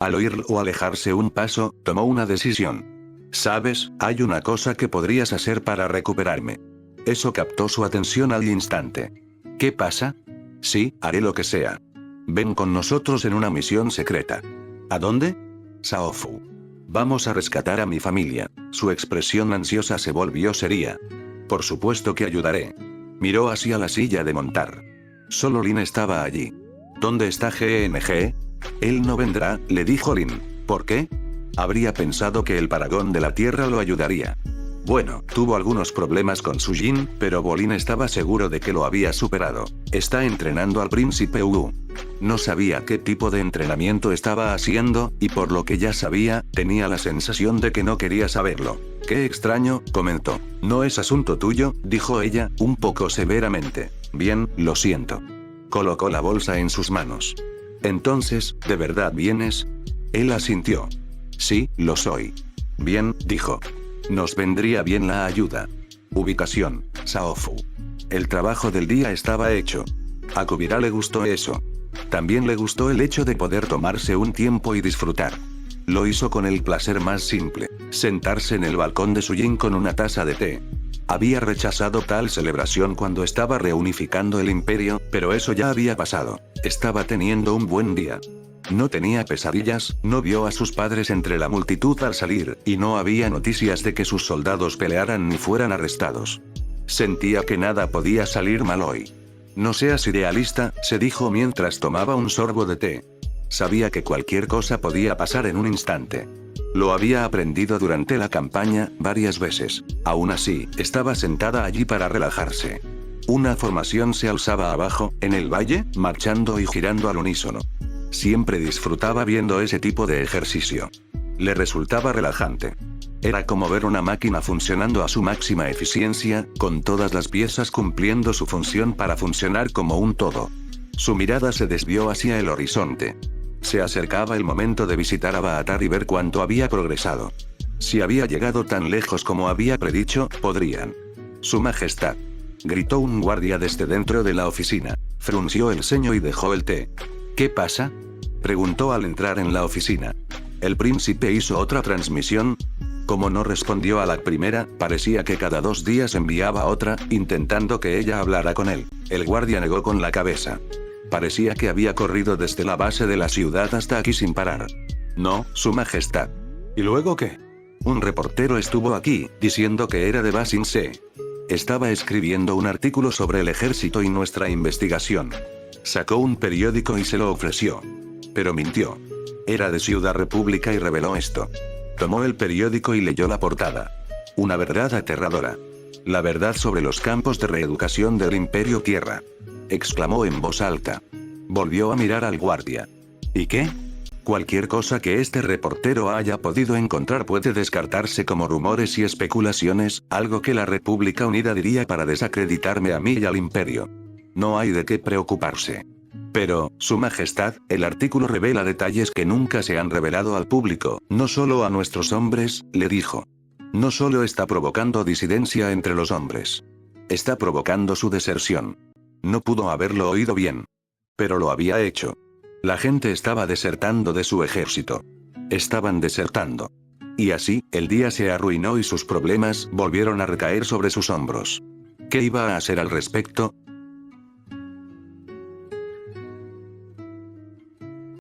Al oírlo alejarse un paso, tomó una decisión. Sabes, hay una cosa que podrías hacer para recuperarme. Eso captó su atención al instante. ¿Qué pasa? Sí, haré lo que sea. Ven con nosotros en una misión secreta. ¿A dónde? Saofu. Vamos a rescatar a mi familia. Su expresión ansiosa se volvió seria. Por supuesto que ayudaré. Miró hacia la silla de montar. Solo Lin estaba allí. ¿Dónde está GNG? Él no vendrá, le dijo Lin. ¿Por qué? Habría pensado que el Paragón de la Tierra lo ayudaría. Bueno, tuvo algunos problemas con Sujin, pero Bolin estaba seguro de que lo había superado. Está entrenando al príncipe Wu. No sabía qué tipo de entrenamiento estaba haciendo, y por lo que ya sabía, tenía la sensación de que no quería saberlo. Qué extraño, comentó. No es asunto tuyo, dijo ella, un poco severamente. Bien, lo siento. Colocó la bolsa en sus manos. Entonces, ¿de verdad vienes? Él asintió. Sí, lo soy. Bien, dijo. Nos vendría bien la ayuda. Ubicación: Saofu. El trabajo del día estaba hecho. A Kubira le gustó eso. También le gustó el hecho de poder tomarse un tiempo y disfrutar. Lo hizo con el placer más simple: sentarse en el balcón de Sujin con una taza de té. Había rechazado tal celebración cuando estaba reunificando el imperio, pero eso ya había pasado. Estaba teniendo un buen día. No tenía pesadillas, no vio a sus padres entre la multitud al salir, y no había noticias de que sus soldados pelearan ni fueran arrestados. Sentía que nada podía salir mal hoy. No seas idealista, se dijo mientras tomaba un sorbo de té. Sabía que cualquier cosa podía pasar en un instante. Lo había aprendido durante la campaña, varias veces. Aún así, estaba sentada allí para relajarse. Una formación se alzaba abajo, en el valle, marchando y girando al unísono. Siempre disfrutaba viendo ese tipo de ejercicio. Le resultaba relajante. Era como ver una máquina funcionando a su máxima eficiencia, con todas las piezas cumpliendo su función para funcionar como un todo. Su mirada se desvió hacia el horizonte. Se acercaba el momento de visitar a Baatar y ver cuánto había progresado. Si había llegado tan lejos como había predicho, podrían. Su Majestad. Gritó un guardia desde dentro de la oficina. Frunció el ceño y dejó el té. ¿Qué pasa? Preguntó al entrar en la oficina. ¿El príncipe hizo otra transmisión? Como no respondió a la primera, parecía que cada 2 días enviaba otra, intentando que ella hablara con él. El guardia negó con la cabeza. Parecía que había corrido desde la base de la ciudad hasta aquí sin parar. No, Su Majestad. ¿Y luego qué? Un reportero estuvo aquí, diciendo que era de Basingse. Estaba escribiendo un artículo sobre el ejército y nuestra investigación. Sacó un periódico y se lo ofreció. Pero mintió. Era de Ciudad República y reveló esto. Tomó el periódico y leyó la portada. Una verdad aterradora. La verdad sobre los campos de reeducación del Imperio Tierra. Exclamó en voz alta. Volvió a mirar al guardia. ¿Y qué? Cualquier cosa que este reportero haya podido encontrar puede descartarse como rumores y especulaciones, algo que la República Unida diría para desacreditarme a mí y al Imperio. No hay de qué preocuparse. Pero, Su Majestad, el artículo revela detalles que nunca se han revelado al público, no solo a nuestros hombres, le dijo. No solo está provocando disidencia entre los hombres. Está provocando su deserción. No pudo haberlo oído bien. Pero lo había hecho. La gente estaba desertando de su ejército. Estaban desertando. Y así, el día se arruinó y sus problemas volvieron a recaer sobre sus hombros. ¿Qué iba a hacer al respecto?